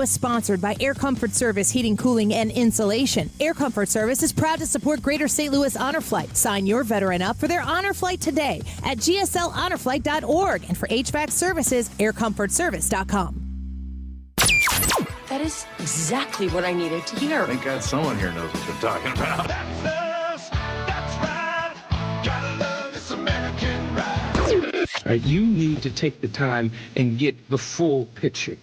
is sponsored by Air Comfort Service Heating, Cooling, and Insulation. Air Comfort Service is proud to support Greater St. Louis Honor Flight. Sign your veteran up for their Honor Flight today at gslhonorflight.org. And for HVAC services, aircomfortservice.com. That is exactly what I needed to hear. Thank God someone here knows what they're talking about. That's us. That's right. Gotta love this American ride. All right, you need to take the time and get the full picture.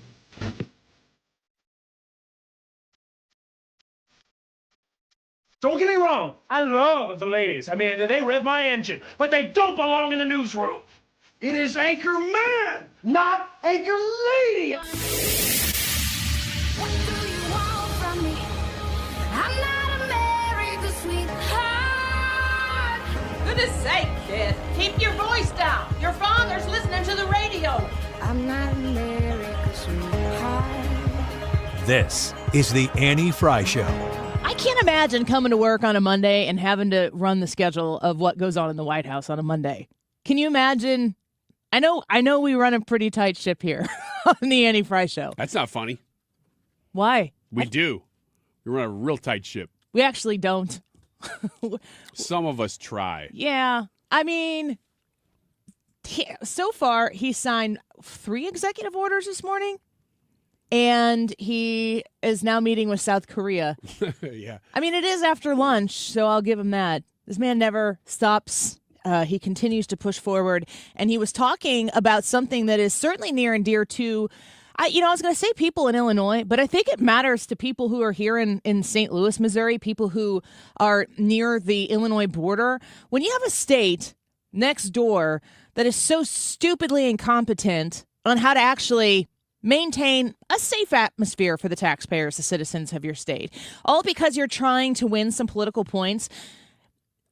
Don't get me wrong, I love the ladies. I mean, they rev my engine, but they don't belong in the newsroom. It is Anchor Man, not Anchor Lady. What do you want from me? I'm not America's sweetheart. Goodness sake, kid. Keep your voice down. Your father's listening to the radio. I'm not America's sweetheart. This is the Annie Fry Show. I can't imagine coming to work on a Monday and having to run the schedule of what goes on in the White House on a Monday. Can you imagine? I know we run a pretty tight ship here on the Annie Fry Show. That's not funny. Why? We do. We run a real tight ship. We actually don't. Some of us try. Yeah. I mean, so far he signed 3 executive orders this morning. And he is now meeting with South Korea. Yeah. I mean, it is after lunch, so I'll give him that. This man never stops. He continues to push forward. And he was talking about something that is certainly near and dear to, I was going to say people in Illinois, but I think it matters to people who are here in St. Louis, Missouri, people who are near the Illinois border. When you have a state next door that is so stupidly incompetent on how to actually maintain a safe atmosphere for the taxpayers, the citizens of your state, all because you're trying to win some political points.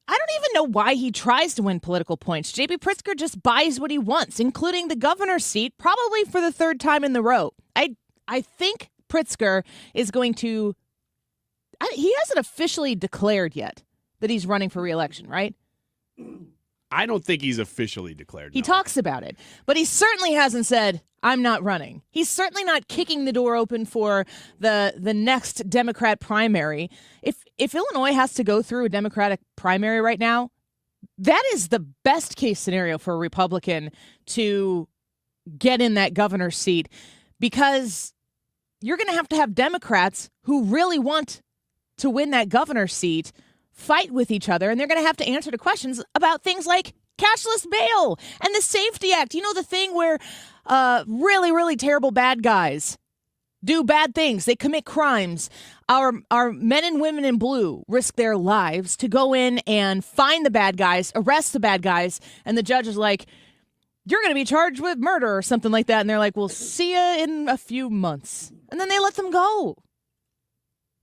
I don't even know why he tries to win political points. J.B. Pritzker just buys what he wants, including the governor's seat, probably for the 3rd time in the row. I think Pritzker is going to he hasn't officially declared yet that he's running for re-election, right? I don't think he's officially declared. He talks about it, but he certainly hasn't said, I'm not running. He's certainly not kicking the door open for the next Democrat primary. If Illinois has to go through a Democratic primary right now, that is the best case scenario for a Republican to get in that governor's seat, because you're going to have Democrats who really want to win that governor's seat fight with each other, and they're going to have to answer to questions about things like cashless bail and the Safety Act. You know, the thing where really, really terrible bad guys do bad things. They commit crimes. Our men and women in blue risk their lives to go in and find the bad guys, arrest the bad guys, and the judge is like, you're going to be charged with murder or something like that. And they're like, we'll see you in a few months. And then they let them go.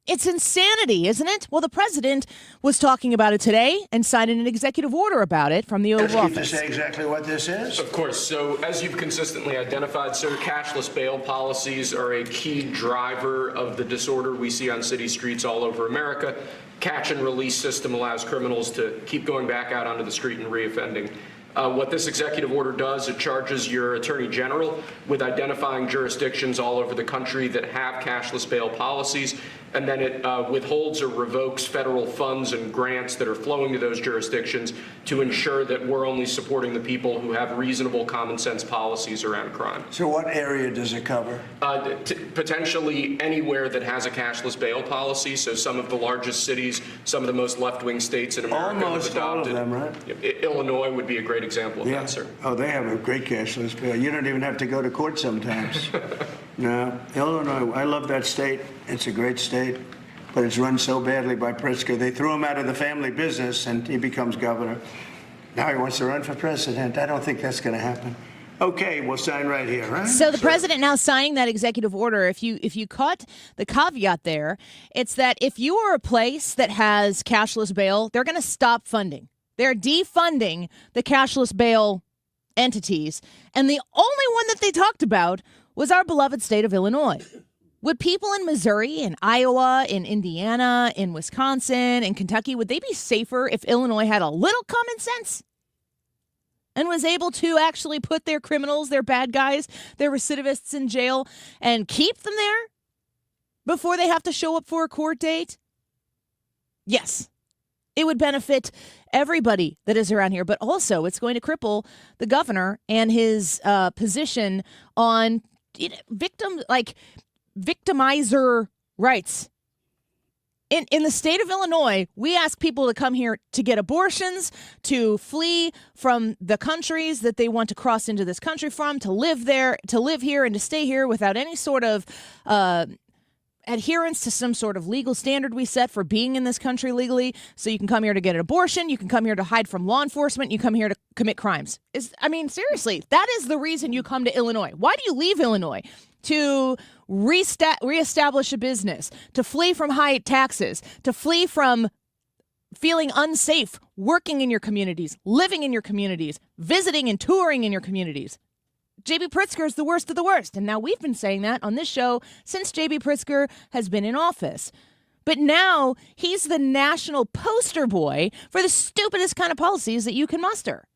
It's insanity, isn't it? Well, the president was talking about it today and signing an executive order about it from the Oval Office. To say exactly what this is? Of course. So as you've consistently identified, sir, cashless bail policies are a key driver of the disorder we see on city streets all over America. Catch and release system allows criminals to keep going back out onto the street and reoffending. What this executive order does, it charges your attorney general with identifying jurisdictions all over the country that have cashless bail policies, and then it withholds or revokes federal funds and grants that are flowing to those jurisdictions to ensure that we're only supporting the people who have reasonable common sense policies around crime. So what area does it cover? Potentially anywhere that has a cashless bail policy. So some of the largest cities, some of the most left-wing states in America Almost have adopted. all of them, right? Illinois would be a great example of that, sir. Oh, they have a great cashless bail. You don't even have to go to court sometimes. No, Illinois, I love that state. It's a great state, but it's run so badly by Pritzker. They threw him out of the family business, and he becomes governor. Now he wants to run for president. I don't think that's going to happen. Okay, we'll sign right here, right? So the president now signing that executive order, if you caught the caveat there, it's that if you are a place that has cashless bail, they're going to stop funding. They're defunding the cashless bail entities. And the only one that they talked about was our beloved state of Illinois. Would people in Missouri, in Iowa, in Indiana, in Wisconsin, in Kentucky, would they be safer if Illinois had a little common sense and was able to actually put their criminals, their bad guys, their recidivists in jail and keep them there before they have to show up for a court date? Yes. It would benefit everybody that is around here, but also it's going to cripple the governor and his position on victimizer rights. In the state of Illinois, we ask people to come here to get abortions, to flee from the countries that they want to cross into this country from, to live there, to live here and to stay here without any sort of adherence to some sort of legal standard we set for being in this country legally. So you can come here to get an abortion. You can come here to hide from law enforcement. You come here to commit crimes. Seriously, that is the reason you come to Illinois. Why do you leave Illinois? To reestablish a business, to flee from high taxes, to flee from feeling unsafe, working in your communities, living in your communities, visiting and touring in your communities. J.B. Pritzker is the worst of the worst. And now we've been saying that on this show since J.B. Pritzker has been in office. But now he's the national poster boy for the stupidest kind of policies that you can muster.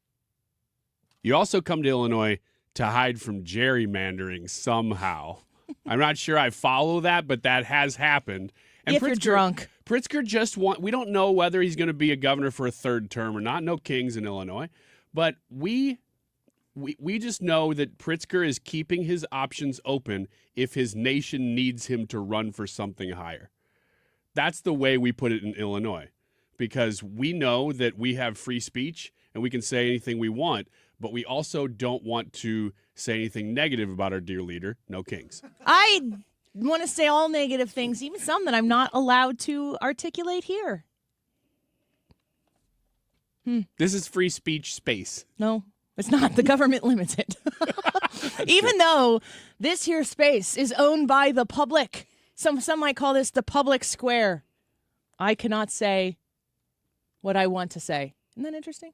You also come to Illinois to hide from gerrymandering somehow. I'm not sure I follow that, but that has happened. And if you're drunk. Pritzker we don't know whether he's going to be a governor for a third term or not. No kings in Illinois. But we just know that Pritzker is keeping his options open if his nation needs him to run for something higher. That's the way we put it in Illinois, because we know that we have free speech and we can say anything we want, but we also don't want to say anything negative about our dear leader, no kings. I want to say all negative things, even some that I'm not allowed to articulate here. This is free speech space. No. It's not. The government limits it. Even though this here space is owned by the public. Some might call this the public square. I cannot say what I want to say. Isn't that interesting?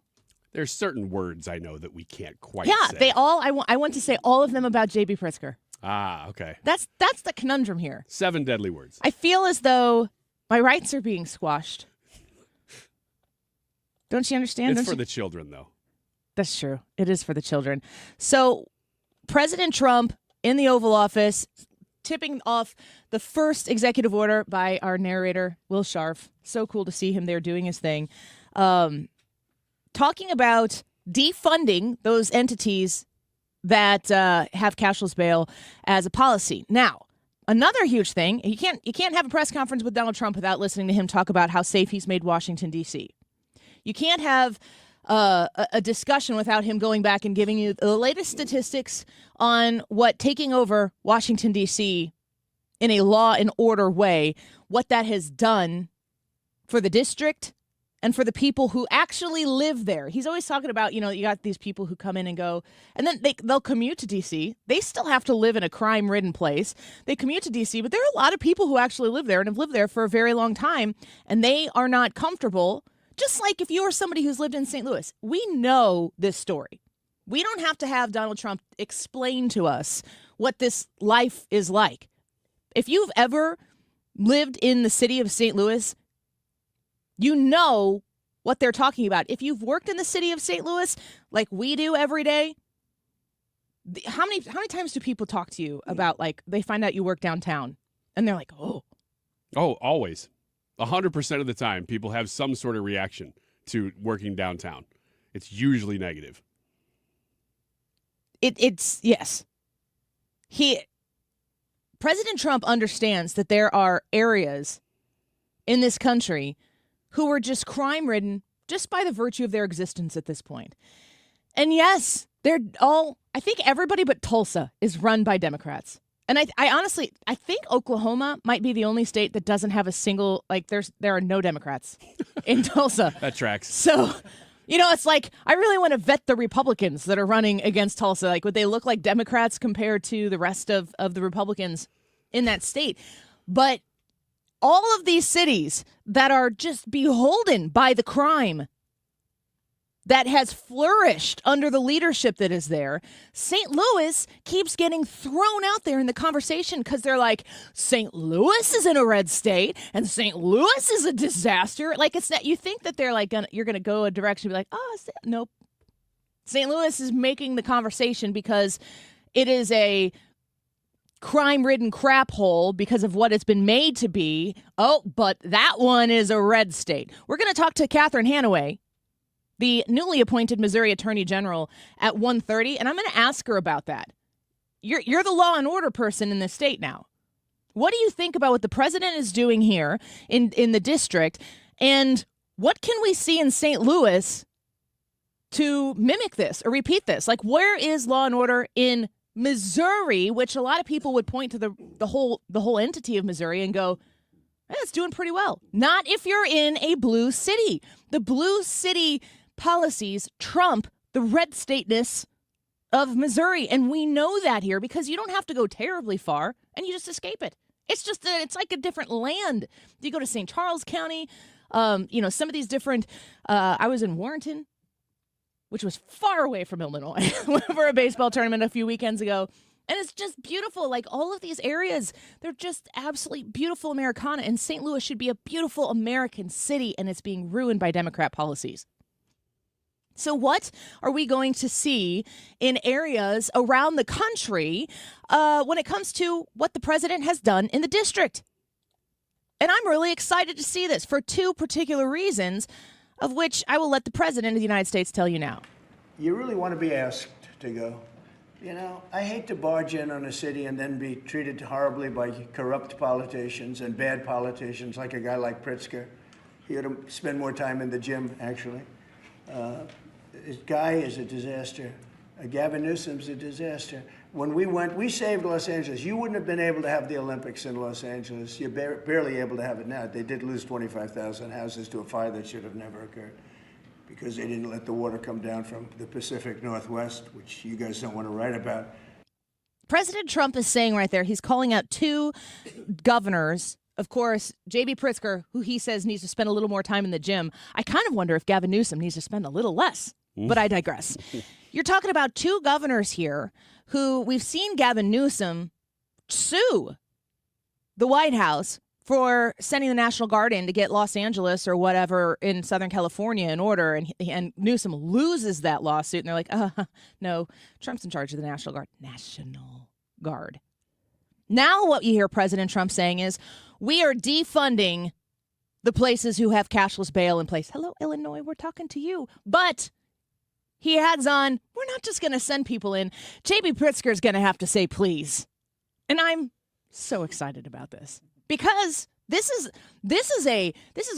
There's certain words I know that we can't quite say. I want to say all of them about J.B. Pritzker. Ah, okay. That's the conundrum here. 7 deadly words. I feel as though my rights are being squashed. Don't you understand? It's for the children, though. That's true. It is for the children. So President Trump in the Oval Office tipping off the first executive order by our narrator, Will Scharf. So cool to see him there doing his thing. Talking about defunding those entities that have cashless bail as a policy. Now, another huge thing, you can't have a press conference with Donald Trump without listening to him talk about how safe he's made Washington, D.C. You can't have a discussion without him going back and giving you the latest statistics on what taking over Washington, D.C. in a law and order way, what that has done for the district and for the people who actually live there. He's always talking about, you got these people who come in and go, and then they'll commute to D.C. They still have to live in a crime-ridden place. They commute to D.C., but there are a lot of people who actually live there and have lived there for a very long time, and they are not comfortable. Just like if you're somebody who's lived in St. Louis, we know this story. We don't have to have Donald Trump explain to us what this life is like. If you've ever lived in the city of St. Louis, you know what they're talking about. If you've worked in the city of St. Louis like we do every day, how many times do people talk to you about, like, they find out you work downtown and they're like, oh. Oh, always. 100% of the time, people have some sort of reaction to working downtown. It's usually negative. It's yes. President Trump understands that there are areas in this country who are just crime-ridden just by the virtue of their existence at this point. And yes, I think everybody but Tulsa is run by Democrats. And I honestly think Oklahoma might be the only state that doesn't have a single, there are no Democrats in Tulsa. That tracks. So, it's like, I really want to vet the Republicans that are running against Tulsa. Like, would they look like Democrats compared to the rest of the Republicans in that state? But all of these cities that are just beholden by the crime that has flourished under the leadership that is there, St. Louis keeps getting thrown out there in the conversation because they're like, St. Louis is in a red state and St. Louis is a disaster. Like, it's not, you think that they're like, you're going to go a direction and be like, nope. St. Louis is making the conversation because it is a crime-ridden crap hole because of what it's been made to be. Oh, but that one is a red state. We're going to talk to Catherine Hanaway, the newly appointed Missouri Attorney General, at 1:30, and I'm going to ask her about that. You're the law and order person in this state now. What do you think about what the president is doing here in the district, and what can we see in St. Louis to mimic this or repeat this? Like, where is law and order in Missouri, which a lot of people would point to the whole entity of Missouri and go, it's doing pretty well. Not if you're in a blue city. The blue city policies trump the red stateness of Missouri. And we know that here because you don't have to go terribly far and you just escape it. It's like a different land. You go to St. Charles County, some of these different, I was in Warrenton, which was far away from Illinois for a baseball tournament a few weekends ago. And it's just beautiful. Like all of these areas, they're just absolutely beautiful Americana. And St. Louis should be a beautiful American city, and it's being ruined by Democrat policies. So what are we going to see in areas around the country when it comes to what the president has done in the district? And I'm really excited to see this for two particular reasons, of which I will let the president of the United States tell you now. You really want to be asked to go. You know, I hate to barge in on a city and then be treated horribly by corrupt politicians and bad politicians like a guy like Pritzker. He ought to spend more time in the gym, actually. This guy is a disaster. Gavin Newsom's a disaster. When we went, we saved Los Angeles. You wouldn't have been able to have the Olympics in Los Angeles. You're barely able to have it now. They did lose 25,000 houses to a fire that should have never occurred because they didn't let the water come down from the Pacific Northwest, which you guys don't want to write about. President Trump is saying right there, he's calling out two governors. Of course, J.B. Pritzker, who he says needs to spend a little more time in the gym. I kind of wonder if Gavin Newsom needs to spend a little less, but I digress. You're talking about two governors here who we've seen Gavin Newsom sue the White House for sending the National Guard in to get Los Angeles or whatever in Southern California in order. And Newsom loses that lawsuit. And they're like, no, Trump's in charge of the National Guard. National Guard. Now what you hear President Trump saying is, we are defunding the places who have cashless bail in place. Hello, Illinois, we're talking to you. But he adds on, we're not just going to send people in. J.B. Pritzker is going to have to say please. And I'm so excited about this because this is a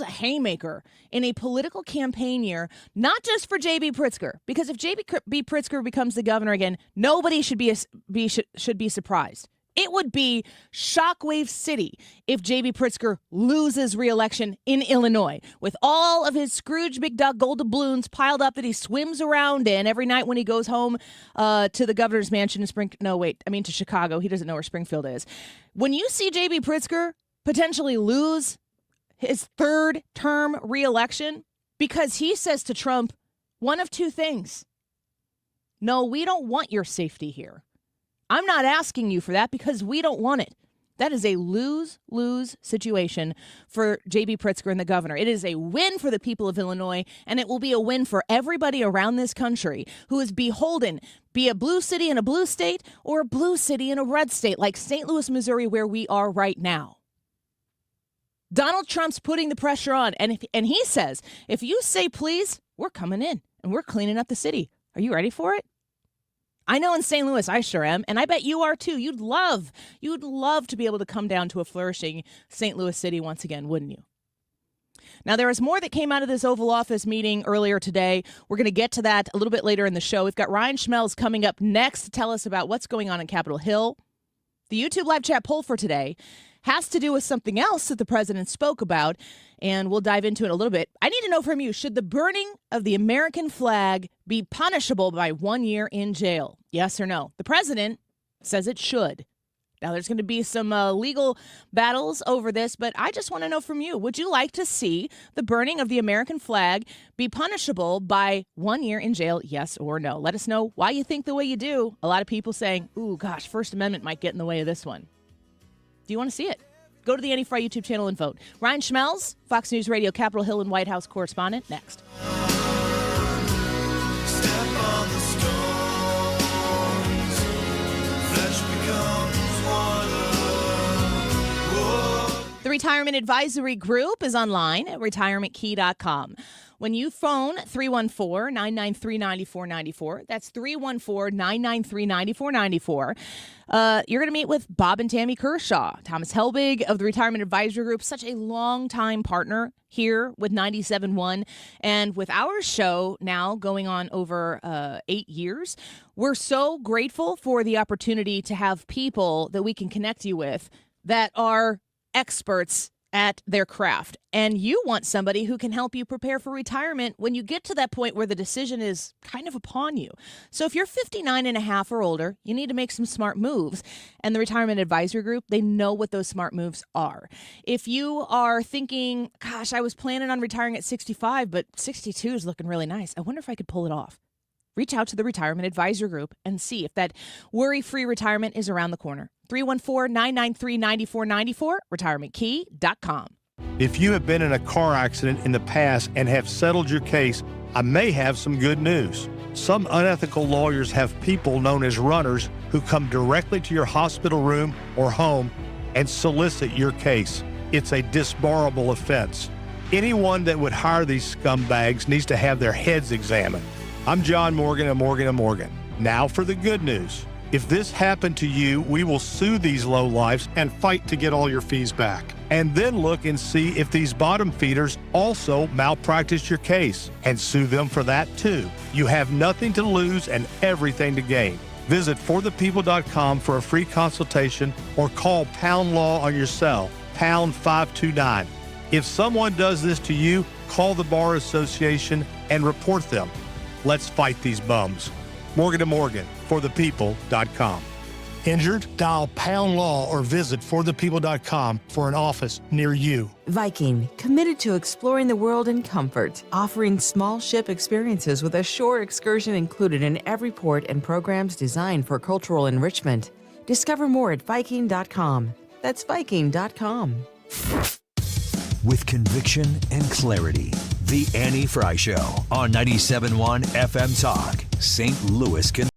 haymaker in a political campaign year, not just for J.B. Pritzker, because if J.B. Pritzker becomes the governor again, nobody should be surprised. It would be Shockwave City if J.B. Pritzker loses re-election in Illinois with all of his Scrooge McDuck gold doubloons piled up that he swims around in every night when he goes home to the governor's mansion in to Chicago. He doesn't know where Springfield is. When you see J.B. Pritzker potentially lose his third term re-election because he says to Trump one of two things. No, we don't want your safety here. I'm not asking you for that because we don't want it. That is a lose-lose situation for J.B. Pritzker and the governor. It is a win for the people of Illinois, and it will be a win for everybody around this country who is beholden, be a blue city in a blue state or a blue city in a red state like St. Louis, Missouri, where we are right now. Donald Trump's putting the pressure on, and he says, if you say please, we're coming in, and we're cleaning up the city. Are you ready for it? I know in St. Louis, I sure am, and I bet you are too. You'd love to be able to come down to a flourishing St. Louis city once again, wouldn't you? Now, there is more that came out of this Oval Office meeting earlier today. We're going to get to that a little bit later in the show. We've got Ryan Schmelz coming up next to tell us about what's going on in Capitol Hill. The YouTube live chat poll for today has to do with something else that the president spoke about, and we'll dive into it a little bit. I need to know from you, should the burning of the American flag be punishable by 1 year in jail? Yes or no? The president says it should. Now, there's going to be some legal battles over this, but I just want to know from you, would you like to see the burning of the American flag be punishable by 1 year in jail? Yes or no? Let us know why you think the way you do. A lot of people saying, ooh, gosh, First Amendment might get in the way of this one. Do you want to see it? Go to the Annie Fry YouTube channel and vote. Ryan Schmelz, Fox News Radio, Capitol Hill and White House correspondent, next. Step on the stones, flesh becomes one. The Retirement Advisory Group is online at retirementkey.com. When you phone 314-993-9494, that's 314-993-9494, you're going to meet with Bob and Tammy Kershaw. Thomas Helbig of the Retirement Advisory Group, such a long-time partner here with 97.1. And with our show now going on over 8 years, we're so grateful for the opportunity to have people that we can connect you with that are experts at their craft. And you want somebody who can help you prepare for retirement when you get to that point where the decision is kind of upon you. So if you're 59 and a half or older, you need to make some smart moves. And the Retirement Advisory Group, they know what those smart moves are. If you are thinking, gosh, I was planning on retiring at 65, but 62 is looking really nice, I wonder if I could pull it off. Reach out to the Retirement Advisor Group and see if that worry-free retirement is around the corner. 314-993-9494, retirementkey.com. If you have been in a car accident in the past and have settled your case, I may have some good news. Some unethical lawyers have people known as runners who come directly to your hospital room or home and solicit your case. It's a disbarable offense. Anyone that would hire these scumbags needs to have their heads examined. I'm John Morgan of Morgan & Morgan. Now for the good news. If this happened to you, we will sue these lowlifes and fight to get all your fees back. And then look and see if these bottom feeders also malpractice your case and sue them for that too. You have nothing to lose and everything to gain. Visit forthepeople.com for a free consultation or call Pound Law on your cell, pound 529. If someone does this to you, call the Bar Association and report them. Let's fight these bums. Morgan & Morgan, forthepeople.com. Injured? Dial Pound Law or visit forthepeople.com for an office near you. Viking, committed to exploring the world in comfort, offering small ship experiences with a shore excursion included in every port and programs designed for cultural enrichment. Discover more at Viking.com. That's Viking.com. With conviction and clarity, The Annie Fry Show on 97.1 FM Talk, St. Louis, Kentucky.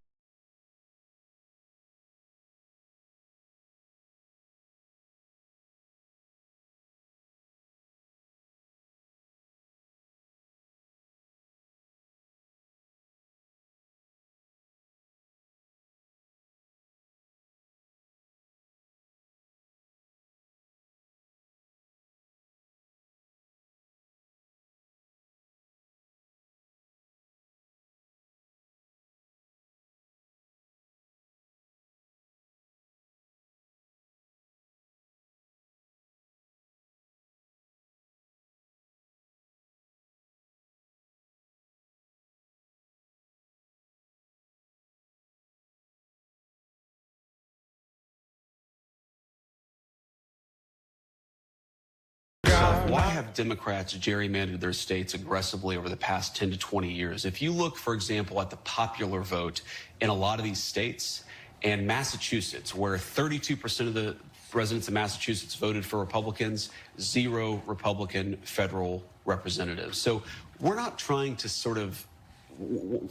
Why have Democrats gerrymandered their states aggressively over the past 10 to 20 years? If you look, for example, at the popular vote in a lot of these states, and Massachusetts, where 32% of the residents of Massachusetts voted for Republicans, 0 Republican federal representatives. So we're not trying to sort of,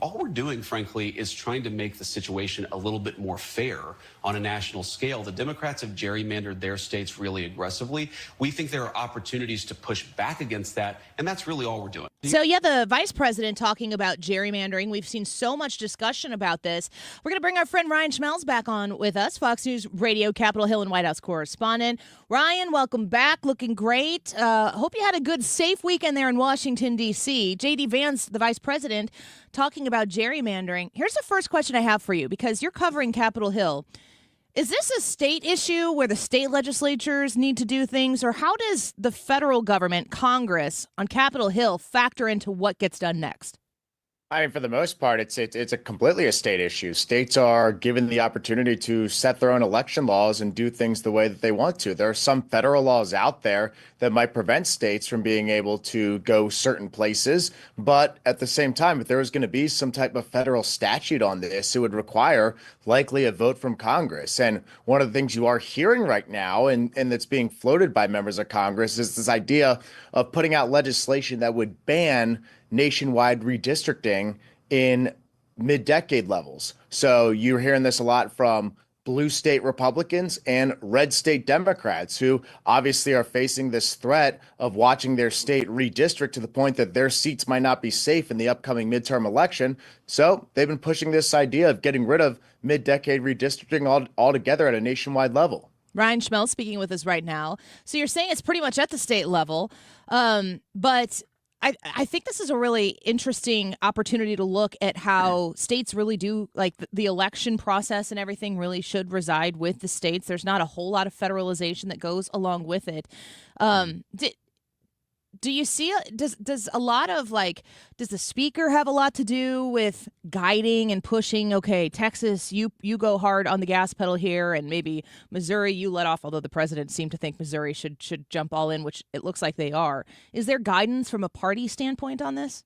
all we're doing, frankly, is trying to make the situation a little bit more fair on a national scale. The Democrats have gerrymandered their states really aggressively. We think there are opportunities to push back against that, and that's really all we're doing. So, yeah, the vice president talking about gerrymandering. We've seen so much discussion about this. We're going to bring our friend Ryan Schmelz back on with us, Fox News Radio, Capitol Hill and White House correspondent. Ryan, welcome back. Looking great. Hope you had a good, safe weekend there in Washington, D.C. J.D. Vance, the vice president, talking about gerrymandering. Here's the first question I have for you, because you're covering Capitol Hill. Is this a state issue where the state legislatures need to do things, or how does the federal government, Congress, on Capitol Hill factor into what gets done next? I mean, for the most part, it's a completely a state issue. States are given the opportunity to set their own election laws and do things the way that they want to. There are some federal laws out there that might prevent states from being able to go certain places. But at the same time, if there was going to be some type of federal statute on this, it would require likely a vote from Congress. And one of the things you are hearing right now, and that's being floated by members of Congress, is this idea of putting out legislation that would ban nationwide redistricting in mid-decade levels. So you're hearing this a lot from blue state Republicans and red state Democrats who obviously are facing this threat of watching their state redistrict to the point that their seats might not be safe in the upcoming midterm election. So they've been pushing this idea of getting rid of mid-decade redistricting altogether at a nationwide level. Ryan Schmelz speaking with us right now. So you're saying it's pretty much at the state level, but I think this is a really interesting opportunity to look at how states really do, like the election process and everything really should reside with the states. There's not a whole lot of federalization that goes along with it. Do you see, does a lot of does the speaker have a lot to do with guiding and pushing, okay, Texas, you go hard on the gas pedal here, and maybe Missouri, you let off, although the president seemed to think Missouri should jump all in, which it looks like they are. Is there guidance from a party standpoint on this?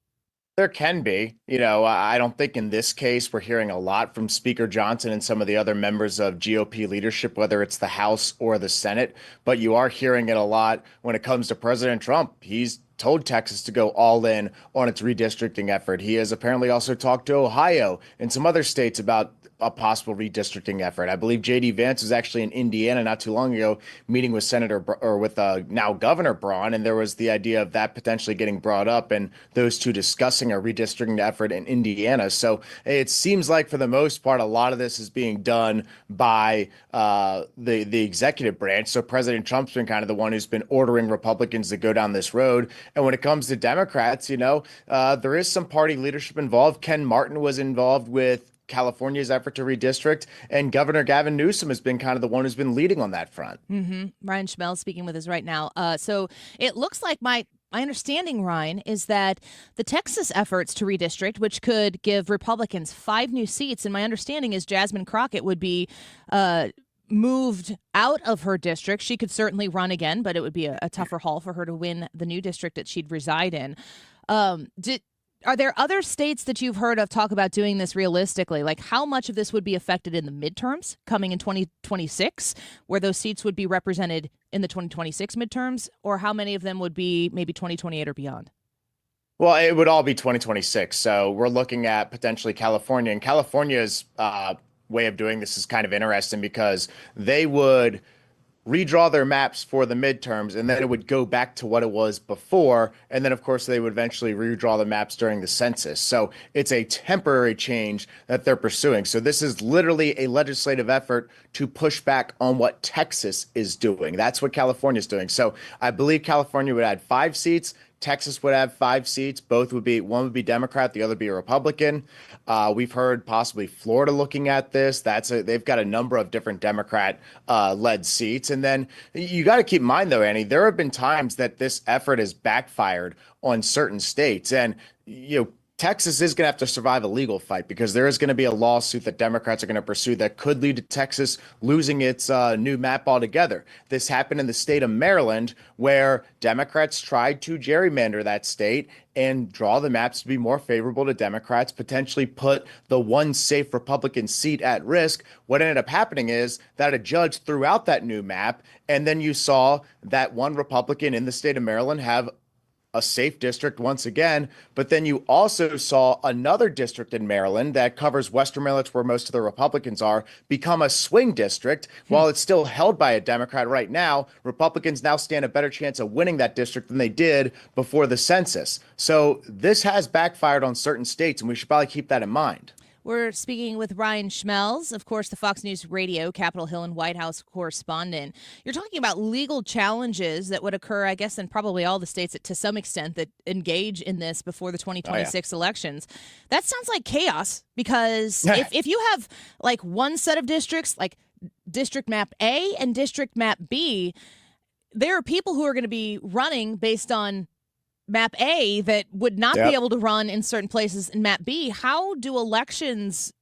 There can be. I don't think in this case we're hearing a lot from Speaker Johnson and some of the other members of GOP leadership, whether it's the House or the Senate. But you are hearing it a lot when it comes to President Trump. He's told Texas to go all in on its redistricting effort. He has apparently also talked to Ohio and some other states about a possible redistricting effort. I believe J.D. Vance was actually in Indiana not too long ago, meeting with now Governor Braun, and there was the idea of that potentially getting brought up and those two discussing a redistricting effort in Indiana. So it seems like for the most part, a lot of this is being done by the executive branch. So President Trump's been kind of the one who's been ordering Republicans to go down this road. And when it comes to Democrats, there is some party leadership involved. Ken Martin was involved with California's effort to redistrict, and Governor Gavin Newsom has been kind of the one who's been leading on that front. Ryan Schmelz speaking with us right now. So it looks like my understanding, Ryan, is that the Texas efforts to redistrict, which could give Republicans 5 new seats, and my understanding is Jasmine Crockett would be moved out of her district. She could certainly run again, but it would be a tougher haul for her to win the new district that she'd reside in. Are there other states that you've heard of talk about doing this realistically? Like how much of this would be affected in the midterms coming in 2026, where those seats would be represented in the 2026 midterms, or how many of them would be maybe 2028 or beyond? Well, it would all be 2026. So we're looking at potentially California, and California's way of doing this is kind of interesting because they would redraw their maps for the midterms, and then it would go back to what it was before. And then, of course, they would eventually redraw the maps during the census. So it's a temporary change that they're pursuing. So this is literally a legislative effort to push back on what Texas is doing. That's what California is doing. So I believe California would add 5 seats. Texas would have 5 seats. One would be Democrat, the other would be a Republican. We've heard possibly Florida looking at this. They've got a number of different Democrat led seats. And then you got to keep in mind, though, Annie, there have been times that this effort has backfired on certain states. And, Texas is going to have to survive a legal fight because there is going to be a lawsuit that Democrats are going to pursue that could lead to Texas losing its new map altogether. This happened in the state of Maryland, where Democrats tried to gerrymander that state and draw the maps to be more favorable to Democrats, potentially put the one safe Republican seat at risk. What ended up happening is that a judge threw out that new map, and then you saw that one Republican in the state of Maryland have a safe district once again, but then you also saw another district in Maryland that covers Western Maryland, where most of the Republicans are, become a swing district. While it's still held by a Democrat right now, Republicans now stand a better chance of winning that district than they did before the census. So this has backfired on certain states, and we should probably keep that in mind. We're speaking with Ryan Schmelz, of course, the Fox News Radio, Capitol Hill and White House correspondent. You're talking about legal challenges that would occur, I guess, in probably all the states that, to some extent, that engage in this before the 2026 elections. That sounds like chaos because if you have like one set of districts, like District Map A and District Map B, there are people who are going to be running based on Map A that would not be able to run in certain places in Map B. How do elections,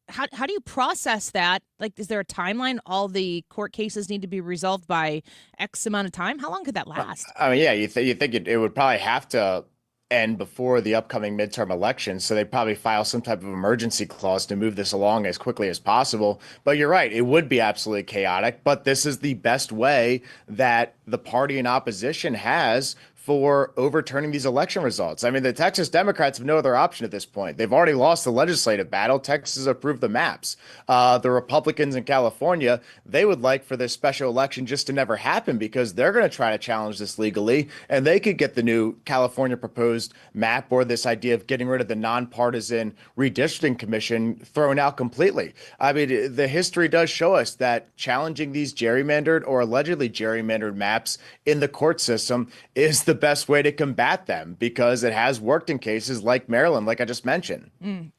how do you process that? Like, is there a timeline? All the court cases need to be resolved by X amount of time? How long could that last? I mean, you think it would probably have to end before the upcoming midterm elections. So they'd probably file some type of emergency clause to move this along as quickly as possible. But you're right, it would be absolutely chaotic. But this is the best way that the party in opposition has for overturning these election results. I mean, the Texas Democrats have no other option at this point. They've already lost the legislative battle. Texas approved the maps. The Republicans in California, they would like for this special election just to never happen because they're going to try to challenge this legally, and they could get the new California proposed map or this idea of getting rid of the nonpartisan redistricting commission thrown out completely. I mean, the history does show us that challenging these gerrymandered or allegedly gerrymandered maps in the court system is the best way to combat them because it has worked in cases like Maryland, like I just mentioned.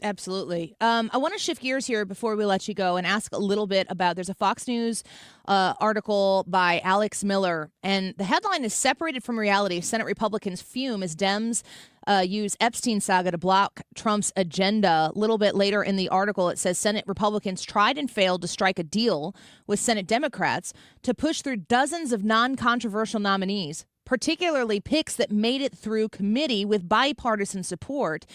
Absolutely. I want to shift gears here before we let you go and ask a little bit about, there's a Fox News article by Alex Miller, and the headline is "Separated from Reality, Senate Republicans Fume as Dems use Epstein saga to block Trump's agenda." A little bit later in the article, it says Senate Republicans tried and failed to strike a deal with Senate Democrats to push through dozens of non-controversial nominees, particularly picks that made it through committee with bipartisan support.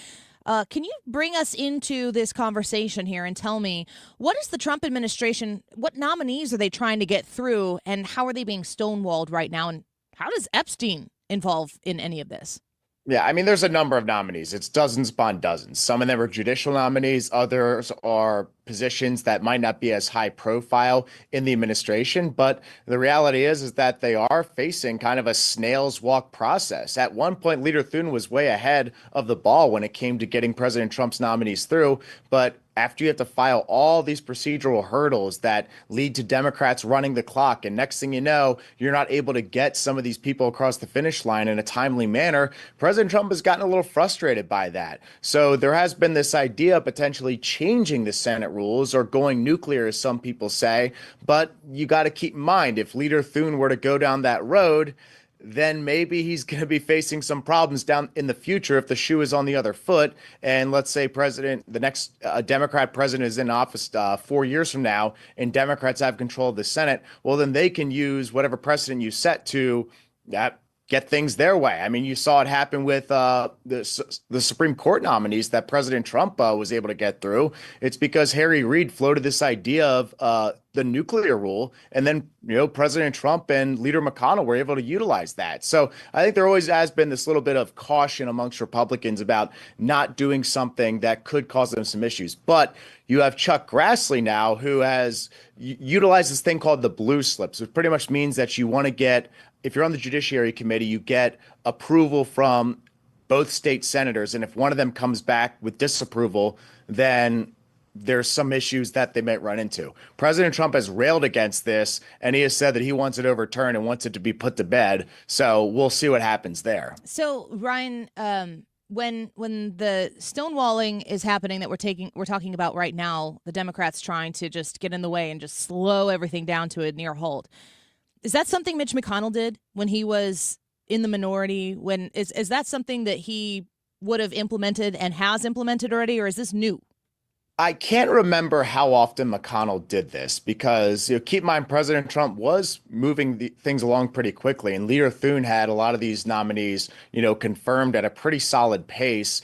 Can you bring us into this conversation here and tell me, what is the Trump administration, what nominees are they trying to get through, and how are they being stonewalled right now, and how does Epstein involve in any of this? Yeah, I mean, there's a number of nominees. It's dozens upon dozens. Some of them are judicial nominees. Others are positions that might not be as high profile in the administration. But the reality is that they are facing kind of a snail's walk process. At one point, Leader Thune was way ahead of the ball when it came to getting President Trump's nominees through. But after you have to file all these procedural hurdles that lead to Democrats running the clock, and next thing you know, you're not able to get some of these people across the finish line in a timely manner, President Trump has gotten a little frustrated by that. So there has been this idea of potentially changing the Senate rules or going nuclear, as some people say. But you got to keep in mind, if Leader Thune were to go down that road, then maybe he's going to be facing some problems down in the future if the shoe is on the other foot. And let's say the next Democrat president is in office 4 years from now, and Democrats have control of the Senate. Well, then they can use whatever precedent you set to get things their way. I mean, you saw it happen with the Supreme Court nominees that President Trump was able to get through. It's because Harry Reid floated this idea of the nuclear rule, and then President Trump and Leader McConnell were able to utilize that. So I think there always has been this little bit of caution amongst Republicans about not doing something that could cause them some issues. But you have Chuck Grassley now, who has utilized this thing called the blue slips, which pretty much means that you want to get, if you're on the Judiciary Committee, you get approval from both state senators. And if one of them comes back with disapproval, then there's some issues that they might run into. President Trump has railed against this, and he has said that he wants it overturned and wants it to be put to bed. So we'll see what happens there. So, Ryan, when the stonewalling is happening that we're talking about right now, the Democrats trying to just get in the way and just slow everything down to a near halt. Is that something Mitch McConnell did when he was in the minority? Is that something that he would have implemented and has implemented already, or is this new? I can't remember how often McConnell did this because, keep in mind, President Trump was moving things along pretty quickly, and Leader Thune had a lot of these nominees, confirmed at a pretty solid pace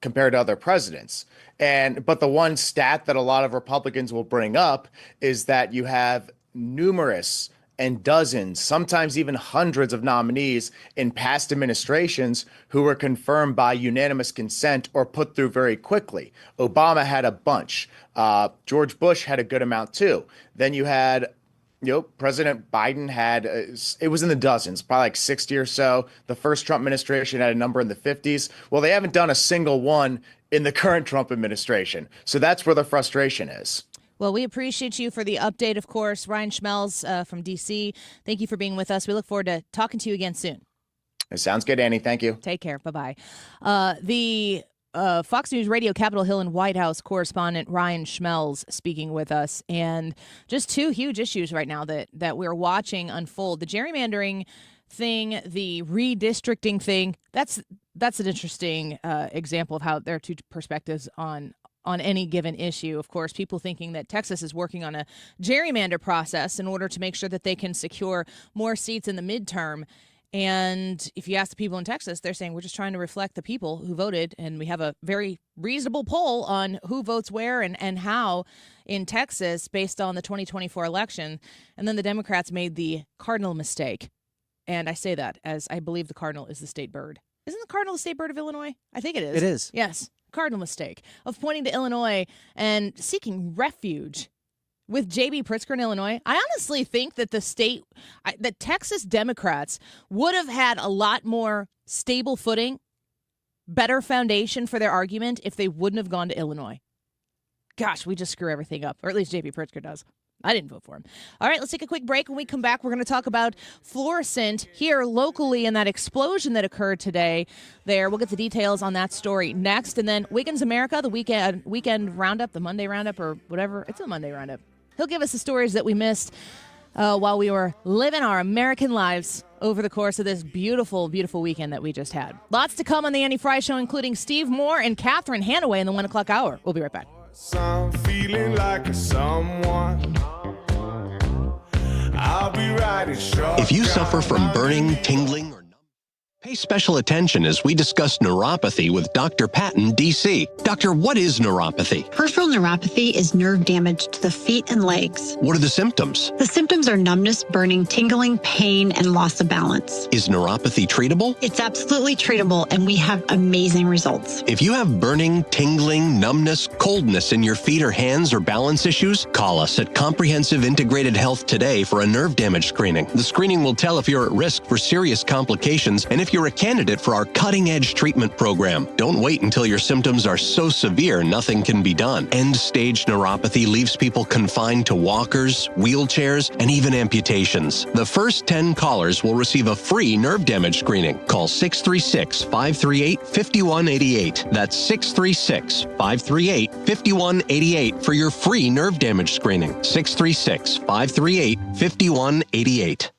compared to other presidents. But the one stat that a lot of Republicans will bring up is that you have numerous and dozens, sometimes even hundreds of nominees in past administrations who were confirmed by unanimous consent or put through very quickly. Obama had a bunch. George Bush had a good amount too. Then you had, President Biden had, it was in the dozens, probably like 60 or so. The first Trump administration had a number in the 50s. Well, they haven't done a single one in the current Trump administration. So that's where the frustration is. Well, we appreciate you for the update, of course. Ryan Schmelz from D.C., thank you for being with us. We look forward to talking to you again soon. It sounds good, Annie. Thank you. Take care. Bye-bye. The Fox News Radio Capitol Hill and White House correspondent Ryan Schmelz speaking with us. And just two huge issues right now that we're watching unfold. The gerrymandering thing, the redistricting thing, that's an interesting example of how there are two perspectives on any given issue. Of course, people thinking that Texas is working on a gerrymander process in order to make sure that they can secure more seats in the midterm. And if you ask the people in Texas, they're saying we're just trying to reflect the people who voted. And we have a very reasonable poll on who votes where and how in Texas based on the 2024 election. And then the Democrats made the cardinal mistake And I say that as I believe the cardinal is the state bird. Isn't the cardinal the state bird of Illinois? I think it is. It is. Yes. Cardinal mistake of pointing to Illinois and seeking refuge with J.B. Pritzker in Illinois. I honestly think that the Texas Democrats would have had a lot more stable footing, better foundation for their argument if they wouldn't have gone to Illinois. Gosh, we just screw everything up, or at least J.B. Pritzker does. I didn't vote for him. All right, let's take a quick break. When we come back, we're going to talk about fluorescent here locally and that explosion that occurred today there. We'll get the details on that story next. And then Wiggins America, the weekend roundup, the Monday roundup or whatever. It's a Monday roundup. He'll give us the stories that we missed while we were living our American lives over the course of this beautiful, beautiful weekend that we just had. Lots to come on the Annie Fry Show, including Steve Moore and Catherine Hanaway in the 1 o'clock hour. We'll be right back. I'm feeling like someone. I'll be riding shotgun. If you suffer from burning, tingling, or pay special attention as we discuss neuropathy with Dr. Patton, D.C. Doctor, what is neuropathy? Peripheral neuropathy is nerve damage to the feet and legs. What are the symptoms? The symptoms are numbness, burning, tingling, pain, and loss of balance. Is neuropathy treatable? It's absolutely treatable, and we have amazing results. If you have burning, tingling, numbness, coldness in your feet or hands or balance issues, call us at Comprehensive Integrated Health today for a nerve damage screening. The screening will tell if you're at risk for serious complications and if you're a candidate for our cutting-edge treatment program. Don't wait until your symptoms are so severe nothing can be done. End-stage neuropathy leaves people confined to walkers, wheelchairs, and even amputations. The first 10 callers will receive a free nerve damage screening. Call 636-538-5188. That's 636-538-5188 for your free nerve damage screening. 636-538-5188.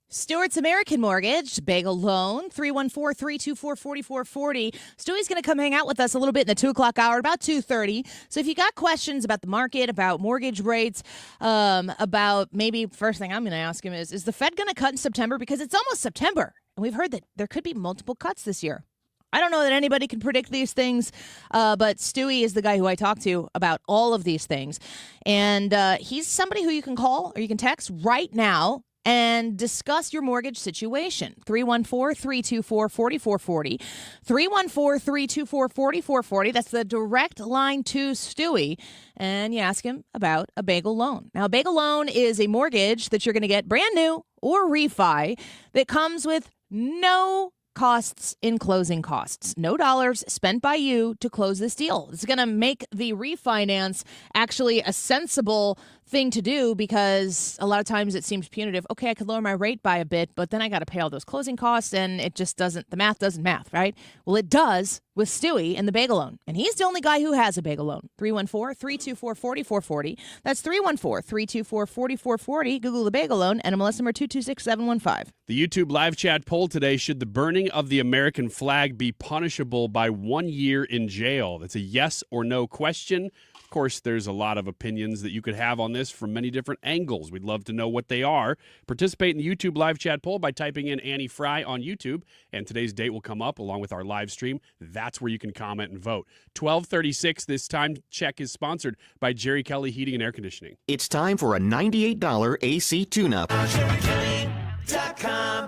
Stewart's American Mortgage, Bagel Loan, 314-324-4440. Stewie's going to come hang out with us a little bit in the 2 o'clock hour, about 2:30. So if you got questions about the market, about mortgage rates, about maybe first thing I'm going to ask him is the Fed going to cut in September? Because it's almost September, and we've heard that there could be multiple cuts this year. I don't know that anybody can predict these things, but Stewie is the guy who I talk to about all of these things. And he's somebody who you can call or you can text right now and discuss your mortgage situation. 314-324-4440. 314-324-4440. That's the direct line to Stewie. And you ask him about a bagel loan. Now, a bagel loan is a mortgage that you're going to get brand new or refi that comes with no costs in closing costs. No dollars spent by you to close this deal. It's going to make the refinance actually a sensible thing to do because a lot of times it seems punitive. Okay, I could lower my rate by a bit, but then I got to pay all those closing costs and it just doesn't, the math doesn't math, right? Well, it does with Stewie and the bagel loan. And he's the only guy who has a bagel loan. 314-324-4440. That's 314-324-4440. Google the bagel loan, NMLS number 226715. The YouTube live chat poll today, should the burning of the American flag be punishable by 1 year in jail? That's a yes or no question. Of course, there's a lot of opinions that you could have on this from many different angles. We'd love to know what they are. Participate in the YouTube live chat poll by typing in Annie Fry on YouTube, and today's date will come up along with our live stream. That's where you can comment and vote. 12:36, this time check is sponsored by Jerry Kelly Heating and Air Conditioning. It's time for a $98 AC tune-up.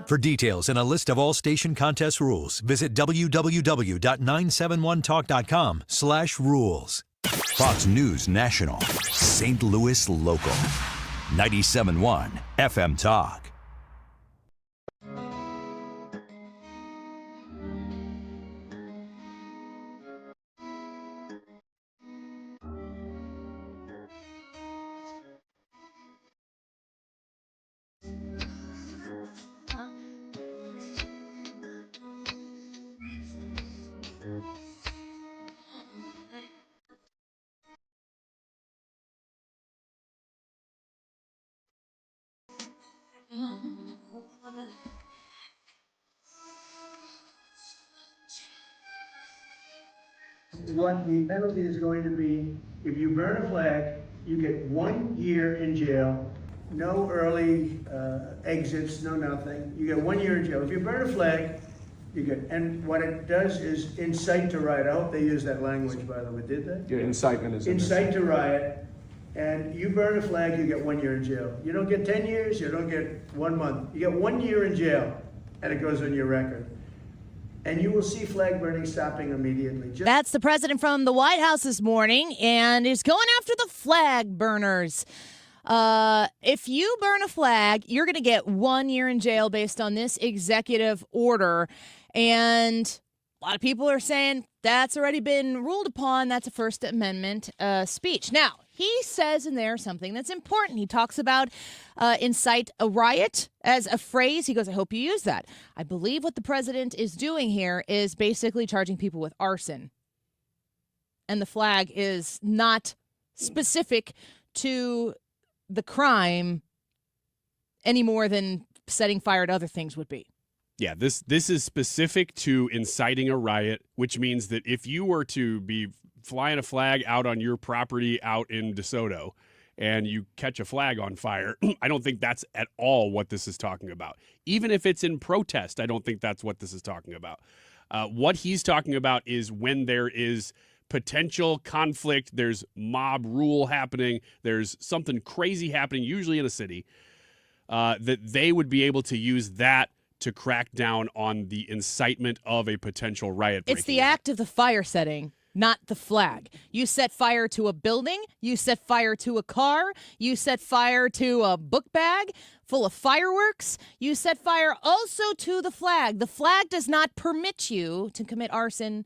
For details and a list of all station contest rules, visit www.971talk.com/rules. Fox News National, St. Louis Local, 97.1 FM Talk. What the penalty is going to be, if you burn a flag, you get 1 year in jail, no early exits, no nothing. You get 1 year in jail. If you burn a flag, you get, and what it does is incite to riot. I hope they use that language, by the way. Did they? Yeah, incitement is incite to riot. and you burn a flag, you get 1 year in jail. You don't get 10 years, you don't get 1 month. You get 1 year in jail, and it goes on your record. And you will see flag burning stopping immediately. That's the president from the White House this morning, and is going after the flag burners. If you burn a flag, you're going to get 1 year in jail based on this executive order. And a lot of people are saying that's already been ruled upon. That's a First Amendment speech. Now, he says in there something that's important. He talks about incite a riot as a phrase. He goes, I hope you use that. I believe what the president is doing here is basically charging people with arson. And the flag is not specific to the crime any more than setting fire to other things would be. Yeah, this is specific to inciting a riot, which means that if you were to be flying a flag out on your property out in DeSoto and you catch a flag on fire, I don't think that's at all what this is talking about. Even if it's in protest, I don't think that's what this is talking about. What he's talking about is when there is potential conflict, there's mob rule happening, there's something crazy happening, usually in a city, that they would be able to use that to crack down on the incitement of a potential riot. It's the act of the fire setting, not the flag. You set fire to a building, you set fire to a car, you set fire to a book bag full of fireworks, you set fire also to the flag. The flag does not permit you to commit arson.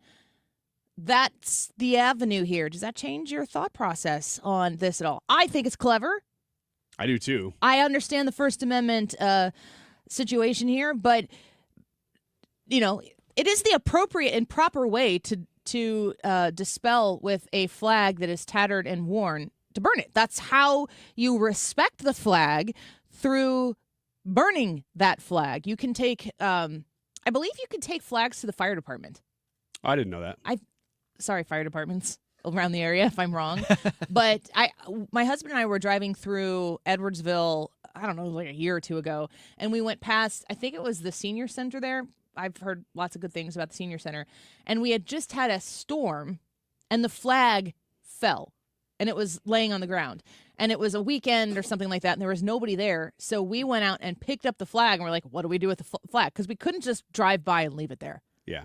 That's the avenue here. Does that change your thought process on this at all? I think it's clever. I do too. I understand the First Amendment situation here, but it is the appropriate and proper way to dispel with a flag that is tattered and worn, to burn it. That's how you respect the flag, through burning that flag. You can take, I believe you can take flags to the fire department. I didn't know that. Sorry, fire departments around the area if I'm wrong. But my husband and I were driving through Edwardsville, I don't know, like a year or two ago, and we went past, I think it was the senior center there. I've heard lots of good things about the senior center. And we had just had a storm, and the flag fell, and it was laying on the ground. And it was a weekend or something like that, and there was nobody there. So we went out and picked up the flag, and we're like, what do we do with the flag? Because we couldn't just drive by and leave it there. Yeah.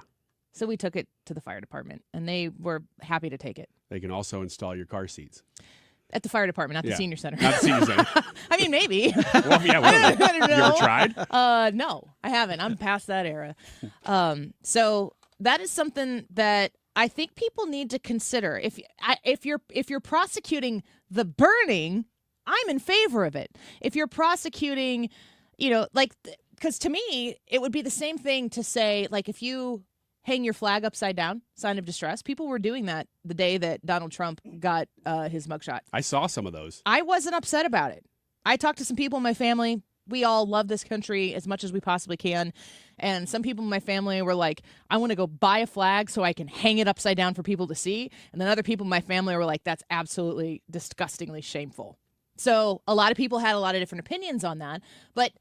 So we took it to the fire department, and they were happy to take it. They can also install your car seats. At the fire department, not the senior center. Not the senior center. I mean, maybe. Well, yeah, I don't know. You ever tried? No, I haven't. I'm past that era. So that is something that I think people need to consider. If you're prosecuting the burning, I'm in favor of it. If you're prosecuting, because to me, it would be the same thing to say, like, if you hang your flag upside down, sign of distress. People were doing that the day that Donald Trump got his mugshot. I saw some of those. I wasn't upset about it. I talked to some people in my family. We all love this country as much as we possibly can. And some people in my family were like, I want to go buy a flag so I can hang it upside down for people to see. And then other people in my family were like, that's absolutely disgustingly shameful. So a lot of people had a lot of different opinions on that. But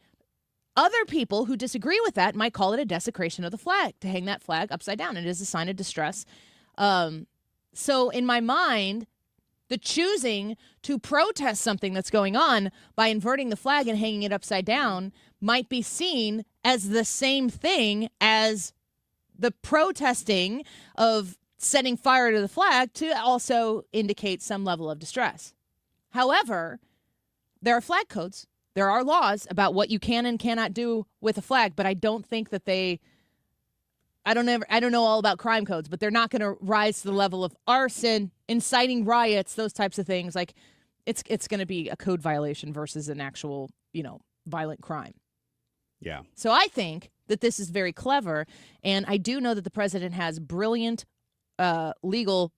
other people who disagree with that might call it a desecration of the flag, to hang that flag upside down. It is a sign of distress. So in my mind, the choosing to protest something that's going on by inverting the flag and hanging it upside down might be seen as the same thing as the protesting of setting fire to the flag to also indicate some level of distress. However, there are flag codes. There are laws about what you can and cannot do with a flag, but I don't think that I don't know all about crime codes, but they're not going to rise to the level of arson, inciting riots, those types of things. Like, it's going to be a code violation versus an actual, violent crime. Yeah. So I think that this is very clever, and I do know that the president has brilliant legal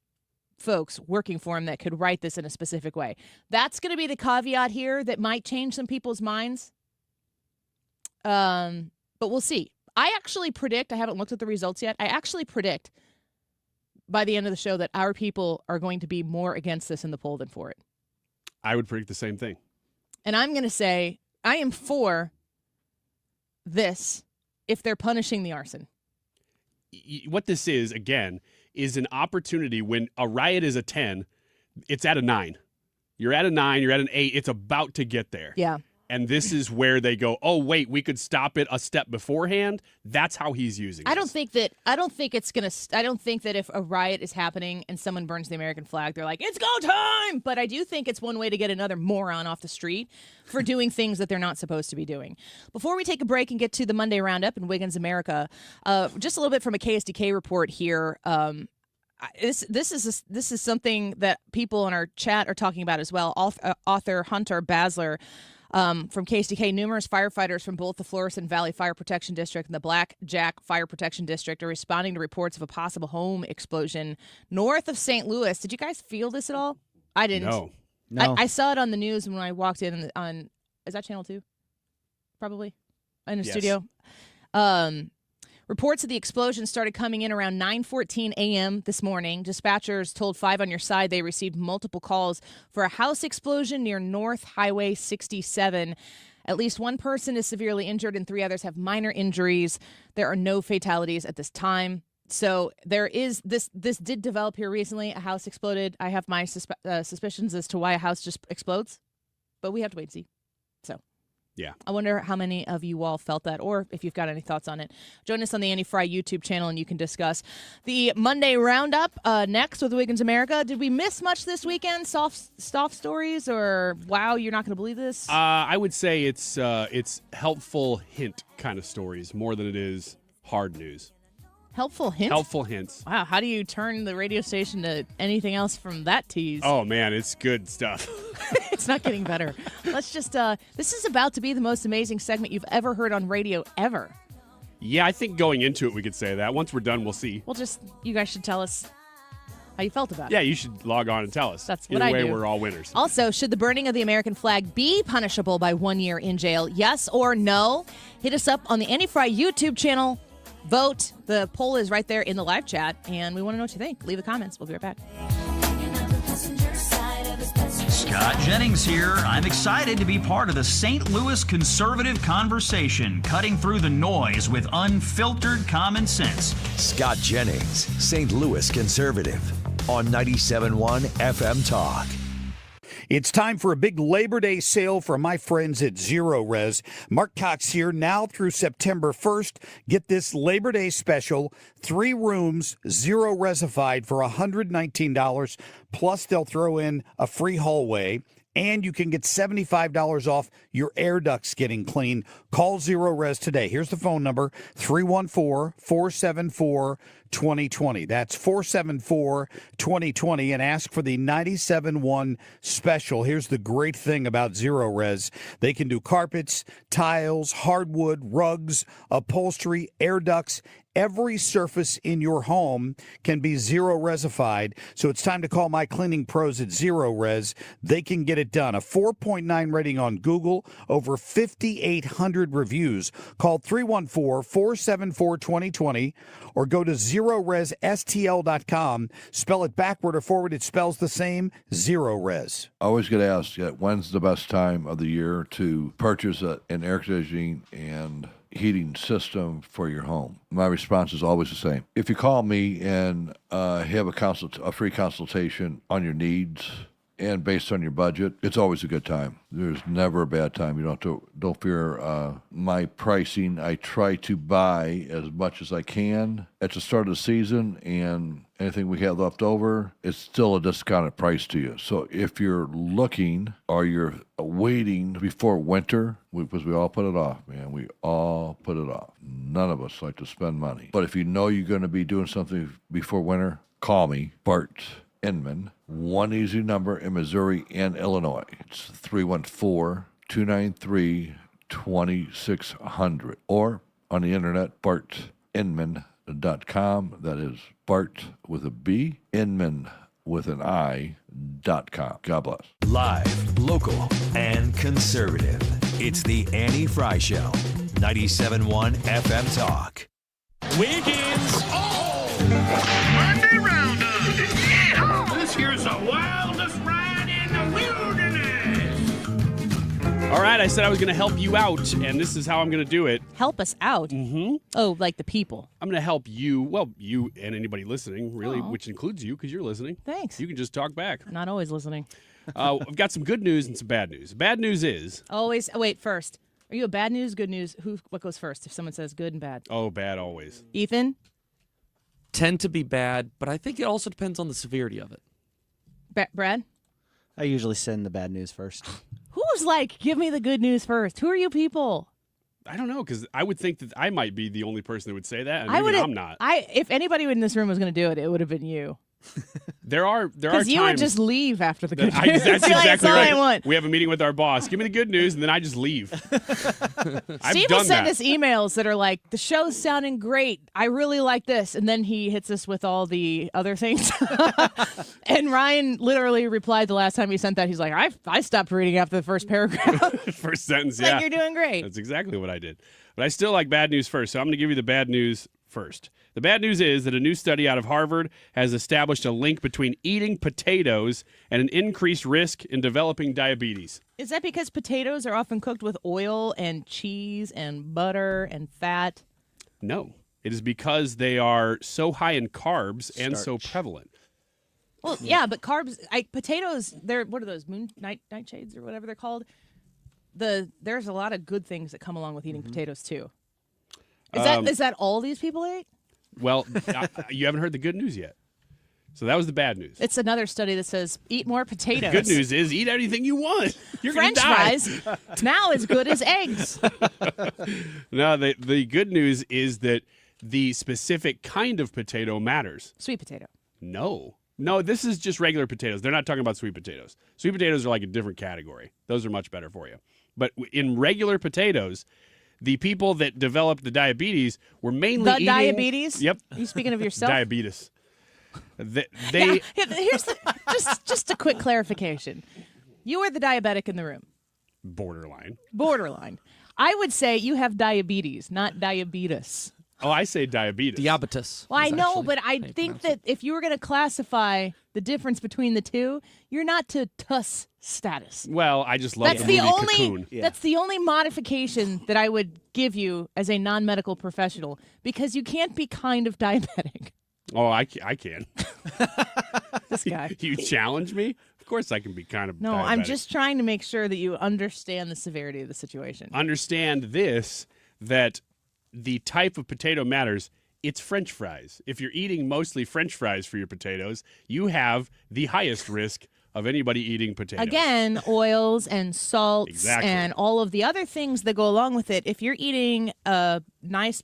folks working for him that could write this in a specific way. That's going to be the caveat here that might change some people's minds. But we'll see. I actually predict, I haven't looked at the results yet, I actually predict by the end of the show that our people are going to be more against this in the poll than for it. I would predict the same thing. And I'm going to say I am for this if they're punishing the arson. What this is, again, is an opportunity when a riot is a 10, it's at a 9. You're at a 9, you're at an 8. It's about to get there. Yeah. And this is where they go, oh, wait, we could stop it a step beforehand. That's how he's using it. I don't think that if a riot is happening and someone burns the American flag, they're like, it's go time. But I do think it's one way to get another moron off the street for doing things that they're not supposed to be doing. Before we take a break and get to the Monday Roundup in Wiggins America, just a little bit from a KSDK report here. This is something that people in our chat are talking about as well. Author Hunter Basler from KSDK, numerous firefighters from both the Florissant Valley Fire Protection District and the Black Jack Fire Protection District are responding to reports of a possible home explosion north of St. Louis. Did you guys feel this at all? I didn't. No. I saw it on the news when I walked in on, is that Channel 2? Probably. In the studio. Reports of the explosion started coming in around 9:14 a.m. this morning. Dispatchers told 5 on Your Side they received multiple calls for a house explosion near North Highway 67. At least one person is severely injured and 3 others have minor injuries. There are no fatalities at this time. So there is this did develop here recently. A house exploded. I have my suspicions as to why a house just explodes, but we have to wait and see. So. Yeah. I wonder how many of you all felt that, or if you've got any thoughts on it. Join us on the Annie Fry YouTube channel, and you can discuss the Monday Roundup next with Wiggins America. Did we miss much this weekend? Soft stories, or wow, you're not going to believe this? I would say it's helpful hint kind of stories more than it is hard news. Helpful hints? Helpful hints. Wow, how do you turn the radio station to anything else from that tease? Oh, man, it's good stuff. It's not getting better. Let's just, this is about to be the most amazing segment you've ever heard on radio ever. Yeah, I think going into it, we could say that. Once we're done, we'll see. Well, you guys should tell us how you felt about it. Yeah, you should log on and tell us. That's what Either I way, do. we're all winners. Also, should the burning of the American flag be punishable by 1 year in jail? Yes or no? Hit us up on the Annie Fry YouTube channel. Vote. The poll is right there in the live chat, and we want to know what you think. Leave the comments. We'll be right back. Scott Jennings here. I'm excited to be part of the St. Louis conservative conversation, cutting through the noise with unfiltered common sense. Scott Jennings, St. Louis conservative, on 97.1 FM Talk. It's time for a big Labor Day sale for my friends at Zero Res. Mark Cox here now through September 1st. Get this Labor Day special, 3 rooms, Zero Resified for $119. Plus, they'll throw in a free hallway. And you can get $75 off your air ducts getting cleaned. Call Zero Res today. Here's the phone number, 314-474-2020. That's 474-2020, and ask for the 97.1 special. Here's the great thing about Zero Res. They can do carpets, tiles, hardwood, rugs, upholstery, air ducts. Every surface in your home can be Zero Resified, so it's time to call my cleaning pros at Zero Res. They can get it done. A 4.9 rating on Google, over 5,800 reviews. Call 314-474-2020 or go to ZeroResSTL.com. Spell it backward or forward, it spells the same, Zero Res. I always get asked, when's the best time of the year to purchase an air conditioning and heating system for your home? My response is always the same. If you call me and have a free consultation on your needs and based on your budget, it's always a good time. There's never a bad time. You don't fear my pricing. I try to buy as much as I can at the start of the season, and anything we have left over, it's still a discounted price to you. So if you're looking or you're waiting before winter, because we all put it off, man. We all put it off. None of us like to spend money. But if you know you're going to be doing something before winter, call me, Bart Inman. One easy number in Missouri and Illinois. It's 314-293-2600. Or on the internet, bartinman.com. That is Bart with a B, Inman with an I.com. God bless. Live, local, and conservative. It's the Annie Fry Show. 97.1 FM Talk. Wiggins. Monday Roundup. Yeah. This here's the wildest ride in the wilderness. All right, I said I was going to help you out, and this is how I'm going to do it. Help us out? Mm-hmm. Oh, like the people. I'm going to help you, well, you and anybody listening, really, which includes you because you're listening. Thanks. You can just talk back. Not always listening. I've got some good news and some bad news. Bad news is... Always. Wait, first. Are you a bad news, good news? What goes first if someone says good and bad? Oh, bad always. Ethan? Tend to be bad, but I think it also depends on the severity of it. Brad? I usually send the bad news first. Who's like, give me the good news first? Who are you people? I don't know, because I would think that I might be the only person that would say that, and I maybe would. I'm not. If anybody in this room was going to do it, it would have been you. There are times Because you would just leave after the good that news. that's Be like, exactly all right. I want. We have a meeting with our boss. Give me the good news, and then I just leave. I've Steve done will send that. us emails that are like, the show's sounding great. I really like this. And then he hits us with all the other things. And Ryan literally replied the last time he sent that. He's like, I stopped reading after the first paragraph. First sentence, Like, yeah. you're doing great. That's exactly what I did. But I still like bad news first, so I'm going to give you the bad news first. The bad news is that a new study out of Harvard has established a link between eating potatoes and an increased risk in developing diabetes. Is that because potatoes are often cooked with oil and cheese and butter and fat? No. It is because they are so high in carbs and so prevalent. Well, yeah, but carbs, potatoes, they're, what are those, nightshades or whatever they're called? There's a lot of good things that come along with eating potatoes, too. Is that all these people ate? Well, you haven't heard the good news yet. So that was the bad news. It's another study that says eat more potatoes. The good news is eat anything you want. You're French gonna die. fries now as good as eggs. No, the good news is that the specific kind of potato matters. Sweet potato. No, this is just regular potatoes. They're not talking about sweet potatoes. Sweet potatoes are like a different category. Those are much better for you. But in regular potatoes, the people that developed the diabetes were mainly eating... diabetes? Yep. Are you speaking of yourself? Diabetes. They Here's just a quick clarification. You are the diabetic in the room. Borderline. I would say you have diabetes, not diabetes. Oh, I say diabetes. Diabetes. Well, I know, but I think that if you were going to classify the difference between the two, you're not to TUS status. Well, I just love That's the movie only Cocoon. that's the only modification that I would give you as a non-medical professional, because you can't be kind of diabetic. Oh, I can. This guy. You challenge me? Of course I can be kind of No, diabetic. I'm just trying to make sure that you understand the severity of the situation. Understand this, that the type of potato matters. It's French fries. If you're eating mostly French fries for your potatoes, you have the highest risk of anybody eating potatoes. Again, oils and salts Exactly. and all of the other things that go along with it. If you're eating a nice,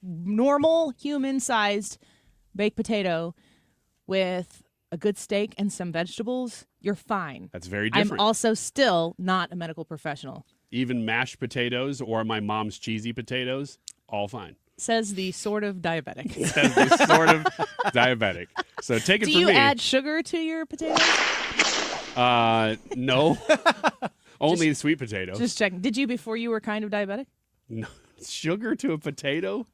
normal, human-sized baked potato with a good steak and some vegetables, you're fine. That's very different. I'm also still not a medical professional. Even mashed potatoes or my mom's cheesy potatoes, all fine. Says the sort of diabetic. Says the sort of diabetic. So take it Do from you me. add sugar to your potatoes? No. Only sweet potatoes. Just checking. Did you before you were kind of diabetic? No. Sugar to a potato?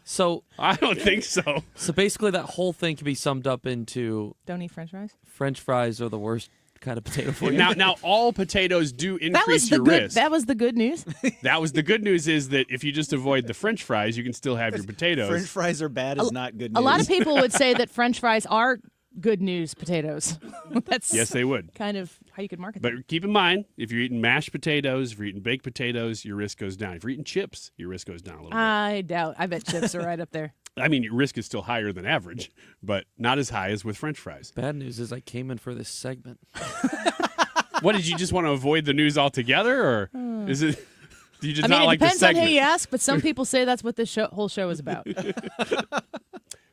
So I don't think so. So basically, that whole thing can be summed up into Don't eat French fries. French fries are the worst kind of potato for you. Now all potatoes do That was increase the your good. risk. That was the good news. That was the good news, is that if you just avoid the French fries, you can still have your potatoes. French fries are bad is not good news. A lot of people would say that French fries are good news potatoes. That's Yes, they would. kind of how you could market them. But keep in mind, if you're eating mashed potatoes, if you're eating baked potatoes, your risk goes down. If you're eating chips, your risk goes down a little I doubt. I bet chips are right up there. bit. I mean, your risk is still higher than average, but not as high as with French fries. Bad news is I came in for this segment. What, did you just want to avoid the news altogether, or is it? Do you just I mean, not it like the depends on segment? who you ask, but some people say that's what this whole show is about.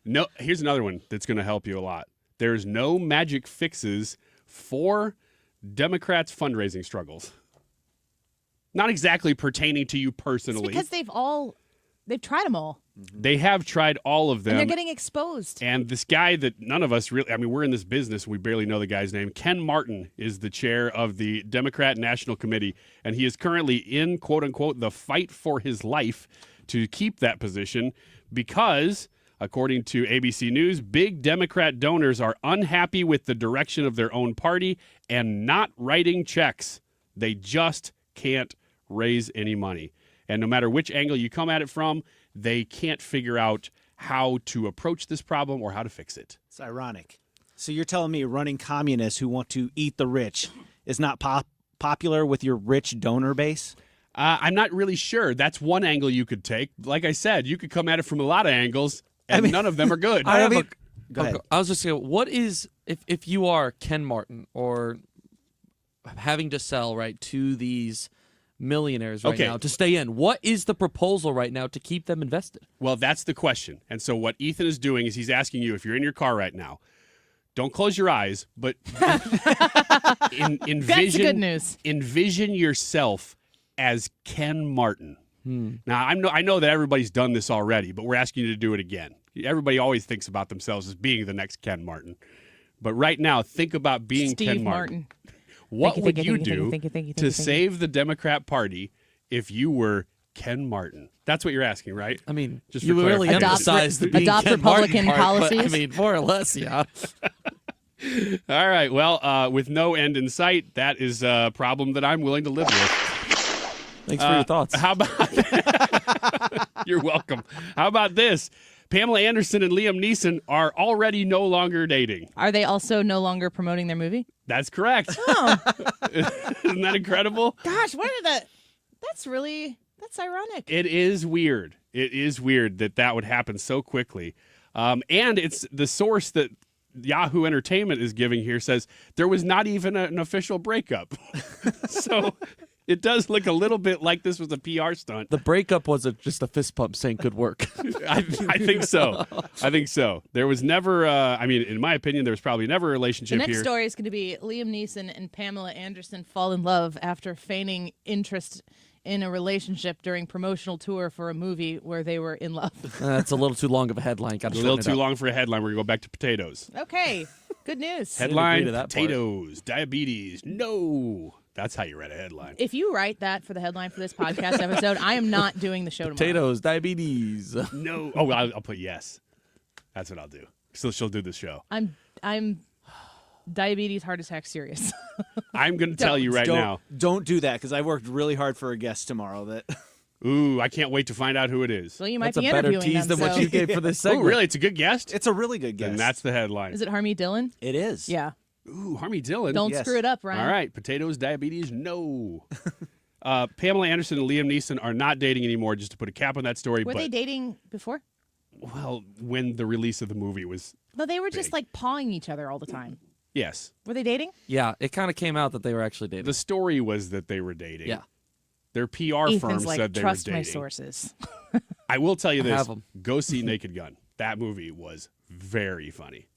No, here's another one that's going to help you a lot. There's no magic fixes for Democrats' fundraising struggles. Not exactly pertaining to you It's personally. because they've tried them all, They have tried all of them. and they're getting exposed. And this guy that none of us really, I mean, we're in this business, we barely know the guy's name. Ken Martin is the chair of the Democrat National Committee, and he is currently in, quote unquote, the fight for his life to keep that position because, according to ABC News, big Democrat donors are unhappy with the direction of their own party and not writing checks. They just can't raise any money. And no matter which angle you come at it from, they can't figure out how to approach this problem or how to fix it. It's ironic. So you're telling me running communists who want to eat the rich is not popular with your rich donor base? I'm not really sure. That's one angle you could take. Like I said, you could come at it from a lot of angles, and none of them are good. Go ahead. I was just saying, what is if you are Ken Martin or having to sell to these millionaires now to stay in? What is the proposal right now to keep them invested? Well, that's the question. And so what Ethan is doing is he's asking you, if you're in your car right now, don't close your eyes, but envision. That's the good news. Envision yourself as Ken Martin. Now, I know that everybody's done this already, but we're asking you to do it again. Everybody always thinks about themselves as being the next Ken Martin. But right now, think about being Steve Ken Martin. What would you do to save the Democrat Party if you were Ken Martin? That's what you're asking, right? I mean, just you really emphasize the being adopt Ken Republican Martin part, policies. but, I mean, more or less, yeah. All right. Well, with no end in sight, that is a problem that I'm willing to live with. Thanks for your thoughts. How about You're welcome. How about this? Pamela Anderson and Liam Neeson are already no longer dating. Are they also no longer promoting their movie? That's correct. Oh. Isn't that incredible? Gosh, what did that? That's ironic. It is weird. It is weird that would happen so quickly. And it's the source that Yahoo Entertainment is giving here says there was not even an official breakup. So it does look a little bit like this was a PR stunt. The breakup was just a fist pump saying good work. I think so. I think so. There was never, in my opinion, there was probably never a relationship The next here. story is going to be Liam Neeson and Pamela Anderson fall in love after feigning interest in a relationship during promotional tour for a movie where they were in love. That's a little too long of a headline. A little too long for a headline. We're going to go back to potatoes. Okay, good news. Headline, to that potatoes, diabetes, no. That's how you read a headline. If you write that for the headline for this podcast episode, I am not doing the show tomorrow. Potatoes, diabetes. No. Oh, I'll put yes. That's what I'll do. So she'll do the show. I'm diabetes, heart attack, serious. I'm going to tell you now. Don't do that because I worked really hard for a guest tomorrow. That. Ooh, I can't wait to find out who it is. Well, you might That's be a better interviewing tease them, than what so- you gave for this segment. Oh, really? It's a good guest? It's a really good guest. Then that's the headline. Is it Harmy Dillon? It is. Yeah. Ooh, Harmy Dillon. Don't screw it up, Ryan. All right, potatoes, diabetes, no. Pamela Anderson and Liam Neeson are not dating anymore, just to put a cap on that story. Were but, they dating before? well, when the release of the movie was, No, they were just like pawing each other all the time. yes. Were they dating? Yeah, it kind of came out that they were actually dating. The story was that they were dating. Yeah. Their PR Ethan's firm like, said they were trust dating. my sources. I will tell you I this. have 'em. Go see Naked Gun. That movie was very funny.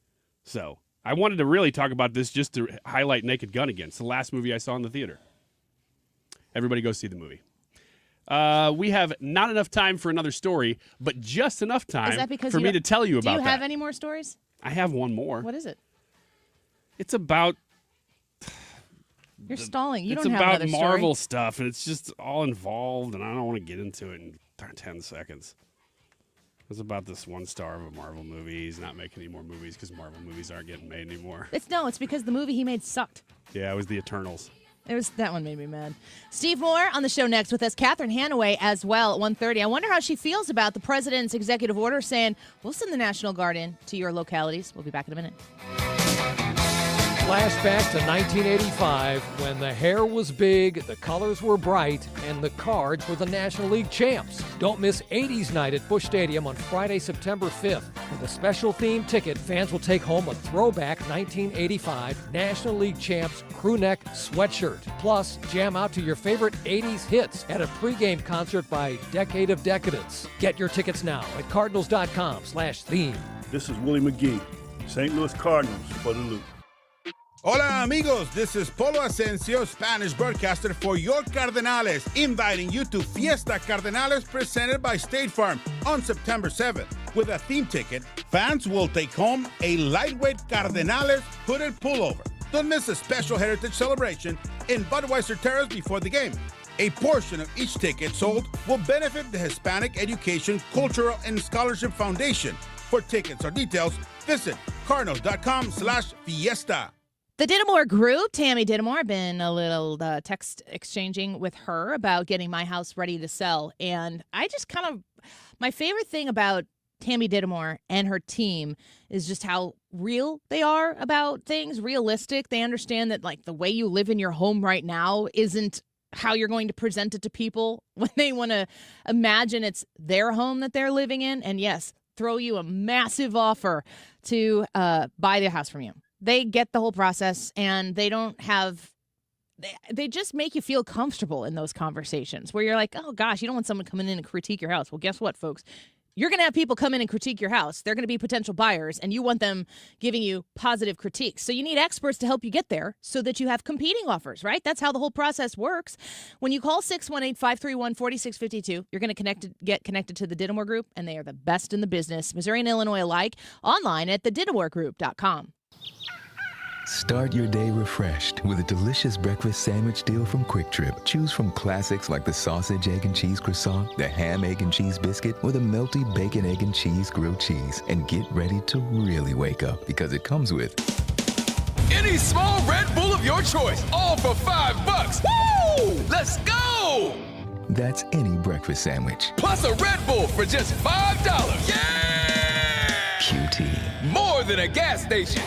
So I wanted to really talk about this just to highlight Naked Gun again. It's the last movie I saw in the theater. Everybody go see the movie. We have not enough time for another story, but just enough Is time that because for me to tell you about Do you have that. any more stories? I have one more. What is it? It's about You're stalling. You it's don't have about another Marvel story. stuff, and it's just all involved, and I don't want to get into it in 10 seconds. It's about this one star of a Marvel movie. He's not making any more movies because Marvel movies aren't getting made anymore. It's because the movie he made sucked. Yeah, it was the Eternals. That one made me mad. Steve Moore on the show next with us. Catherine Hanaway as well at 1:30. I wonder how she feels about the president's executive order saying we'll send the National Guard in to your localities. We'll be back in a minute. Flashback to 1985 when the hair was big, the colors were bright, and the Cards were the National League champs. Don't miss 80s night at Busch Stadium on Friday, September 5th. With a special themed ticket, fans will take home a throwback 1985 National League champs crew neck sweatshirt. Plus, jam out to your favorite 80s hits at a pregame concert by Decade of Decadence. Get your tickets now at cardinals.com/theme. This is Willie McGee, St. Louis Cardinals for the Loop. Hola amigos, this is Polo Asensio, Spanish broadcaster for your Cardenales, inviting you to Fiesta Cardenales presented by State Farm on September 7th. With a theme ticket, fans will take home a lightweight Cardenales hooded pullover. Don't miss a special heritage celebration in Budweiser Terrace before the game. A portion of each ticket sold will benefit the Hispanic Education, Cultural, and Scholarship Foundation. For tickets or details, visit cardinals.com/fiesta. The Dittemore Group, Tammy Dittemore, I've been a little text exchanging with her about getting my house ready to sell. And I just my favorite thing about Tammy Dittamore and her team is just how real they are about things, realistic. They understand that, like, the way you live in your home right now isn't how you're going to present it to people when they want to imagine it's their home that they're living in. And yes, throw you a massive offer to buy the house from you. They get the whole process, and they don't have... They just make you feel comfortable in those conversations where you're like, oh, gosh, you don't want someone coming in and critique your house. Well, guess what, folks? You're going to have people come in and critique your house. They're going to be potential buyers, and you want them giving you positive critiques. So you need experts to help you get there so that you have competing offers, right? That's how the whole process works. When you call 618-531-4652, you're going to get connected to the Dittamore Group, and they are the best in the business, Missouri and Illinois alike, online at thedittamore.com. Start your day refreshed with a delicious breakfast sandwich deal from Quick Trip. Choose from classics like the sausage, egg, and cheese croissant, the ham, egg, and cheese biscuit, or the melty bacon, egg, and cheese grilled cheese. And get ready to really wake up because it comes with any small Red Bull of your choice, all for $5. Woo! Let's go! That's any breakfast sandwich. Plus a Red Bull for just $5. Yeah! QT. More than a gas station.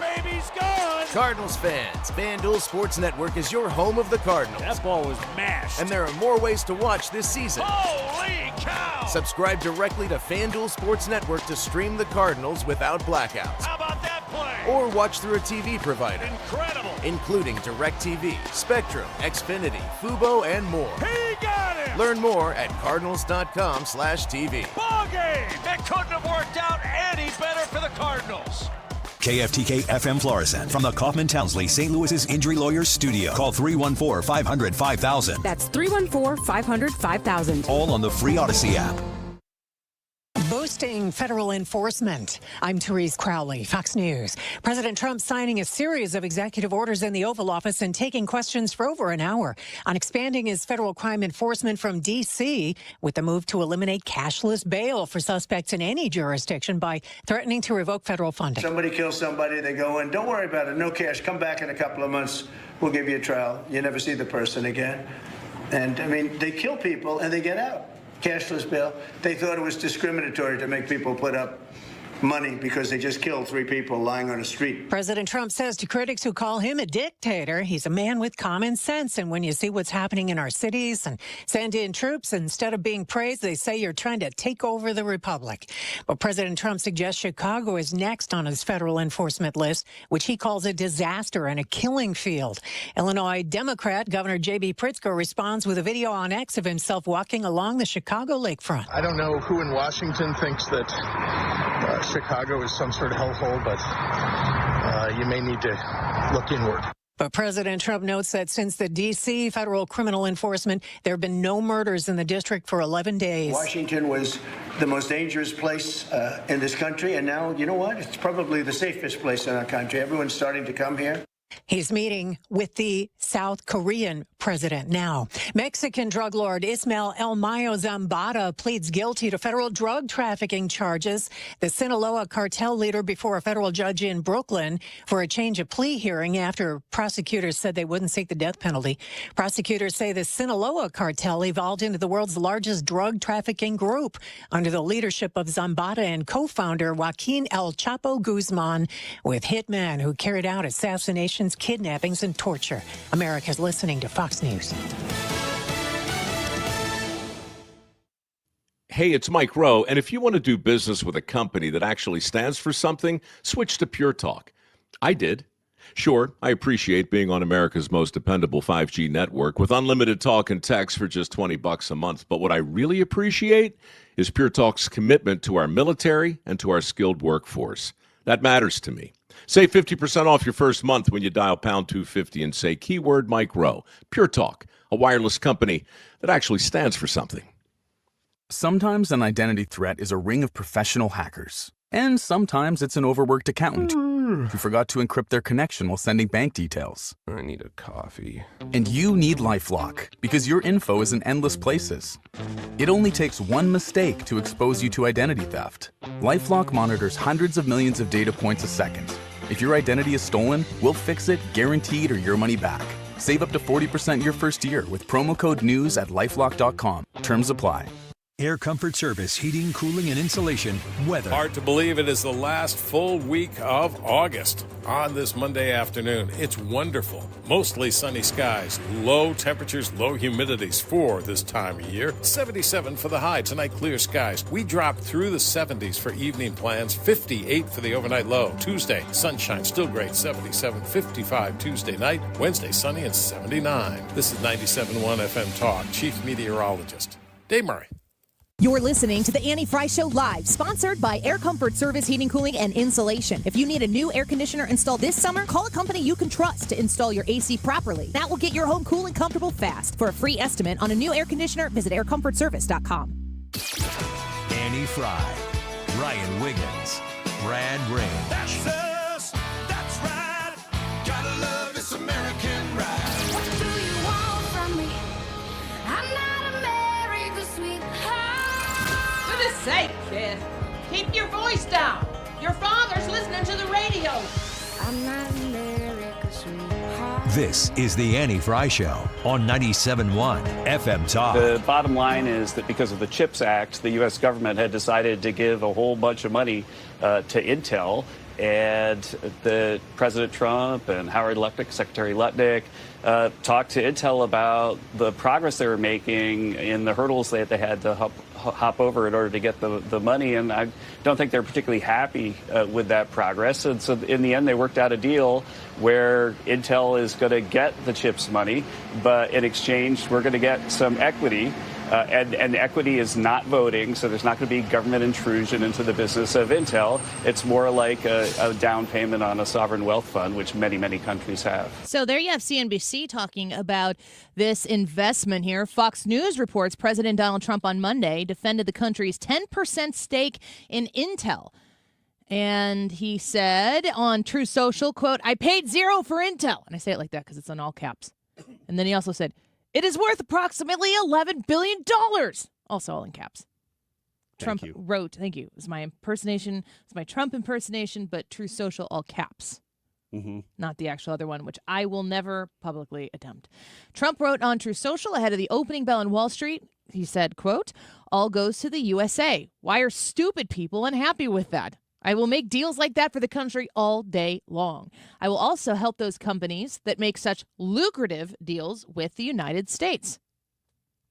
Baby's gone! Cardinals fans, FanDuel Sports Network is your home of the Cardinals. That ball was mashed. And there are more ways to watch this season. Holy cow! Subscribe directly to FanDuel Sports Network to stream the Cardinals without blackouts. How about that play? Or watch through a TV provider. Incredible! Including DirecTV, Spectrum, Xfinity, Fubo, and more. He got him! Learn more at cardinals.com/TV. Ball game! It couldn't have worked out any better for the Cardinals. KFTK FM Florissant from the Kaufman Townsley St. Louis's Injury Lawyers Studio. Call 314-500-5000. That's 314-500-5000. All on the free Odyssey app. Boosting federal enforcement. I'm Therese Crowley, Fox News. President Trump signing a series of executive orders in the Oval Office and taking questions for over an hour on expanding his federal crime enforcement from D.C. with the move to eliminate cashless bail for suspects in any jurisdiction by threatening to revoke federal funding. Somebody kills somebody, they go in, don't worry about it, no cash, come back in a couple of months, we'll give you a trial. You never see the person again. And, I mean, they kill people and they get out. Cashless bail. They thought it was discriminatory to make people put up money because they just killed 3 people lying on a street. President Trump says to critics who call him a dictator, he's a man with common sense. And when you see what's happening in our cities and send in troops, instead of being praised, they say you're trying to take over the republic. But President Trump suggests Chicago is next on his federal enforcement list, which he calls a disaster and a killing field. Illinois Democrat Governor J.B. Pritzker responds with a video on X of himself walking along the Chicago lakefront. I don't know who in Washington thinks that Chicago is some sort of hellhole, but you may need to look inward. But President Trump notes that since the D.C. federal criminal enforcement, there have been no murders in the district for 11 days. Washington was the most dangerous place in this country, and now, you know what? It's probably the safest place in our country. Everyone's starting to come here. He's meeting with the South Korean president now. Mexican drug lord Ismael El Mayo Zambada pleads guilty to federal drug trafficking charges. The Sinaloa cartel leader before a federal judge in Brooklyn for a change of plea hearing after prosecutors said they wouldn't seek the death penalty. Prosecutors say the Sinaloa cartel evolved into the world's largest drug trafficking group under the leadership of Zambada and co-founder Joaquin El Chapo Guzman, with hitmen who carried out assassinations, kidnappings, and torture. America's listening to Fox News. Hey, it's Mike Rowe, and if you want to do business with a company that actually stands for something, switch to Pure Talk. I did. Sure, I appreciate being on America's most dependable 5G network with unlimited talk and text for just $20 a month, but what I really appreciate is Pure Talk's commitment to our military and to our skilled workforce. That matters to me. Save 50% off your first month when you dial pound 250 and say keyword Mike Rowe. Pure Talk, a wireless company that actually stands for something. Sometimes an identity threat is a ring of professional hackers. And sometimes it's an overworked accountant who forgot to encrypt their connection while sending bank details. I need a coffee. And you need LifeLock because your info is in endless places. It only takes one mistake to expose you to identity theft. LifeLock monitors hundreds of millions of data points a second. If your identity is stolen, we'll fix it, guaranteed, or your money back. Save up to 40% your first year with promo code NEWS at LifeLock.com. Terms apply. Air Comfort Service, heating, cooling, and insulation, weather. Hard to believe it is the last full week of August. On this Monday afternoon, it's wonderful. Mostly sunny skies, low temperatures, low humidities for this time of year. 77 for the high. Tonight, clear skies. We drop through the 70s for evening plans. 58 for the overnight low. Tuesday, sunshine, still great. 77, 55 Tuesday night. Wednesday, sunny and 79. This is 97.1 FM Talk. Chief Meteorologist Dave Murray. You're listening to the Annie Fry Show live, sponsored by Air Comfort Service Heating, Cooling, and Insulation. If you need a new air conditioner installed this summer, call a company you can trust to install your AC properly. That will get your home cool and comfortable fast. For a free estimate on a new air conditioner, visit aircomfortservice.com. Annie Fry, Ryan Wiggins, Brad Ray. That's us. That's right. Gotta love this American ride. What do you want from me? I'm not America's sweetheart. For goodness sake, kid. Keep your voice down. Your father's listening to the radio. I'm not America's sweetheart. This is the Annie Fry Show on 97.1 FM Talk. The bottom line is that because of the CHIPS Act, the U.S. government had decided to give a whole bunch of money to Intel. And the President Trump and Howard Lutnick, Secretary Lutnick, talked to Intel about the progress they were making in the hurdles that they had to hop over in order to get the money. And I don't think they're particularly happy with that progress. And so in the end, they worked out a deal where Intel is going to get the CHIPS money, but in exchange, we're going to get some equity. And equity is not voting, so there's not going to be government intrusion into the business of Intel. It's more like a down payment on a sovereign wealth fund, which many, many countries have. So there you have CNBC talking about this investment here. Fox News reports President Donald Trump on Monday defended the country's 10% stake in Intel. And he said on True Social, quote, "I paid zero for Intel." And I say it like that because it's in all caps. And then he also said, "It is worth approximately $11 billion. Also all in caps. Trump wrote, thank you. It's my impersonation. It's my Trump impersonation, but True Social, all caps. Mm-hmm. Not the actual other one, which I will never publicly attempt. Trump wrote on True Social ahead of the opening bell in Wall Street. He said, quote, "All goes to the USA. Why are stupid people unhappy with that? I will make deals like that for the country all day long. I will also help those companies that make such lucrative deals with the United States.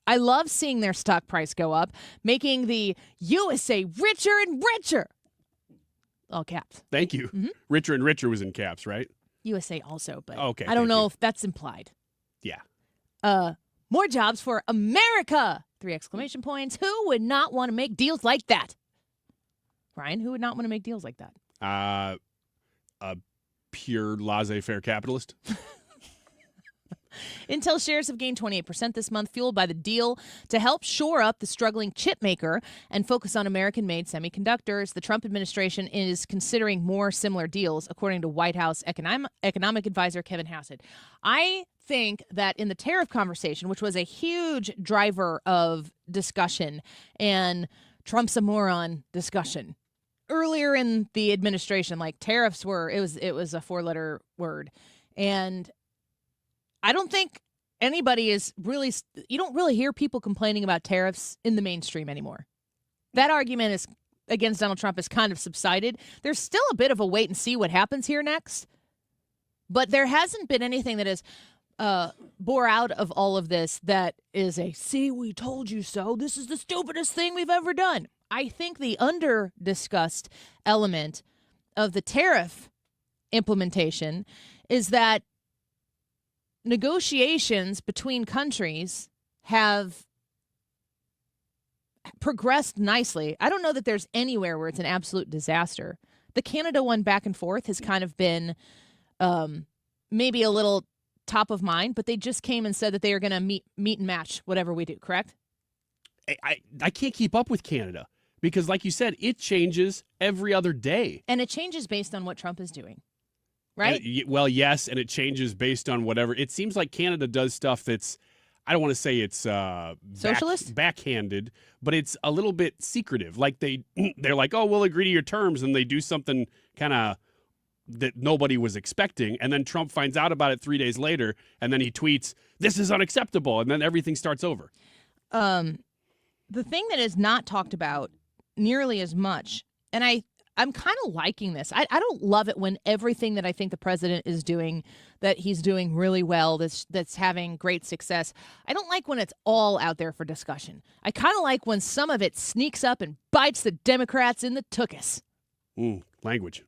I love seeing their stock price go up, making the USA richer and richer." All caps. Thank you. Mm-hmm. Richer and richer was in caps, right? USA also, but okay, I don't know if that's implied. Yeah. More jobs for America! 3 exclamation points. Who would not want to make deals like that? Ryan, who would not want to make deals like that? A pure laissez-faire capitalist. Intel shares have gained 28% this month, fueled by the deal to help shore up the struggling chip maker and focus on American-made semiconductors. The Trump administration is considering more similar deals, according to White House economic advisor Kevin Hassett. I think that in the tariff conversation, which was a huge driver of discussion and Trump's a moron discussion, earlier in the administration, like tariffs were, it was a 4-letter word. And I don't think anybody is really, you don't really hear people complaining about tariffs in the mainstream anymore. That argument is against Donald Trump has kind of subsided. There's still a bit of a wait and see what happens here next. But there hasn't been anything that is bore out of all of this that is a, see, we told you so. This is the stupidest thing we've ever done. I think the under-discussed element of the tariff implementation is that negotiations between countries have progressed nicely. I don't know that there's anywhere where it's an absolute disaster. The Canada one back and forth has kind of been maybe a little top of mind, but they just came and said that they are going to meet and match whatever we do, correct? I can't keep up with Canada because, like you said, it changes every other day. And it changes based on what Trump is doing, right? Well, yes, and it changes based on whatever. It seems like Canada does stuff that's, I don't want to say it's socialist, backhanded, but it's a little bit secretive. Like they're like, oh, we'll agree to your terms, and they do something kind of that nobody was expecting, and then Trump finds out about it 3 days later, and then he tweets, "This is unacceptable," and then everything starts over. the thing that is not talked about nearly as much, and I'm kind of liking this. I don't love it when everything that I think the president is doing, that he's doing really well, that's having great success. I don't like when it's all out there for discussion. I kind of like when some of it sneaks up and bites the Democrats in the tuchus. Language.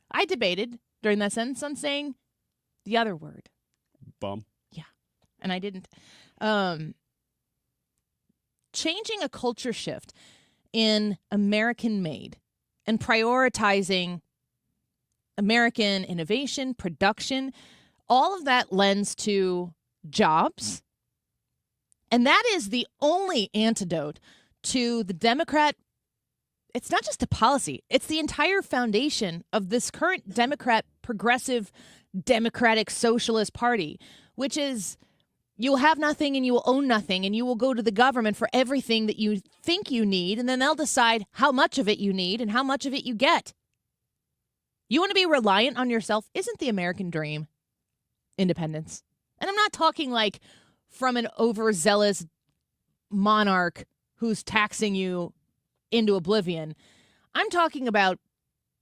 I debated during that sentence on saying the other word. Bum. Yeah, and I didn't. Changing a culture shift in American-made and prioritizing American innovation, production, all of that lends to jobs. And that is the only antidote to the Democrat. It's not just a policy. It's the entire foundation of this current Democrat, progressive, democratic socialist party, which is you'll have nothing and you will own nothing, and you will go to the government for everything that you think you need, and then they'll decide how much of it you need and how much of it you get. You want to be reliant on yourself? Isn't the American dream independence? And I'm not talking like from an overzealous monarch who's taxing you into oblivion. I'm talking about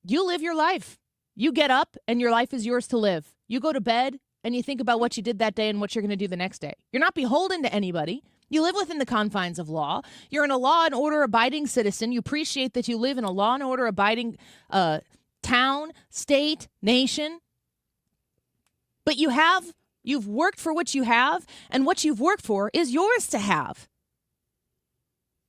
you live your life. You get up and your life is yours to live. You go to bed and you think about what you did that day and what you're going to do the next day. You're not beholden to anybody. You live within the confines of law. You're in a law and order abiding citizen. You appreciate that you live in a law and order abiding town, state, nation. But you've worked for what you have, and what you've worked for is yours to have.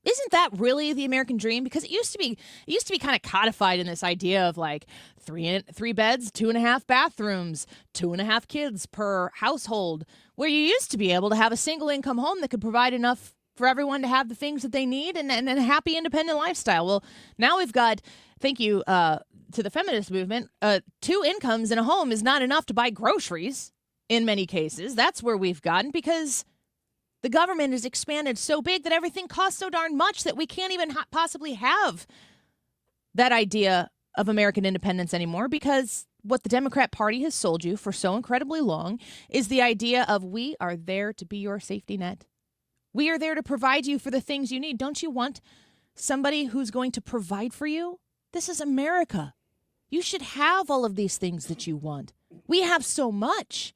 Isn't that really the American dream? Because it used to be kind of codified in this idea of like three beds, 2.5 bathrooms, 2.5 kids per household, where you used to be able to have a single income home that could provide enough for everyone to have the things that they need and a happy independent lifestyle. Well, now we've got, thank you to the feminist movement, 2 incomes in a home is not enough to buy groceries in many cases. That's where we've gotten, because the government has expanded so big that everything costs so darn much that we can't even possibly have that idea of American independence anymore, because what the Democrat Party has sold you for so incredibly long is the idea of we are there to be your safety net. We are there to provide you for the things you need. Don't you want somebody who's going to provide for you? This is America. You should have all of these things that you want. We have so much.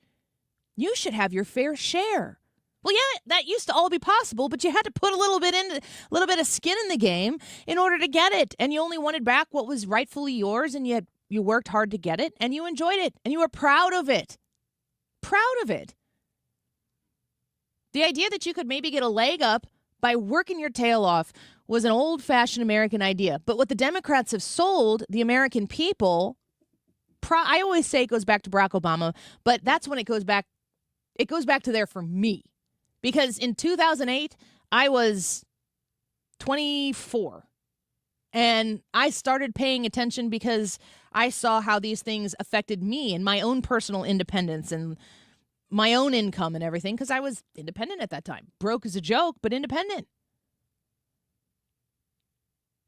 You should have your fair share. Well, yeah, that used to all be possible, but you had to put a little bit of skin in the game in order to get it. And you only wanted back what was rightfully yours, and you worked hard to get it, and you enjoyed it, and you were proud of it. Proud of it. The idea that you could maybe get a leg up by working your tail off was an old-fashioned American idea. But what the Democrats have sold the American people, I always say it goes back to Barack Obama, but that's when it goes back to there for me. Because in 2008, I was 24, and I started paying attention because I saw how these things affected me and my own personal independence and my own income and everything, because I was independent at that time. Broke is a joke, but independent.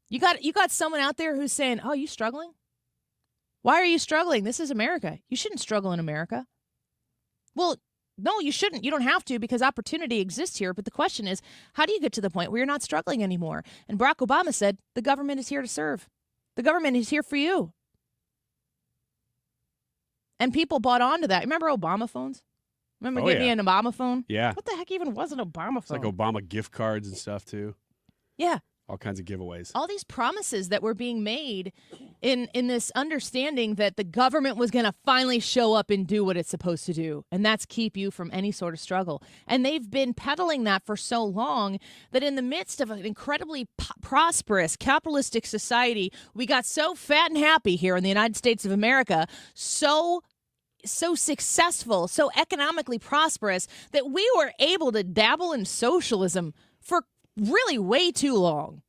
You got someone out there who's saying, "Oh, you struggling? Why are you struggling? This is America. You shouldn't struggle in America." Well, no, you shouldn't. You don't have to, because opportunity exists here. But the question is, how do you get to the point where you're not struggling anymore? And Barack Obama said, the government is here to serve. The government is here for you. And people bought onto that. Remember Obama phones? Remember getting me an Obama phone? Yeah. What the heck even was an Obama phone? It's like Obama gift cards and stuff, too. Yeah. All kinds of giveaways. All these promises that were being made in this understanding that the government was going to finally show up and do what it's supposed to do, and that's keep you from any sort of struggle. And they've been peddling that for so long that in the midst of an incredibly prosperous capitalistic society, we got so fat and happy here in the United States of America, so successful, so economically prosperous, that we were able to dabble in socialism for really way too long.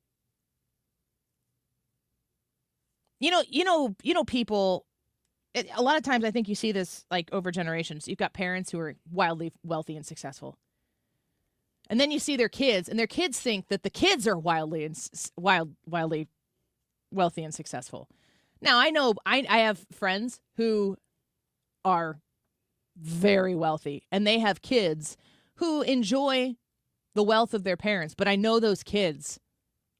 You know, people, a lot of times I think you see this like over generations. You've got parents who are wildly wealthy and successful. And then you see their kids, and their kids think that the kids are wildly wealthy and successful. Now, I know I have friends who are very wealthy, and they have kids who enjoy the wealth of their parents, but I know those kids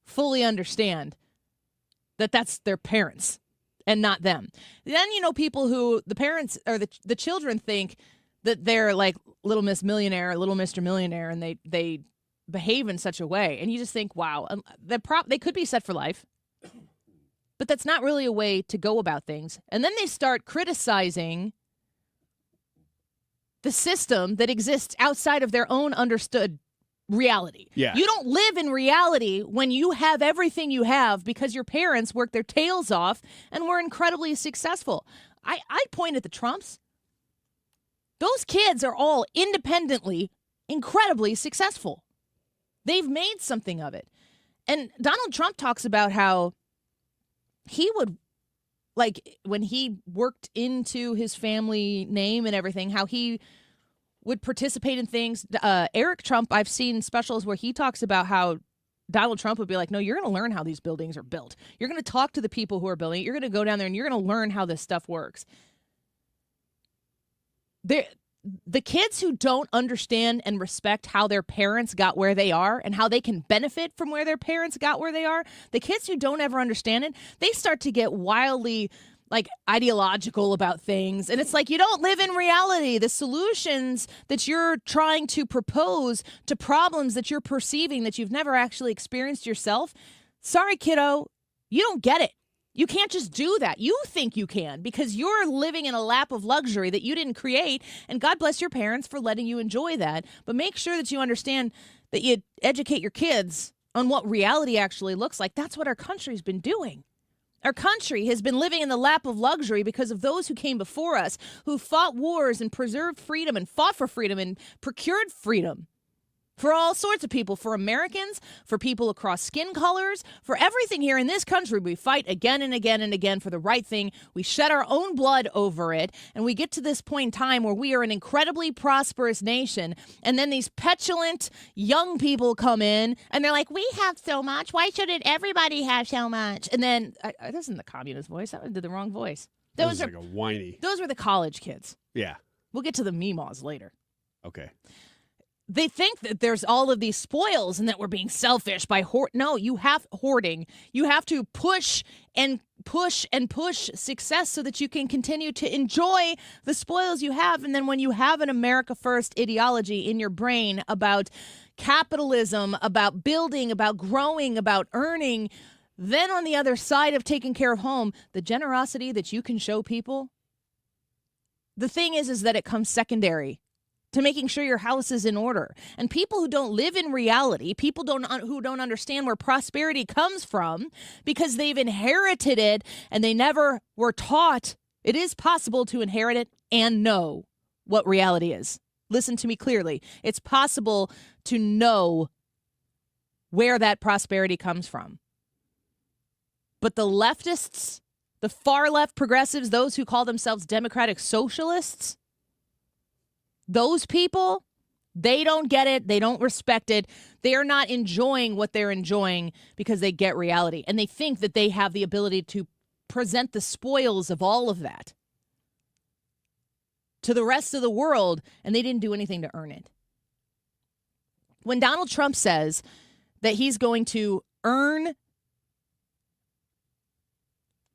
fully understand that that's their parents and not them. Then, people who the parents or the children think that they're like Little Miss Millionaire, Little Mr. Millionaire, and they behave in such a way. And you just think, wow, they could be set for life. But that's not really a way to go about things. And then they start criticizing the system that exists outside of their own understood reality. Yeah. You don't live in reality when you have everything you have because your parents worked their tails off and were incredibly successful. I point at the Trumps. Those kids are all independently incredibly successful. They've made something of it. And Donald Trump talks about how he would, like, when he worked into his family name and everything, how he would participate in things. Eric Trump, I've seen specials where he talks about how Donald Trump would be like, no, you're going to learn how these buildings are built. You're going to talk to the people who are building it. You're going to go down there and you're going to learn how this stuff works. The kids who don't understand and respect how their parents got where they are and how they can benefit from where their parents got where they are, the kids who don't ever understand it, they start to get wildly ideological about things. And it's like, you don't live in reality. The solutions that you're trying to propose to problems that you're perceiving that you've never actually experienced yourself, sorry, kiddo, you don't get it. You can't just do that. You think you can because you're living in a lap of luxury that you didn't create, and God bless your parents for letting you enjoy that. But make sure that you understand that you educate your kids on what reality actually looks like. That's what our country's been doing. Our country has been living in the lap of luxury because of those who came before us, who fought wars and preserved freedom and fought for freedom and procured freedom. For all sorts of people, for Americans, for people across skin colors, for everything here in this country, we fight again and again and again for the right thing. We shed our own blood over it, and we get to this point in time where we are an incredibly prosperous nation, and then these petulant young people come in, and they're like, we have so much. Why shouldn't everybody have so much? And then, that isn't the communist voice. I did the wrong voice. Those are like a whiny. Those were the college kids. Yeah. We'll get to the meemaws later. Okay. They think that there's all of these spoils and that we're being selfish by No, you have hoarding. You have to push and push and push success so that you can continue to enjoy the spoils you have. And then when you have an America First ideology in your brain about capitalism, about building, about growing, about earning, then on the other side of taking care of home, the generosity that you can show people, the thing is that it comes secondary to making sure your house is in order. And people who don't live in reality, people who don't understand where prosperity comes from because they've inherited it and they never were taught it is possible to inherit it and know what reality is. Listen to me clearly. It's possible to know where that prosperity comes from. But the leftists, the far left progressives, those who call themselves democratic socialists, those people, they don't get it. They don't respect it. They are not enjoying what they're enjoying because they get reality. And they think that they have the ability to present the spoils of all of that to the rest of the world, and they didn't do anything to earn it. When Donald Trump says that he's going to earn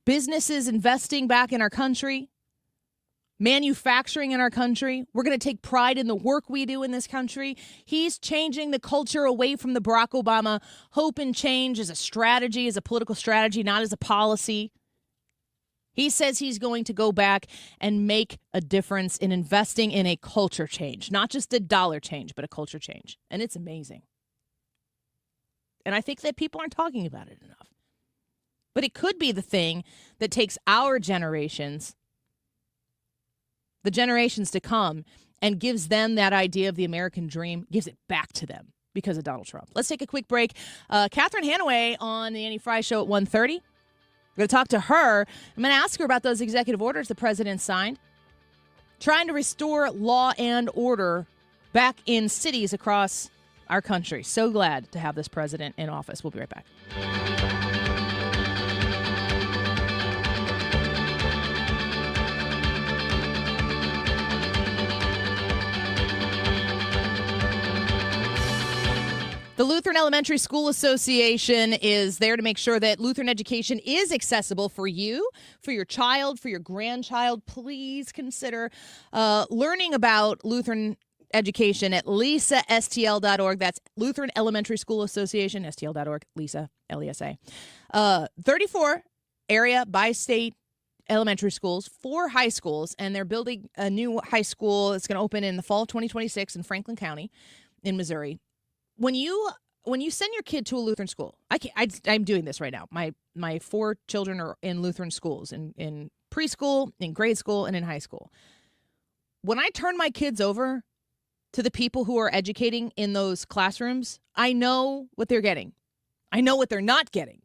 businesses investing back in our country, manufacturing in our country, we're going to take pride in the work we do in this country. He's changing the culture away from the Barack Obama hope and change as a strategy, as a political strategy, not as a policy. He says he's going to go back and make a difference in investing in a culture change, not just a dollar change, but a culture change. And it's amazing. And I think that people aren't talking about it enough. But it could be the thing that takes our generations, the generations to come, and gives them that idea of the American dream, gives it back to them because of Donald Trump. Let's take a quick break. Catherine Hanaway on the Annie Fry Show at 1:30. We're going to talk to her. I'm going to ask her about those executive orders the president signed, trying to restore law and order back in cities across our country. So glad to have this president in office. We'll be right back. The Lutheran Elementary School Association is there to make sure that Lutheran education is accessible for you, for your child, for your grandchild. Please consider learning about Lutheran education at lisastl.org. That's Lutheran Elementary School Association, stl.org, Lisa, L-E-S-A. 34 area bi-state elementary schools, 4 high schools, and they're building a new high school that's going to open in the fall of 2026 in Franklin County in Missouri. When you send your kid to a Lutheran school, I'm doing this right now. My 4 children are in Lutheran schools, in preschool, in grade school, and in high school. When I turn my kids over to the people who are educating in those classrooms, I know what they're getting. I know what they're not getting.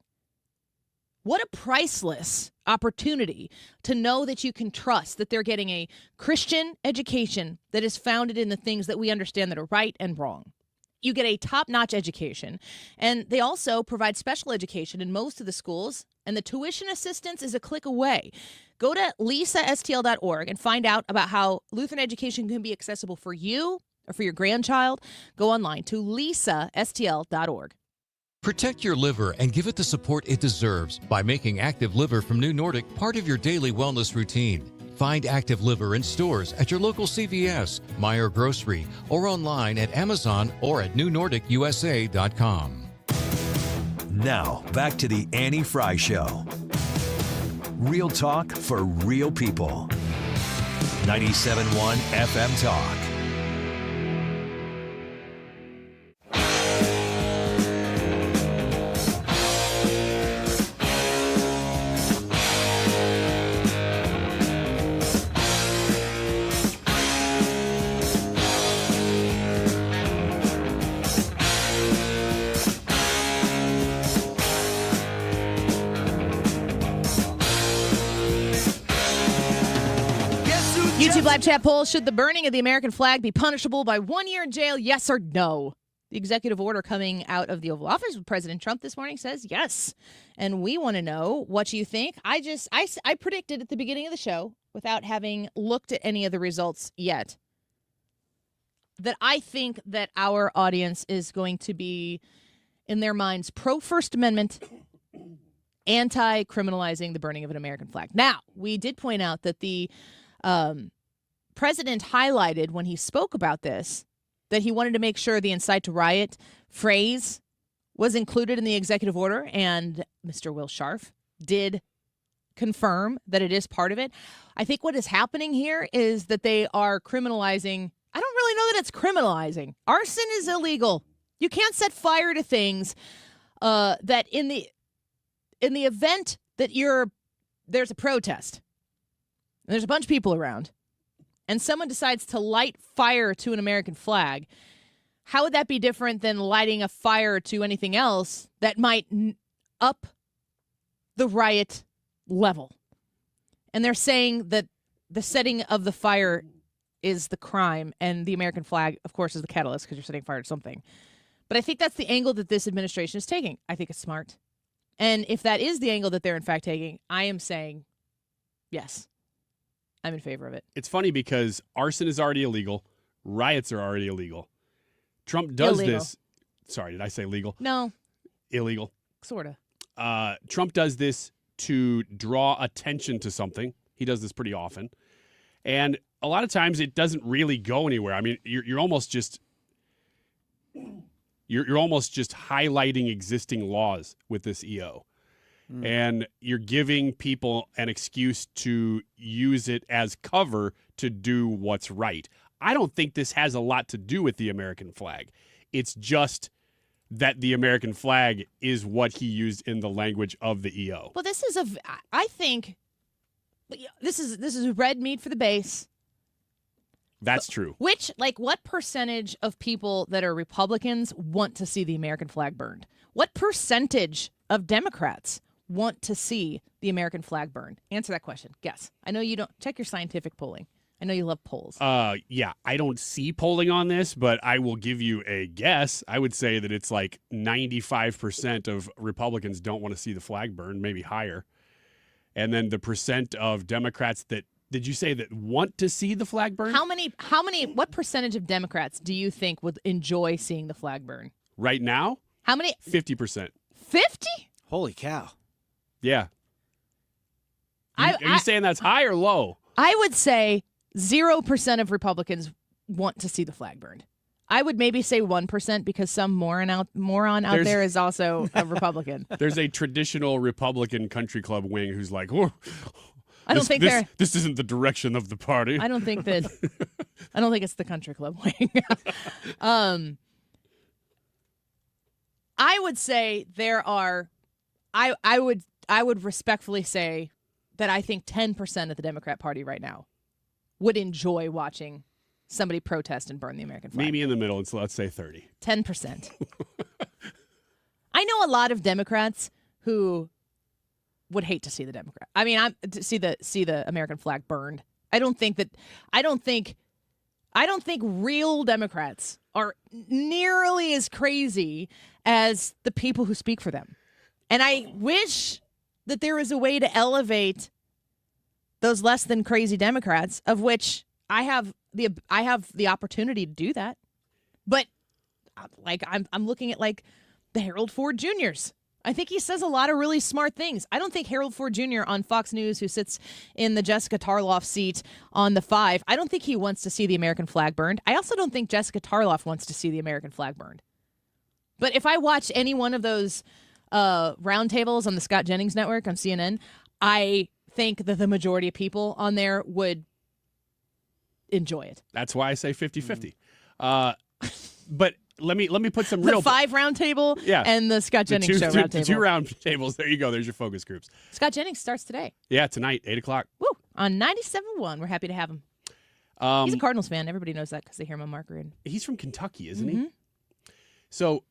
What a priceless opportunity to know that you can trust that they're getting a Christian education that is founded in the things that we understand that are right and wrong. You get a top-notch education, and they also provide special education in most of the schools, and the tuition assistance is a click away. Go to lisastl.org and find out about how Lutheran education can be accessible for you or for your grandchild. Go online to lisastl.org. Protect your liver and give it the support it deserves by making Active Liver from New Nordic part of your daily wellness routine. Find Active Liver in stores at your local CVS, Meijer Grocery, or online at Amazon or at newnordicusa.com. Now, back to the Annie Fry Show. Real talk for real people. 97.1 FM Talk. YouTube live chat poll: should the burning of the American flag be punishable by 1 year in jail? Yes or no? The executive order coming out of the Oval Office with President Trump this morning says yes. And we want to know what you think. I predicted at the beginning of the show, without having looked at any of the results yet, that I think that our audience is going to be, in their minds, pro-First Amendment, anti-criminalizing the burning of an American flag. Now, we did point out that the president highlighted when he spoke about this that he wanted to make sure the incite to riot phrase was included in the executive order, and Mr. Will Scharf did confirm that it is part of it. I think what is happening here is that they are criminalizing. I don't really know that it's criminalizing. Arson is illegal. You can't set fire to things that in the event that there's a protest, and there's a bunch of people around, and someone decides to light fire to an American flag, how would that be different than lighting a fire to anything else that might up the riot level? And they're saying that the setting of the fire is the crime, and the American flag, of course, is the catalyst because you're setting fire to something. But I think that's the angle that this administration is taking. I think it's smart. And if that is the angle that they're in fact taking, I am saying yes. I'm in favor of it. It's funny because arson is already illegal. Riots are already illegal. Trump does this. Sorry, did I say legal? No. Illegal. Sort of. Trump does this to draw attention to something. He does this pretty often. And a lot of times it doesn't really go anywhere. I mean, you're almost just highlighting existing laws with this EO. And you're giving people an excuse to use it as cover to do what's right. I don't think this has a lot to do with the American flag. It's just that the American flag is what he used in the language of the EO. Well, I think this is red meat for the base. That's true. What percentage of people that are Republicans want to see the American flag burned? What percentage of Democrats want to see the American flag burned? Answer that question. Guess. I know you don't. Check your scientific polling. I know you love polls. Yeah, I don't see polling on this, but I will give you a guess. I would say that it's like 95% of Republicans don't want to see the flag burned, maybe higher. And then the percent of Democrats that, did you say that want to see the flag burned? What percentage of Democrats do you think would enjoy seeing the flag burn? Right now, How many? 50%. 50? Holy cow. Yeah. Are you saying that's high or low? I would say 0% of Republicans want to see the flag burned. I would maybe say 1% because some moron out there is also a Republican. There's a traditional Republican country club wing who's like, oh, I don't think this isn't the direction of the party. I don't think it's the country club wing. I would say there are. I would respectfully say that I think 10% of the Democrat Party right now would enjoy watching somebody protest and burn the American flag. Maybe in the middle, and so let's say 30. 10%. I know a lot of Democrats who would hate to see the to see the American flag burned. I don't think real Democrats are nearly as crazy as the people who speak for them. And I wish that there was a way to elevate those less than crazy Democrats, of which I have the opportunity to do that. But like I'm looking at like the Harold Ford Jr.'s. I think he says a lot of really smart things. I don't think Harold Ford Jr. on Fox News, who sits in the Jessica Tarloff seat on the 5, I don't think he wants to see the American flag burned. I also don't think Jessica Tarloff wants to see the American flag burned. But if I watch any one of those roundtables on the Scott Jennings network on CNN, I think that the majority of people on there would enjoy it. That's why I say 50-50. But let me put some the real 5 roundtable and the Scott Jennings show roundtable. The 2 round tables. There you go. There's your focus groups. Scott Jennings starts today. Yeah, tonight, 8:00. Woo! On 97.1. We're happy to have him. He's a Cardinals fan. Everybody knows that because they hear him on Mark Reed. He's from Kentucky, isn't he? So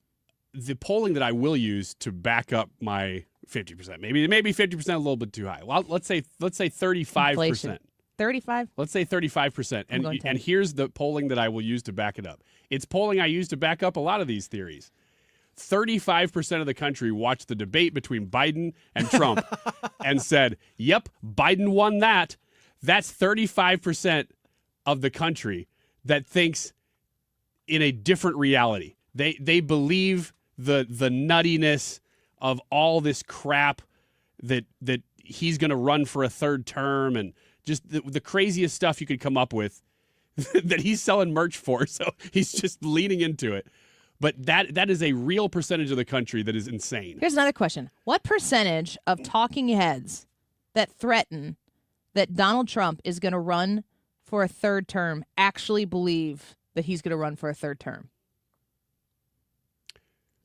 the polling that I will use to back up my 50%, maybe 50% a little bit too high. Well, let's say 35%. Inflation. 35? Let's say 35%. And here's the polling that I will use to back it up. It's polling I use to back up a lot of these theories. 35% of the country watched the debate between Biden and Trump and said, yep, Biden won that. That's 35% of the country that thinks in a different reality. They believe the nuttiness of all this crap that he's going to run for a third term and just the craziest stuff you could come up with that he's selling merch for. So he's just leaning into it. But that is a real percentage of the country that is insane. Here's another question. What percentage of talking heads that threaten that Donald Trump is going to run for a third term actually believe that he's going to run for a third term?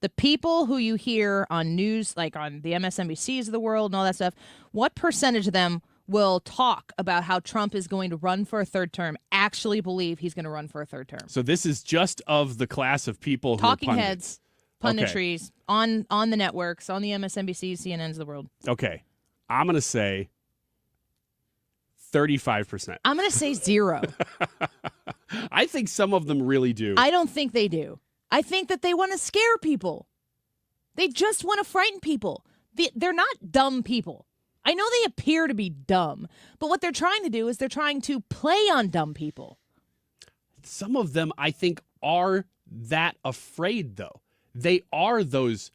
The people who you hear on news, like on the MSNBCs of the world and all that stuff, what percentage of them will talk about how Trump is going to run for a third term actually believe he's going to run for a third term? So this is just of the class of people talking who are heads, punditries, on the networks, on the MSNBCs, CNNs of the world. Okay. I'm going to say 35%. I'm going to say 0. I think some of them really do. I don't think they do. I think that they want to scare people. They just want to frighten people. They're not dumb people. I know they appear to be dumb, but what they're trying to do is they're trying to play on dumb people. Some of them, I think, are that afraid, though. They are those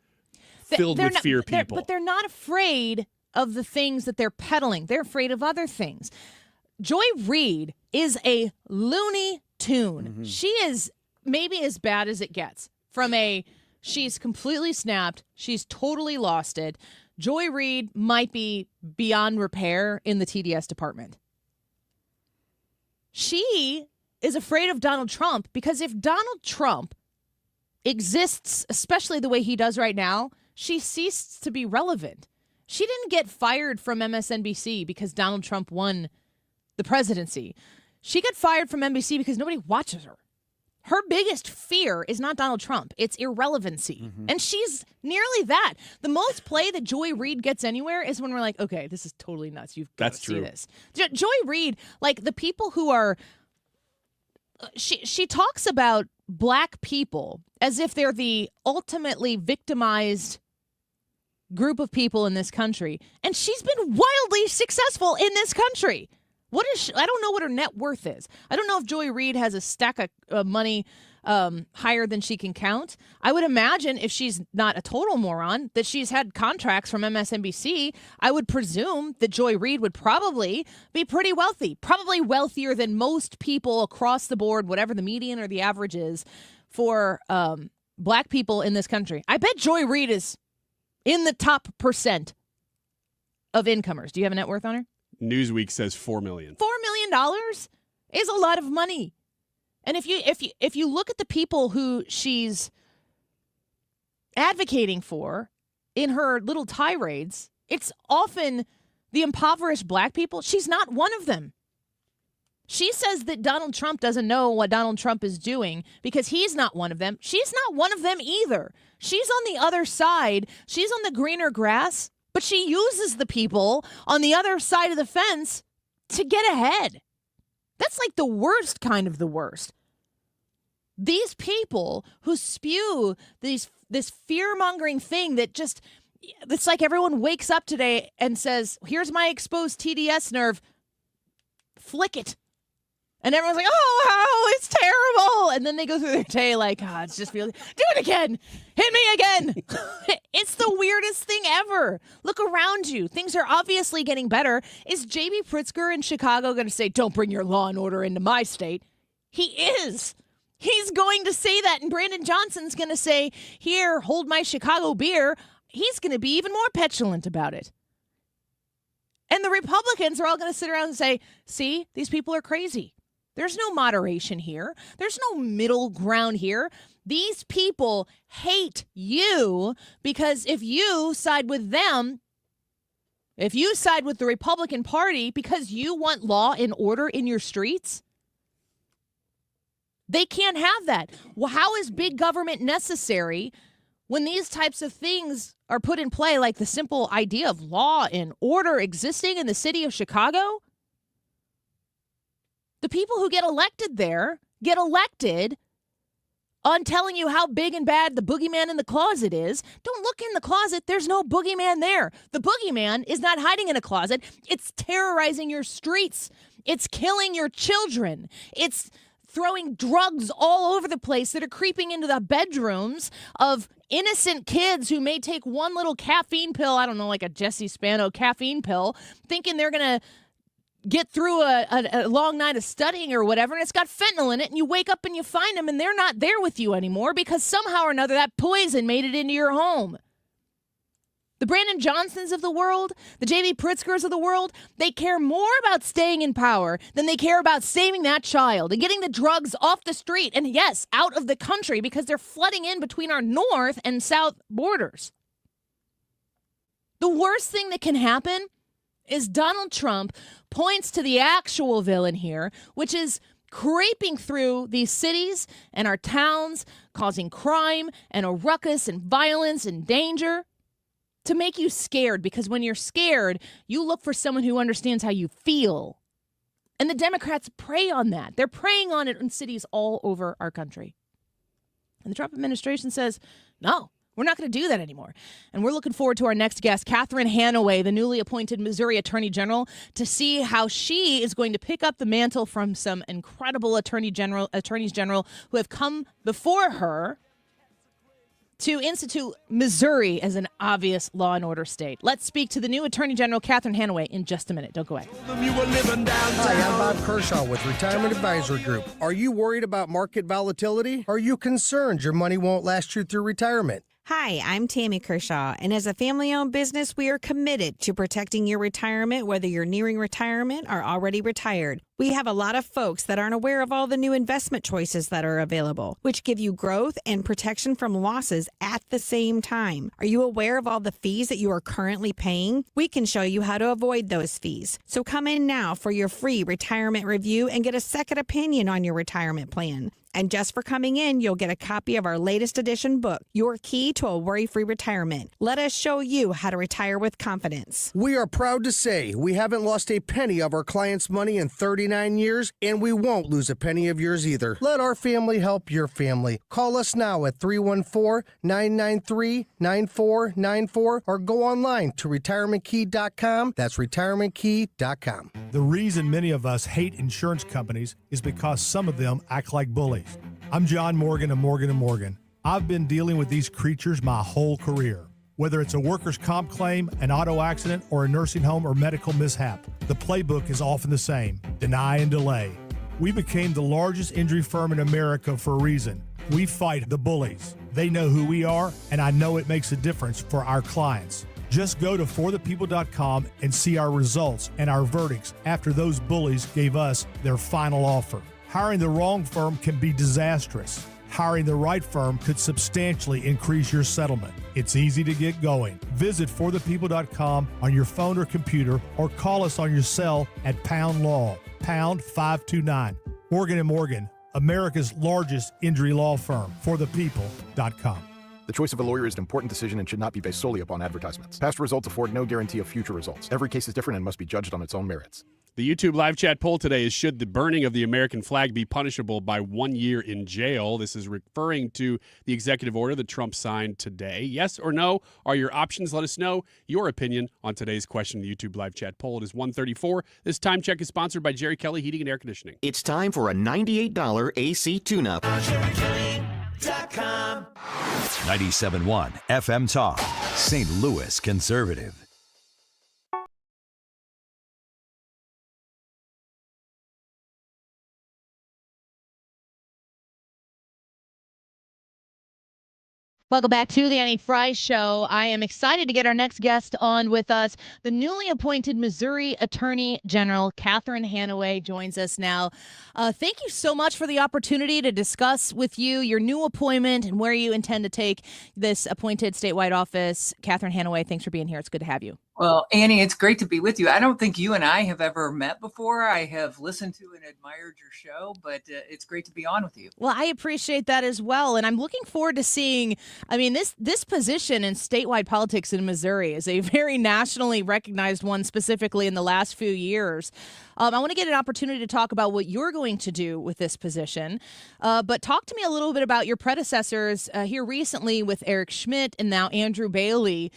filled with fear people. But they're not afraid of the things that they're peddling. They're afraid of other things. Joy Reid is a Looney Tune. Mm-hmm. She is maybe as bad as it gets. She's completely snapped. She's totally lost it. Joy Reid might be beyond repair in the TDS department. She is afraid of Donald Trump because if Donald Trump exists, especially the way he does right now, she ceased to be relevant. She didn't get fired from MSNBC because Donald Trump won the presidency. She got fired from NBC because nobody watches her. Her biggest fear is not Donald Trump. It's irrelevancy. Mm-hmm. And she's nearly that. The most play that Joy Reid gets anywhere is when we're like, okay, this is totally nuts. You've got to see this. Joy Reid, like the people who are, she talks about black people as if they're the ultimately victimized group of people in this country. And she's been wildly successful in this country. What is I don't know what her net worth is. I don't know if Joy Reid has a stack of money higher than she can count. I would imagine if she's not a total moron, that she's had contracts from MSNBC. I would presume that Joy Reid would probably be pretty wealthy, probably wealthier than most people across the board, whatever the median or the average is for black people in this country. I bet Joy Reid is in the top % of incomers. Do you have a net worth on her? Newsweek says $4 million. $4 million is a lot of money. And if you look at the people who she's advocating for in her little tirades, it's often the impoverished black people. She's not one of them. She says that Donald Trump doesn't know what Donald Trump is doing because he's not one of them. She's not one of them either. She's on the other side. She's on the greener grass, but she uses the people on the other side of the fence to get ahead. That's like the worst kind of the worst. These people who spew this fear-mongering thing that just, it's like everyone wakes up today and says, here's my exposed TDS nerve, flick it. And everyone's like, oh, it's terrible. And then they go through their day like, it's just feeling, do it again. Hit me again. It's the weirdest thing ever. Look around you. Things are obviously getting better. Is J.B. Pritzker in Chicago going to say, don't bring your law and order into my state? He is. He's going to say that. And Brandon Johnson's going to say, here, hold my Chicago beer. He's going to be even more petulant about it. And the Republicans are all going to sit around and say, see, these people are crazy. There's no moderation here. There's no middle ground here. These people hate you because if you side with them, if you side with the Republican Party because you want law and order in your streets, they can't have that. Well, how is big government necessary when these types of things are put in play, like the simple idea of law and order existing in the city of Chicago? The people who get elected there get elected on telling you how big and bad the boogeyman in the closet is. Don't look in the closet. There's no boogeyman there. The boogeyman is not hiding in a closet. It's terrorizing your streets. It's killing your children. It's throwing drugs all over the place that are creeping into the bedrooms of innocent kids who may take one little caffeine pill, I don't know, like a Jesse Spano caffeine pill, thinking they're going to get through a long night of studying or whatever, and it's got fentanyl in it, and you wake up and you find them, and they're not there with you anymore because somehow or another that poison made it into your home. The Brandon Johnsons of the world, the J.B. Pritzkers of the world, they care more about staying in power than they care about saving that child and getting the drugs off the street and, yes, out of the country because they're flooding in between our north and south borders. The worst thing that can happen is Donald Trump points to the actual villain here, which is creeping through these cities and our towns, causing crime and a ruckus and violence and danger to make you scared, because when you're scared, you look for someone who understands how you feel. And the Democrats prey on that. They're preying on it in cities all over our country. And the Trump administration says, no, we're not going to do that anymore. And we're looking forward to our next guest, Catherine Hanaway, the newly appointed Missouri Attorney General, to see how she is going to pick up the mantle from some incredible attorneys general who have come before her to institute Missouri as an obvious law and order state. Let's speak to the new Attorney General, Catherine Hanaway, in just a minute. Don't go away. Hi, I'm Bob Kershaw with Retirement Advisory Group. Are you worried about market volatility? Are you concerned your money won't last you through retirement? Hi, I'm Tammy Kershaw, and as a family-owned business, we are committed to protecting your retirement, whether you're nearing retirement or already retired. We have a lot of folks that aren't aware of all the new investment choices that are available, which give you growth and protection from losses at the same time. Are you aware of all the fees that you are currently paying? We can show you how to avoid those fees. So come in now for your free retirement review and get a second opinion on your retirement plan. And just for coming in, you'll get a copy of our latest edition book, Your Key to a Worry-Free Retirement. Let us show you how to retire with confidence. We are proud to say we haven't lost a penny of our clients' money in 39 years, and we won't lose a penny of yours either. Let our family help your family. Call us now at 314-993-9494 or go online to retirementkey.com. That's retirementkey.com. The reason many of us hate insurance companies is because some of them act like bullies. I'm John Morgan of Morgan & Morgan. I've been dealing with these creatures my whole career. Whether it's a workers' comp claim, an auto accident, or a nursing home or medical mishap, the playbook is often the same: deny and delay. We became the largest injury firm in America for a reason. We fight the bullies. They know who we are, and I know it makes a difference for our clients. Just go to forthepeople.com and see our results and our verdicts after those bullies gave us their final offer. Hiring the wrong firm can be disastrous. Hiring the right firm could substantially increase your settlement. It's easy to get going. Visit forthepeople.com on your phone or computer, or call us on your cell at pound law, pound 529. Morgan & Morgan, America's largest injury law firm. forthepeople.com. The choice of a lawyer is an important decision and should not be based solely upon advertisements. Past results afford no guarantee of future results. Every case is different and must be judged on its own merits. The YouTube live chat poll today is: should the burning of the American flag be punishable by 1 year in jail? This is referring to the executive order that Trump signed today. Yes or no are your options. Let us know your opinion on today's question. The YouTube live chat poll. It is 1:34. This time check is sponsored by Jerry Kelly Heating and Air Conditioning. It's time for a $98 AC tune-up. 97.1 FM Talk, St. Louis Conservative. Welcome back to the Annie Fry Show. I am excited to get our next guest on with us. The newly appointed Missouri Attorney General, Catherine Hanaway, joins us now. Thank you so much for the opportunity to discuss with you your new appointment and where you intend to take this appointed statewide office. Catherine Hanaway, thanks for being here. It's good to have you. Well, Annie, it's great to be with you. I don't think you and I have ever met before. I have listened to and admired your show, but it's great to be on with you. Well, I appreciate that as well. And I'm looking forward to seeing, this position in statewide politics in Missouri is a very nationally recognized one, specifically in the last few years. I want to get an opportunity to talk about what you're going to do with this position. But talk to me a little bit about your predecessors here recently with Eric Schmidt and now Andrew Bailey.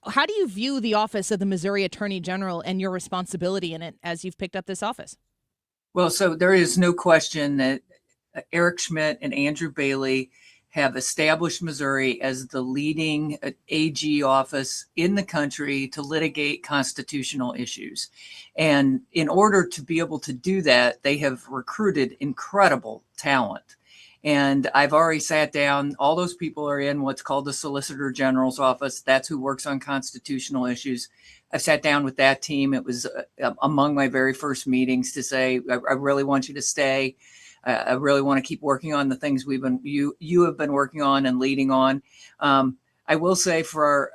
How do you view the office of the Missouri Attorney General and your responsibility in it as you've picked up this office? Well, so there is no question that Eric Schmidt and Andrew Bailey have established Missouri as the leading AG office in the country to litigate constitutional issues. And in order to be able to do that, they have recruited incredible talent. And I've already sat down. All those people are in what's called the Solicitor General's office. That's who works on constitutional issues. I've sat down with that team. It was among my very first meetings to say, I really want you to stay. I really want to keep working on the things you have been working on and leading on. I will say for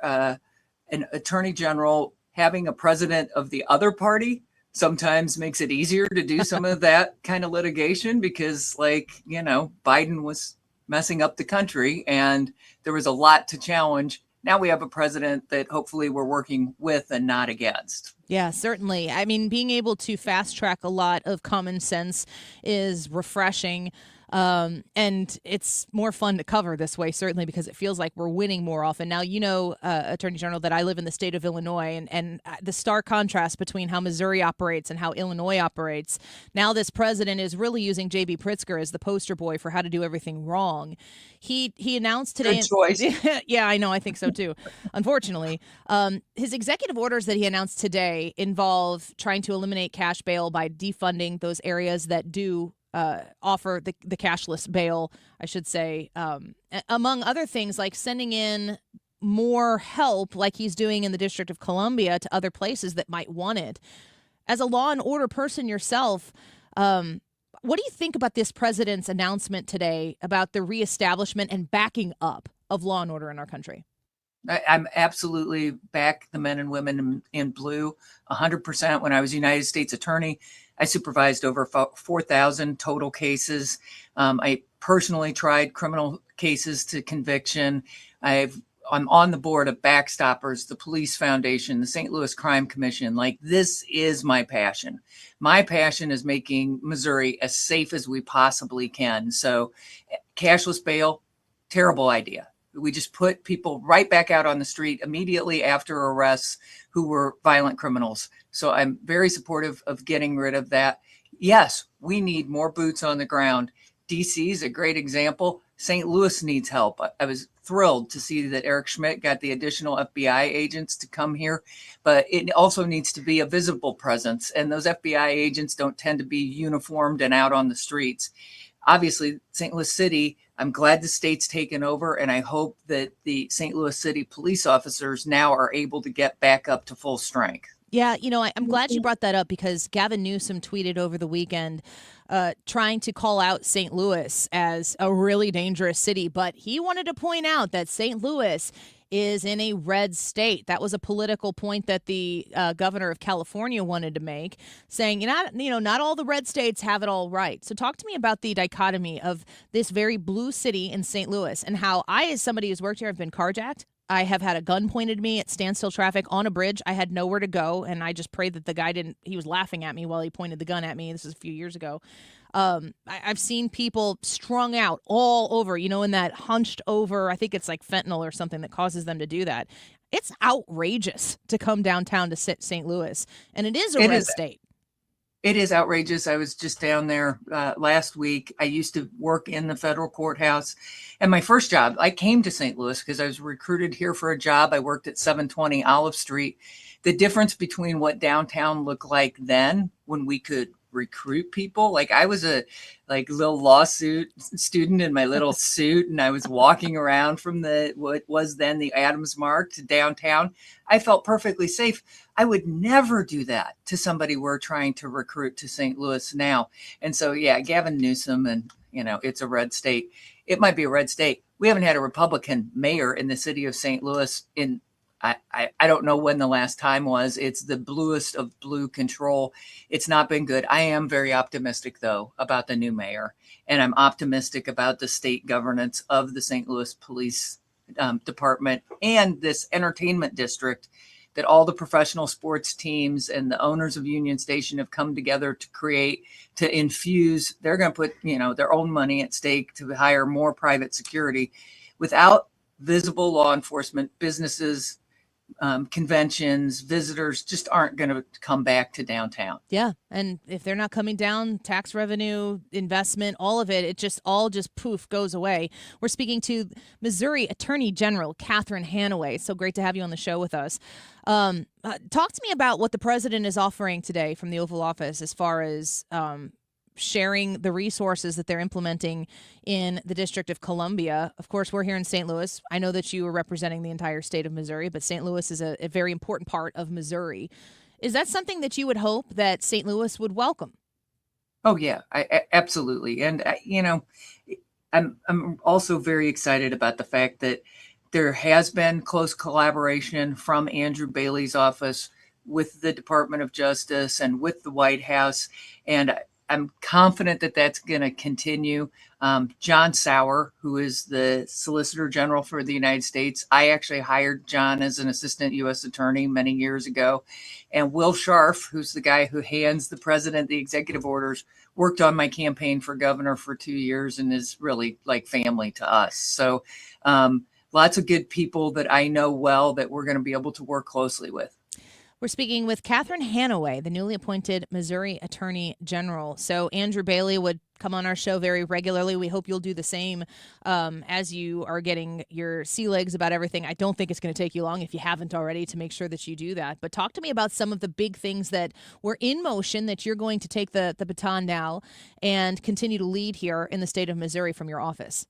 an attorney general, having a president of the other party sometimes makes it easier to do some of that kind of litigation because, Biden was messing up the country and there was a lot to challenge. Now we have a president that hopefully we're working with and not against. Yeah, certainly. Being able to fast track a lot of common sense is refreshing. And it's more fun to cover this way, certainly, because it feels like we're winning more often. Now, Attorney General, that I live in the state of Illinois, and the stark contrast between how Missouri operates and how Illinois operates. Now this president is really using J.B. Pritzker as the poster boy for how to do everything wrong. He announced today. Good choice. Yeah, I know. I think so, too. Unfortunately, his executive orders that he announced today involve trying to eliminate cash bail by defunding those areas that do offer the cashless bail, I should say, among other things, like sending in more help like he's doing in the District of Columbia to other places that might want it. As a law and order person yourself, what do you think about this president's announcement today about the reestablishment and backing up of law and order in our country? I'm absolutely back the men and women in blue 100%. When I was United States Attorney, I supervised over 4,000 total cases. I personally tried criminal cases to conviction. I'm on the board of Backstoppers, the Police Foundation, the St. Louis Crime Commission. This is my passion. My passion is making Missouri as safe as we possibly can. So cashless bail, terrible idea. We just put people right back out on the street immediately after arrests who were violent criminals. So I'm very supportive of getting rid of that. Yes, we need more boots on the ground. DC is a great example. St. Louis needs help. I was thrilled to see that Eric Schmidt got the additional FBI agents to come here, but it also needs to be a visible presence. And those FBI agents don't tend to be uniformed and out on the streets. Obviously, St. Louis City, I'm glad the state's taken over, and I hope that the St. Louis City police officers now are able to get back up to full strength. Yeah, I'm glad you brought that up because Gavin Newsom tweeted over the weekend trying to call out St. Louis as a really dangerous city, but he wanted to point out that St. Louis is in a red state. That was a political point that the governor of California wanted to make, saying, not all the red states have it all right. So talk to me about the dichotomy of this very blue city in St. Louis and how I, as somebody who's worked here, have been carjacked. I have had a gun pointed at me at standstill traffic on a bridge. I had nowhere to go, and I just prayed that the guy he was laughing at me while he pointed the gun at me. This was a few years ago. I've seen people strung out all over, in that hunched over, I think it's like fentanyl or something that causes them to do that. It's outrageous to come downtown to St. Louis, and it is a red state. It is outrageous. I was just down there last week. I used to work in the federal courthouse. And my first job, I came to St. Louis because I was recruited here for a job. I worked at 720 Olive Street. The difference between what downtown looked like then when we could recruit people, like I was a little lawsuit student in my little suit, and I was walking around from what was then the Adams Mark to downtown. I felt perfectly safe. I would never do that to somebody we're trying to recruit to St. Louis now. And so, yeah, Gavin Newsom, and it's a red state. It might be a red state. We haven't had a Republican mayor in the city of St. Louis in I don't know when the last time was. It's the bluest of blue control. It's not been good. I am very optimistic, though, about the new mayor. And I'm optimistic about the state governance of the St. Louis Police Department and this entertainment district that all the professional sports teams and the owners of Union Station have come together to create, to infuse. They're going to put, their own money at stake to hire more private security. Without visible law enforcement, businesses, conventions, visitors just aren't going to come back to downtown. Yeah. And if they're not coming down, tax revenue, investment, all of it, all just poof goes away. We're speaking to Missouri Attorney General Catherine Hanaway. So great to have you on the show with us. Talk to me about what the president is offering today from the Oval Office as far as sharing the resources that they're implementing in the District of Columbia. Of course, we're here in St. Louis. I know that you are representing the entire state of Missouri, but St. Louis is a very important part of Missouri. Is that something that you would hope that St. Louis would welcome? Oh, yeah, absolutely. And, I'm also very excited about the fact that there has been close collaboration from Andrew Bailey's office with the Department of Justice and with the White House. And I'm confident that that's going to continue. John Sauer, who is the Solicitor General for the United States, I actually hired John as an assistant U.S. attorney many years ago. And Will Scharf, who's the guy who hands the president the executive orders, worked on my campaign for governor for 2 years and is really like family to us. So lots of good people that I know well that we're going to be able to work closely with. We're speaking with Catherine Hanaway, the newly appointed Missouri Attorney General. So Andrew Bailey would come on our show very regularly. We hope you'll do the same as you are getting your sea legs about everything. I don't think it's going to take you long if you haven't already to make sure that you do that. But talk to me about some of the big things that were in motion that you're going to take the baton now and continue to lead here in the state of Missouri from your office.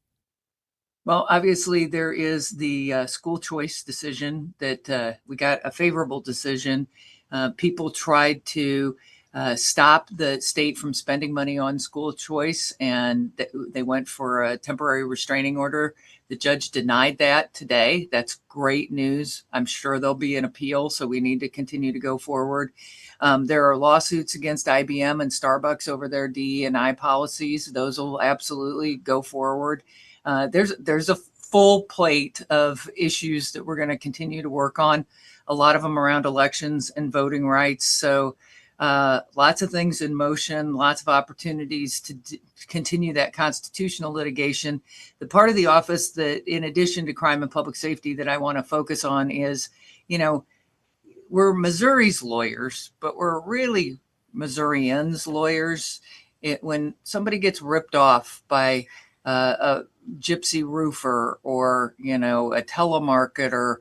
Well, obviously, there is the school choice decision that we got a favorable decision. People tried to stop the state from spending money on school choice, and they went for a temporary restraining order. The judge denied that today. That's great news. I'm sure there'll be an appeal, so we need to continue to go forward. There are lawsuits against IBM and Starbucks over their DE&I policies. Those will absolutely go forward. There's a full plate of issues that we're going to continue to work on, a lot of them around elections and voting rights. So lots of things in motion, lots of opportunities to continue that constitutional litigation. The part of the office that, in addition to crime and public safety, that I want to focus on is, we're Missouri's lawyers, but we're really Missourians' lawyers. when somebody gets ripped off by a gypsy roofer or, a telemarketer,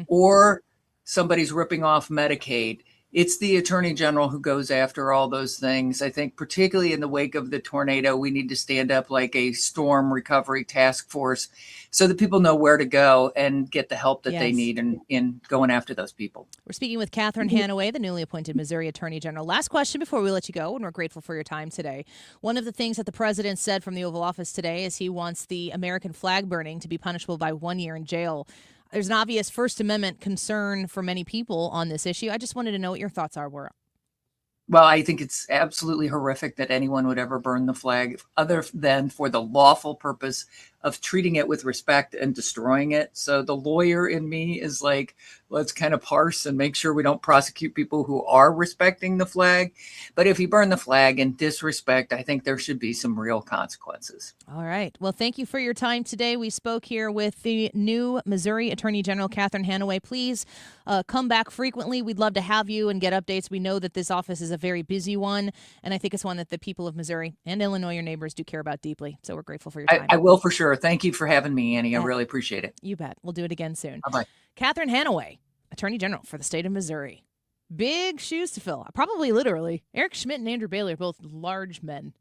or somebody's ripping off Medicaid, it's the Attorney General who goes after all those things. I think particularly in the wake of the tornado, we need to stand up like a storm recovery task force so that people know where to go and get the help that they need in going after those people. We're speaking with Catherine Hanaway, the newly appointed Missouri Attorney General. Last question before we let you go, and we're grateful for your time today. One of the things that the president said from the Oval Office today is he wants the American flag burning to be punishable by 1 year in jail. There's an obvious First Amendment concern for many people on this issue. I just wanted to know what your thoughts were. Well, I think it's absolutely horrific that anyone would ever burn the flag other than for the lawful purpose of treating it with respect and destroying it. So the lawyer in me is like, let's kind of parse and make sure we don't prosecute people who are respecting the flag. But if you burn the flag in disrespect, I think there should be some real consequences. All right. Well, thank you for your time today. We spoke here with the new Missouri Attorney General, Catherine Hanaway. Please come back frequently. We'd love to have you and get updates. We know that this office is a very busy one, and I think it's one that the people of Missouri and Illinois, your neighbors, do care about deeply. So we're grateful for your time. I will for sure. Thank you for having me, Annie. I really appreciate it. You bet. We'll do it again soon. Bye-bye. Catherine Hanaway, Attorney General for the state of Missouri. Big shoes to fill. Probably literally. Eric Schmidt and Andrew Bailey are both large men.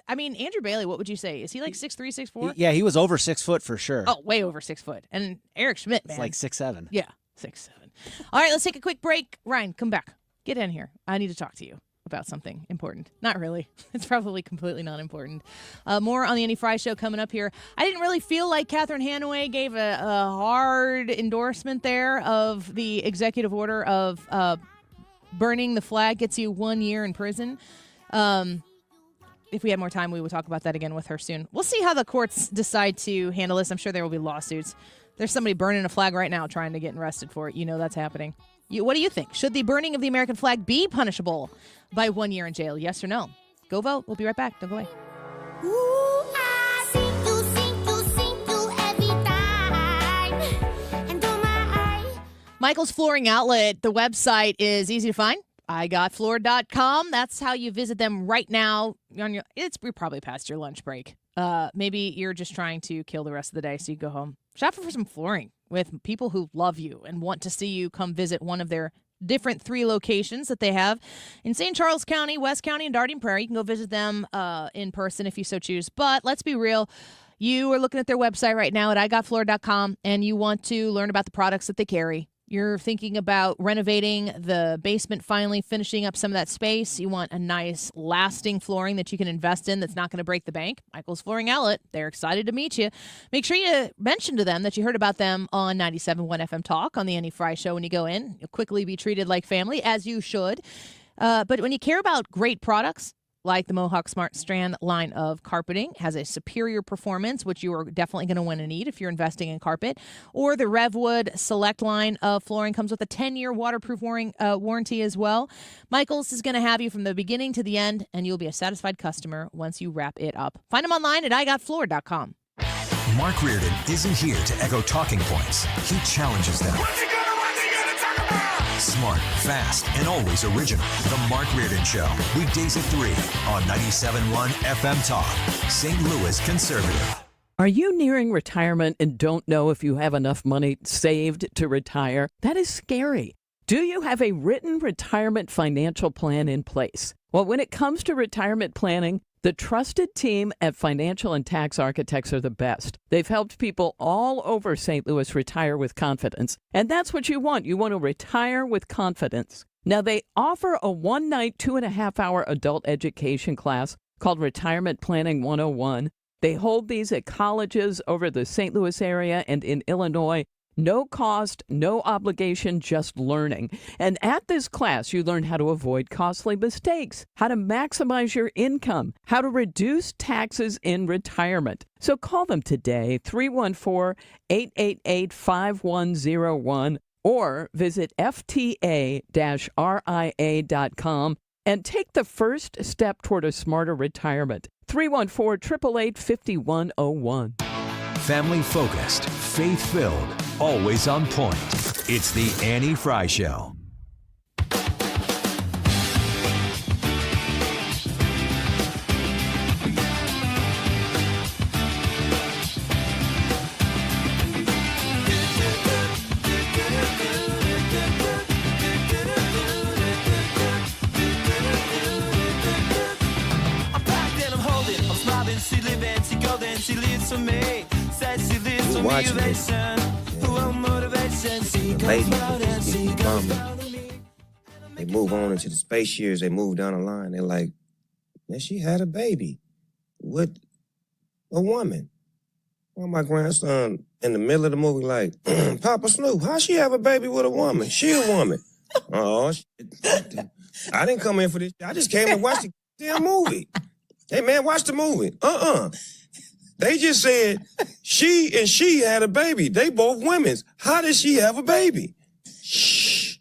I mean, Andrew Bailey, what would you say? Is he like 6'3", 6'4"? Yeah, he was over 6 foot for sure. Oh, way over 6 foot. And Eric Schmidt, man. It's like 6'7". Yeah, 6'7". All right, let's take a quick break. Ryan, come back. Get in here. I need to talk to you about something important. Not really. It's probably completely not important. More on the Annie Fry Show coming up here. I didn't really feel like Catherine Hanaway gave a hard endorsement there of the executive order of burning the flag gets you 1 year in prison. If we had more time, we would talk about that again with her soon. We'll see how the courts decide to handle this. I'm sure there will be lawsuits. There's somebody burning a flag right now trying to get arrested for it. You know that's happening. What do you think? Should the burning of the American flag be punishable by 1 year in jail? Yes or no? Go vote. We'll be right back. Don't go away. Michael's Flooring Outlet. The website is easy to find. IGotFloor.com. That's how you visit them right now. You're probably past your lunch break. Maybe you're just trying to kill the rest of the day so you go home. Shop for some flooring with people who love you and want to see you come visit one of their different 3 locations that they have in St. Charles County, West County, and Darting Prairie. You can go visit them in person if you so choose. But let's be real. You are looking at their website right now at IGotFloor.com, and you want to learn about the products that they carry. You're thinking about renovating the basement, finally finishing up some of that space. You want a nice, lasting flooring that you can invest in that's not going to break the bank. Michael's Flooring Outlet. They're excited to meet you. Make sure you mention to them that you heard about them on 97.1 FM Talk on the Annie Fry Show when you go in. You'll quickly be treated like family, as you should. But when you care about great products, like the Mohawk Smart Strand line of carpeting, has a superior performance, which you are definitely going to want to need if you're investing in carpet. Or the Revwood Select line of flooring comes with a 10-year waterproof warranty as well. Michael's is going to have you from the beginning to the end, and you'll be a satisfied customer once you wrap it up. Find them online at IGotFloor.com. Mark Reardon isn't here to echo talking points. He challenges them. Smart, fast, and always original. The Mark Reardon Show. Weekdays at 3 on 97.1 FM Talk. St. Louis Conservative. Are you nearing retirement and don't know if you have enough money saved to retire? That is scary. Do you have a written retirement financial plan in place? Well, when it comes to retirement planning, the trusted team at Financial and Tax Architects are the best. They've helped people all over St. Louis retire with confidence. And that's what you want. You want to retire with confidence. Now, they offer a one-night, 2.5-hour adult education class called Retirement Planning 101. They hold these at colleges over the St. Louis area and in Illinois. No cost, no obligation, just learning. And at this class, you learn how to avoid costly mistakes, how to maximize your income, how to reduce taxes in retirement. So call them today, 314-888-5101, or visit fta-ria.com and take the first step toward a smarter retirement. 314-888-5101. Family focused, faith filled, always on point. It's the Annie Fry Show. to me. Said she lives We're for watching it. motivation. Well, motivation. She The lady comes out and just she keep comes bumming. out of me. They move on into the space years. They move down the line. They're like, yeah, she had a baby with a woman. Well, my grandson in the middle of the movie like, Papa Snoop, how she have a baby with a woman? She a woman. Oh, shit. I didn't come in for this. I just came to watch the damn movie. Hey, man, watch the movie. They just said she and she had a baby. They both women's. How did she have a baby? Shh.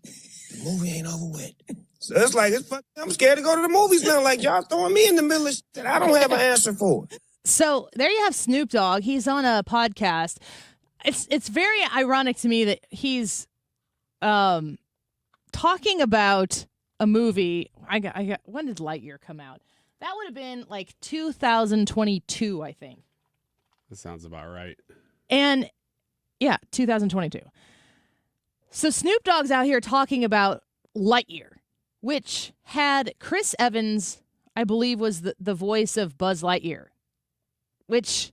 The movie ain't over with. So it's like, I'm scared to go to the movies now. Like, y'all throwing me in the middle of shit that I don't have an answer for. So there you have Snoop Dogg. He's on a podcast. It's very ironic to me that he's talking about a movie. I got when did Lightyear come out? That would have been like 2022, I think. That sounds about right. And yeah, 2022. So Snoop Dogg's out here talking about Lightyear, which had Chris Evans, I believe, was the voice of Buzz Lightyear, which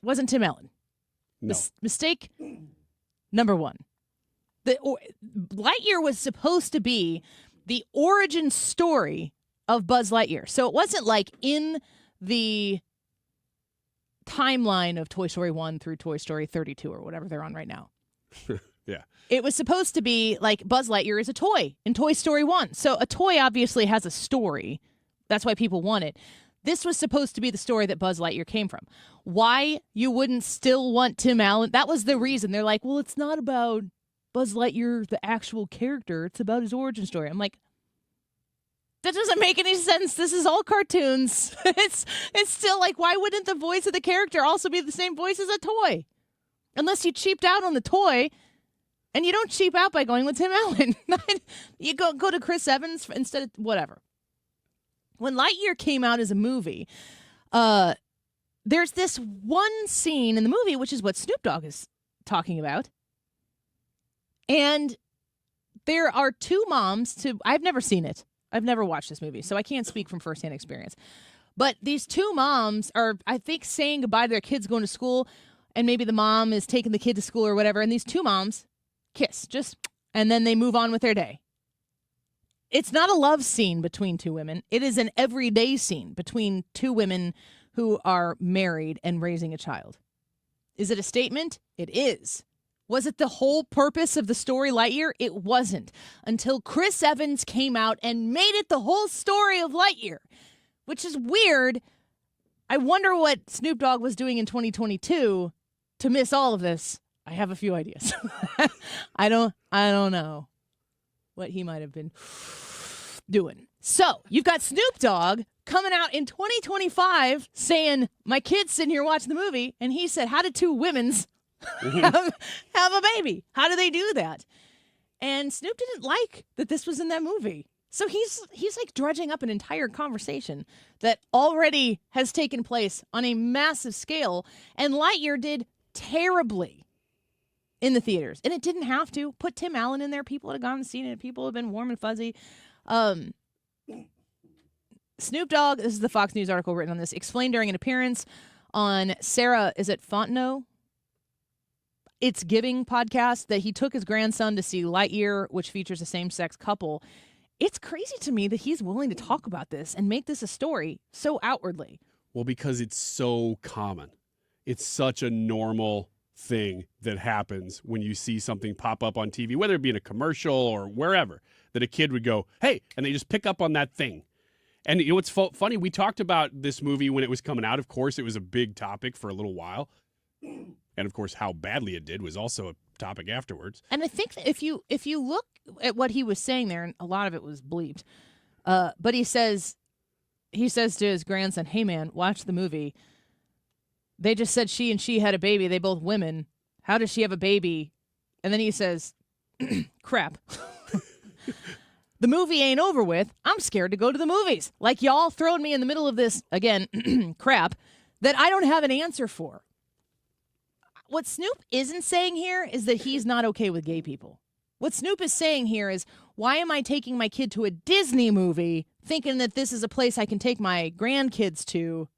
wasn't Tim Allen. No. Mistake number one. Lightyear was supposed to be the origin story of Buzz Lightyear. So it wasn't like in the timeline of Toy Story 1 through Toy Story 32 or whatever they're on right now. Yeah. It was supposed to be like Buzz Lightyear is a toy in Toy Story 1. So a toy obviously has a story. That's why people want it. This was supposed to be the story that Buzz Lightyear came from. Why you wouldn't still want Tim Allen? That was the reason. They're like, well, it's not about Buzz Lightyear, the actual character. It's about his origin story. I'm like, that doesn't make any sense. This is all cartoons. It's still like, why wouldn't the voice of the character also be the same voice as a toy? Unless you cheaped out on the toy, and you don't cheap out by going with Tim Allen. You go to Chris Evans instead of whatever. When Lightyear came out as a movie, there's this one scene in the movie, which is what Snoop Dogg is talking about. And there are two moms I've never seen it. I've never watched this movie, so I can't speak from firsthand experience. But these two moms are, I think, saying goodbye to their kids going to school, and maybe the mom is taking the kid to school or whatever, and these two moms kiss, and then they move on with their day. It's not a love scene between two women. It is an everyday scene between two women who are married and raising a child. Is it a statement? It is. Was it the whole purpose of the story Lightyear? It wasn't. Until Chris Evans came out and made it the whole story of Lightyear, which is weird. I wonder what Snoop Dogg was doing in 2022 to miss all of this. I have a few ideas. I don't know what he might have been doing. So you've got Snoop Dogg coming out in 2025 saying, my kid's sitting here watching the movie, and he said, how did two women's have a baby? How do they do that? And Snoop didn't like that this was in that movie. So he's like dredging up an entire conversation that already has taken place on a massive scale, and Lightyear did terribly in the theaters. And it didn't have to. Put Tim Allen in there. People would have gone and seen it. People have been warm and fuzzy. Snoop Dogg, this is the Fox News article written on this, explained during an appearance on Sarah, is it Fontenot? It's Giving podcast that he took his grandson to see Lightyear, which features a same-sex couple. It's crazy to me that he's willing to talk about this and make this a story so outwardly. Well, because it's so common. It's such a normal thing that happens when you see something pop up on TV, whether it be in a commercial or wherever, that a kid would go, hey, and they just pick up on that thing. And you know what's funny? We talked about this movie when it was coming out. Of course, it was a big topic for a little while. And of course, how badly it did was also a topic afterwards. And I think that if you look at what he was saying there, and a lot of it was bleeped, but he says to his grandson, hey man, watch the movie. They just said she and she had a baby. They both women. How does she have a baby? And then he says, crap. The movie ain't over with. I'm scared to go to the movies. Like y'all throwing me in the middle of this, again, crap, that I don't have an answer for. What Snoop isn't saying here is that he's not okay with gay people. What Snoop is saying here is, why am I taking my kid to a Disney movie thinking that this is a place I can take my grandkids to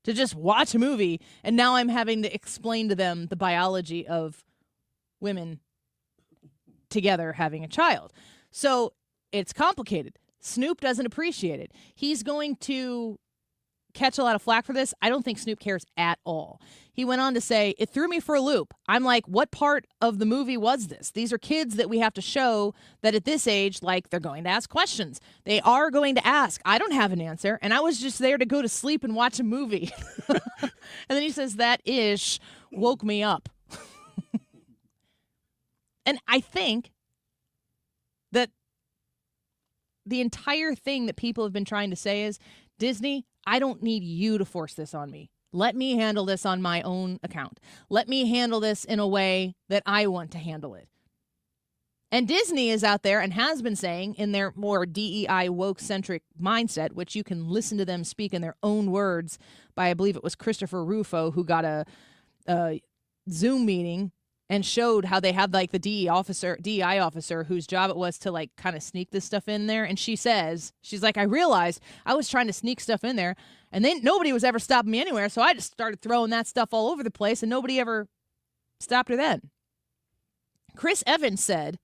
to just watch a movie, and now I'm having to explain to them the biology of women together having a child. So it's complicated. Snoop doesn't appreciate it. He's going to catch a lot of flack for this. I don't think Snoop cares at all. He went on to say, it threw me for a loop. I'm like, what part of the movie was this? These are kids that we have to show that at this age, like, they're going to ask questions. They are going to ask. I don't have an answer, and I was just there to go to sleep and watch a movie. And then he says, that ish woke me up. And I think that the entire thing that people have been trying to say is, Disney, I don't need you to force this on me. Let me handle this on my own account. Let me handle this in a way that I want to handle it. And Disney is out there and has been saying in their more DEI woke-centric mindset, which you can listen to them speak in their own words by, I believe it was Christopher Rufo, who got a Zoom meeting and showed how they had like the DEI officer whose job it was to like kind of sneak this stuff in there. And she says, she's like, I realized I was trying to sneak stuff in there and then nobody was ever stopping me anywhere. So I just started throwing that stuff all over the place and nobody ever stopped her then. Chris Evans said,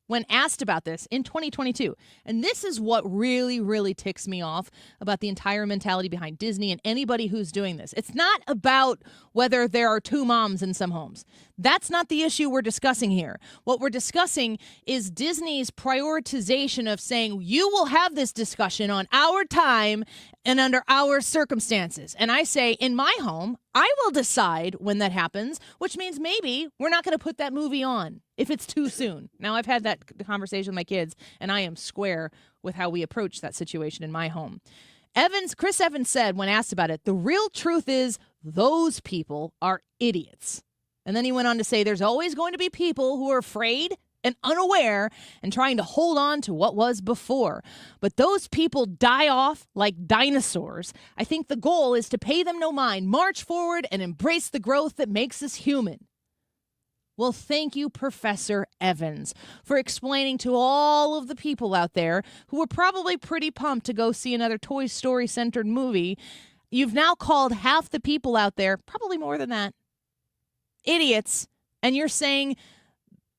when asked about this in 2022, and this is what really, really ticks me off about the entire mentality behind Disney and anybody who's doing this. It's not about whether there are two moms in some homes. That's not the issue we're discussing here. What we're discussing is Disney's prioritization of saying, you will have this discussion on our time and under our circumstances. And I say, in my home, I will decide when that happens, which means maybe we're not going to put that movie on if it's too soon. Now, I've had that conversation with my kids, and I am square with how we approach that situation in my home. Chris Evans said when asked about it, the real truth is those people are idiots. And then he went on to say there's always going to be people who are afraid and unaware and trying to hold on to what was before. But those people die off like dinosaurs. I think the goal is to pay them no mind, march forward, and embrace the growth that makes us human. Well, thank you, Professor Evans, for explaining to all of the people out there who were probably pretty pumped to go see another Toy Story-centered movie. You've now called half the people out there, probably more than that, idiots, and you're saying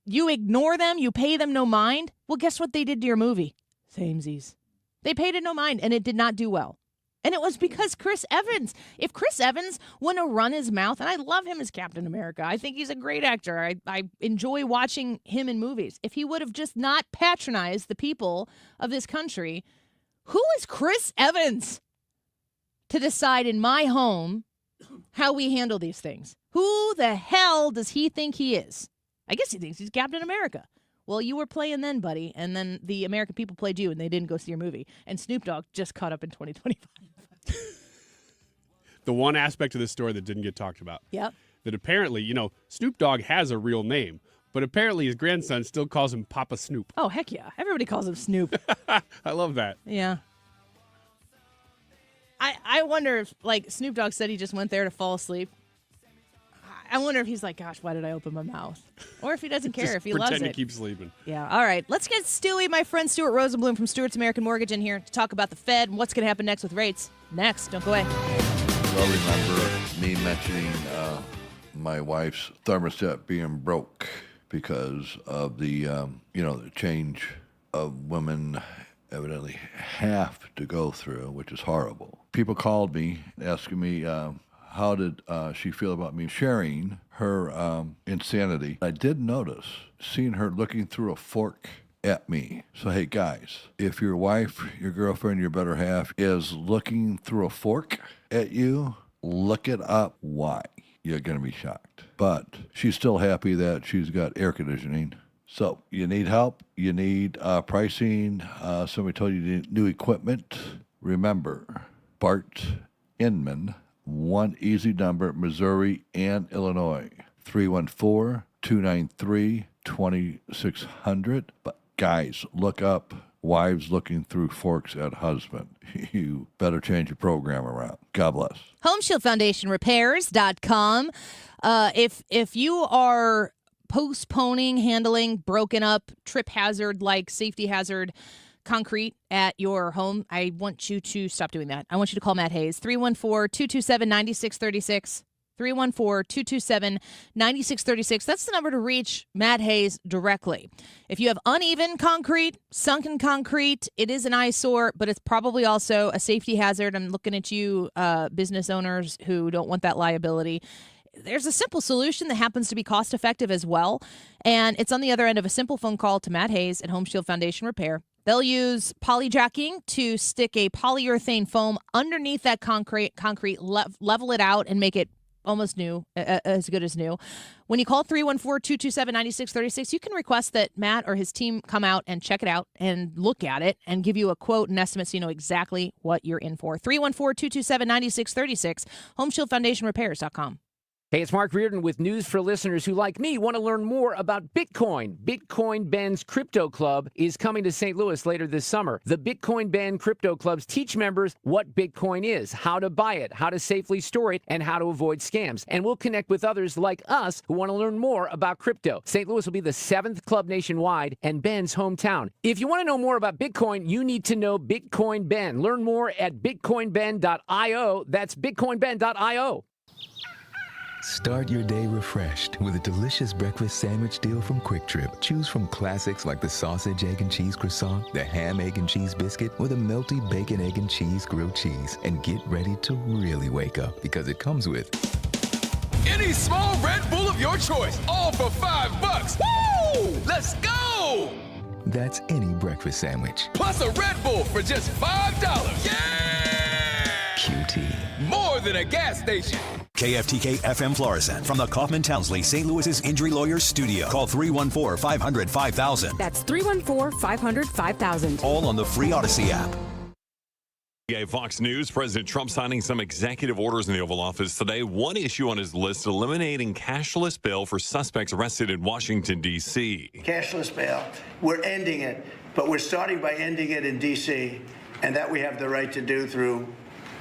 you ignore them, you pay them no mind? Well, guess what they did to your movie? Samesies. They paid it no mind, and it did not do well. And it was because Chris Evans. If Chris Evans wouldn't have run his mouth, and I love him as Captain America. I think he's a great actor. I enjoy watching him in movies. If he would have just not patronized the people of this country, who is Chris Evans to decide in my home how we handle these things? Who the hell does he think he is? I guess he thinks he's Captain America. Well, you were playing then, buddy, and then the American people played you, and they didn't go see your movie. And Snoop Dogg just caught up in 2025. The one aspect of this story that didn't get talked about. Yep. That apparently, Snoop Dogg has a real name, but apparently his grandson still calls him Papa Snoop. Oh, heck yeah. Everybody calls him Snoop. I love that. Yeah. I wonder if, like, Snoop Dogg said he just went there to fall asleep. I wonder if he's like, gosh, why did I open my mouth? Or if he doesn't care, if he loves it. Pretend to keep sleeping. Yeah. All right. Let's get Stewie, my friend Stuart Rosenblum from Stewart's American Mortgage, in here to talk about the Fed and what's going to happen next with rates. Next. Don't go away. Well, remember me mentioning my wife's thermostat being broke because of the, the change of women evidently have to go through, which is horrible. People called me asking me, how did she feel about me sharing her insanity? I did notice seeing her looking through a fork at me. So, hey, guys, if your wife, your girlfriend, your better half is looking through a fork at you, look it up. Why? You're going to be shocked. But she's still happy that she's got air conditioning. So, you need help. You need pricing. Somebody told you need new equipment. Remember, Bart Inman, one easy number, Missouri and Illinois, 314-293-2600. But guys, look up wives looking through forks at husband. You better change your program around. God bless. HomeshieldFoundationRepairs.com. If you are postponing handling broken up trip hazard like safety hazard concrete at your home, I want you to stop doing that. I want you to call Matt Hayes, 314-227-9636. 314-227-9636. That's the number to reach Matt Hayes directly. If you have uneven concrete, sunken concrete, it is an eyesore, but it's probably also a safety hazard. I'm looking at you, business owners who don't want that liability. There's a simple solution that happens to be cost effective as well. And it's on the other end of a simple phone call to Matt Hayes at Home Shield Foundation Repair. They'll use polyjacking to stick a polyurethane foam underneath that concrete, level it out, and make it almost new, as good as new. When you call 314-227-9636, you can request that Matt or his team come out and check it out and look at it and give you a quote and estimate so you know exactly what you're in for. 314-227-9636, HomeshieldFoundationRepairs.com. Hey, it's Mark Reardon with news for listeners who, like me, want to learn more about Bitcoin. Bitcoin Ben's Crypto Club is coming to St. Louis later this summer. The Bitcoin Ben Crypto Clubs teach members what Bitcoin is, how to buy it, how to safely store it, and how to avoid scams. And we'll connect with others like us who want to learn more about crypto. St. Louis will be the 7th club nationwide and Ben's hometown. If you want to know more about Bitcoin, you need to know Bitcoin Ben. Learn more at bitcoinben.io. That's bitcoinben.io. Start your day refreshed with a delicious breakfast sandwich deal from Quick Trip. Choose from classics like the sausage, egg, and cheese croissant, the ham, egg, and cheese biscuit, or the melty bacon, egg, and cheese grilled cheese. And get ready to really wake up because it comes with any small Red Bull of your choice, all for $5. Woo! Let's go! That's any breakfast sandwich. Plus a Red Bull for just $5. Yeah! QT. More than a gas station. KFTK FM Florissant from the Kaufman Townsley St. Louis's Injury Lawyers Studio. Call 314-500-5000. That's 314-500-5000. All on the free Odyssey app. Fox News, President Trump signing some executive orders in the Oval Office today. One issue on his list, eliminating cashless bail for suspects arrested in Washington, D.C. Cashless bail, we're ending it, but we're starting by ending it in D.C., and that we have the right to do through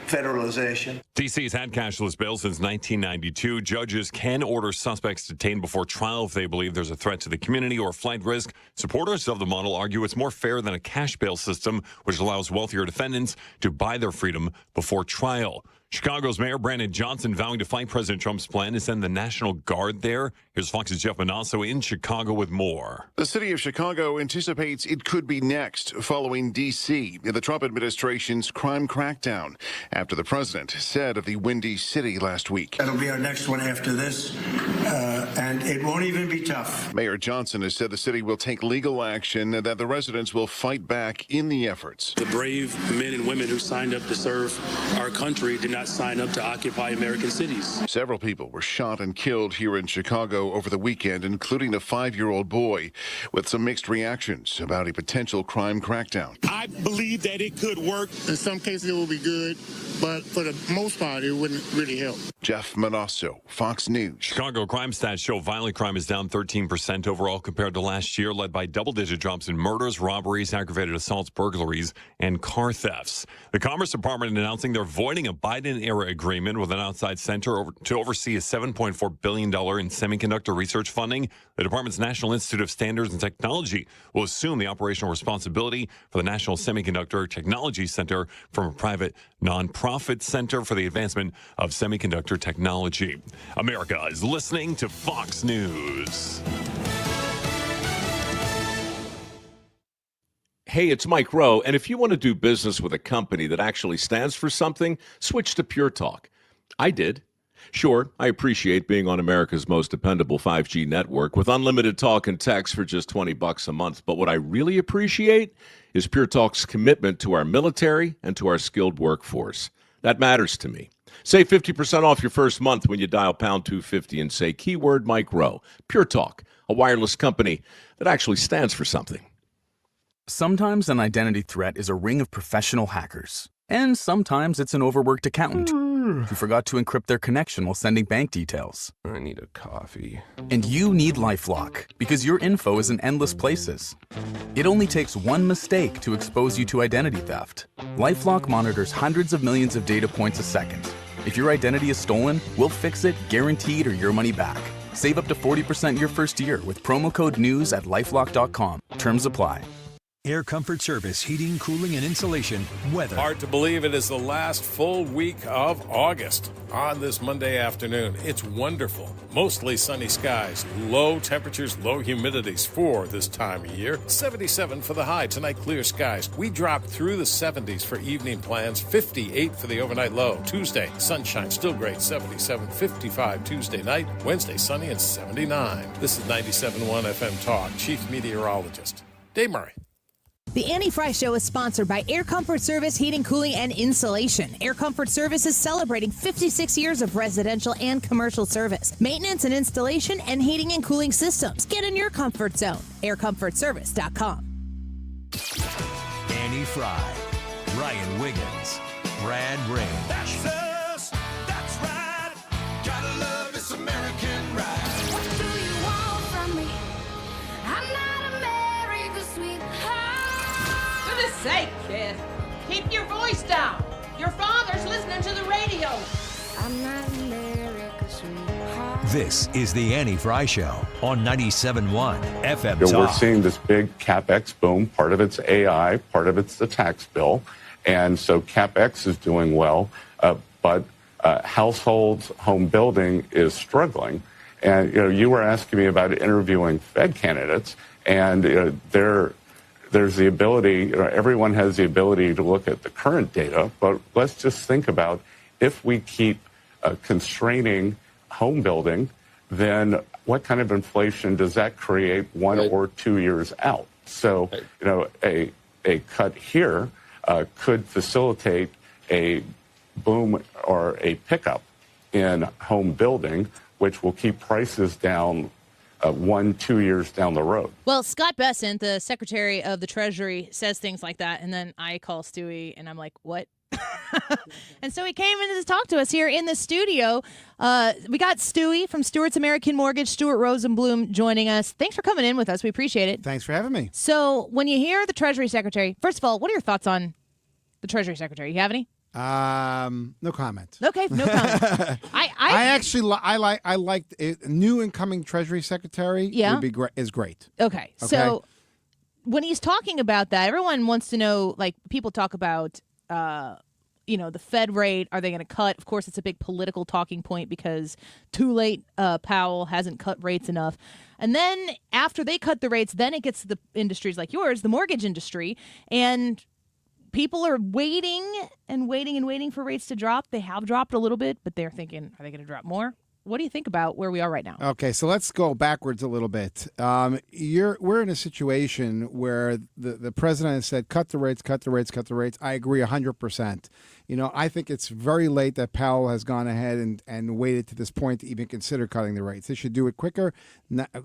federalization. D.C.'s had cashless bail since 1992. Judges can order suspects detained before trial if they believe there's a threat to the community or flight risk. Supporters of the model argue it's more fair than a cash bail system, which allows wealthier defendants to buy their freedom before trial. Chicago's Mayor Brandon Johnson vowing to fight President Trump's plan to send the National Guard there. Here's Fox's Jeff Manasso in Chicago with more. The city of Chicago anticipates it could be next, following D.C. in the Trump administration's crime crackdown, after the president said of the Windy City last week. That'll be our next one after this, and it won't even be tough. Mayor Johnson has said the city will take legal action and that the residents will fight back in the efforts. The brave men and women who signed up to serve our country did not sign up to occupy American cities. Several people were shot and killed here in Chicago over the weekend, including a 5-year-old boy, with some mixed reactions about a potential crime crackdown. I believe that it could work. In some cases it will be good, but for the most part it wouldn't really help. Jeff Manasso, Fox News. Chicago crime stats show violent crime is down 13% overall compared to last year, led by double-digit drops in murders, robberies, aggravated assaults, burglaries, and car thefts. The Commerce Department announcing they're voiding a Biden-era agreement with an outside center to oversee a $7.4 billion in semiconductor research funding. The department's National Institute of Standards and Technology will assume the operational responsibility for the National Semiconductor Technology Center from a private nonprofit center for the advancement of semiconductor technology. America is listening to Fox News. Hey, it's Mike Rowe, and if you want to do business with a company that actually stands for something, switch to Pure Talk. I did. Sure, I appreciate being on America's most dependable 5G network with unlimited talk and text for just $20 a month, but what I really appreciate is Pure Talk's commitment to our military and to our skilled workforce. That matters to me. Save 50% off your first month when you dial pound 250 and say keyword Mike Rowe. Pure Talk, a wireless company that actually stands for something. Sometimes an identity threat is a ring of professional hackers. And sometimes it's an overworked accountant who forgot to encrypt their connection while sending bank details. I need a coffee. And you need LifeLock, because your info is in endless places. It only takes one mistake to expose you to identity theft. LifeLock monitors hundreds of millions of data points a second. If your identity is stolen, we'll fix it, guaranteed, or your money back. Save up to 40% your first year with promo code NEWS at LifeLock.com. Terms apply. Air Comfort Service, heating, cooling, and insulation, weather. Hard to believe it is the last full week of August. On this Monday afternoon, it's wonderful. Mostly sunny skies, low temperatures, low humidities for this time of year. 77 for the high. Tonight, clear skies. We drop through the 70s for evening plans. 58 for the overnight low. Tuesday, sunshine, still great. 77, 55 Tuesday night. Wednesday, sunny and 79. This is 97.1 FM Talk. Chief Meteorologist Dave Murray. The Annie Fry Show is sponsored by Air Comfort Service Heating, Cooling, and Insulation. Air Comfort Service is celebrating 56 years of residential and commercial service, maintenance and installation, and heating and cooling systems. Get in your comfort zone. AirComfortService.com. Annie Fry, Ryan Wiggins, Brad Ray. That's us. That's right. Gotta love this American ride. What do you want from me? I'm not America's sweetheart. For goodness sake, kid. Keep your voice down. Your father's listening to the radio. I'm not America's sweetheart. This is the Annie Fry Show on 97.1 FM We're Talk. seeing this big CapEx boom. Part of it's AI, part of it's the tax bill. And so CapEx is doing well, but households, home building is struggling. And, you were asking me about interviewing Fed candidates, and there's the ability, everyone has the ability to look at the current data, but let's just think about if we keep constraining home building, then what kind of inflation does that create 1 or 2 years out? So, a cut here could facilitate a boom or a pickup in home building, which will keep prices down 1-2 years down the road. Well, Scott Bessent, the Secretary of the Treasury, says things like that, and then I call Stewie, and I'm like, what? And so he came in to talk to us here in the studio. We got Stewie from Stewart's American Mortgage, Stuart Rosenblum, joining us. Thanks for coming in with us. We appreciate it. Thanks for having me. So when you hear the Treasury Secretary, first of all, what are your thoughts on the Treasury Secretary? You have any? No comment. Okay, no comment. I liked it. New incoming Treasury Secretary. Yeah. would be great. Is great. Okay, so when he's talking about that, everyone wants to know. Like people talk about, the Fed rate. Are they going to cut? Of course, it's a big political talking point because too late. Powell hasn't cut rates enough. And then after they cut the rates, then it gets to the industries like yours, the mortgage industry, and people are waiting and waiting and waiting for rates to drop. They have dropped a little bit, but they're thinking, are they going to drop more? What do you think about where we are right now? Okay, so let's go backwards a little bit. We're in a situation where the president has said, cut the rates, cut the rates, cut the rates. I agree 100%. I think it's very late that Powell has gone ahead and waited to this point to even consider cutting the rates. They should do it quicker.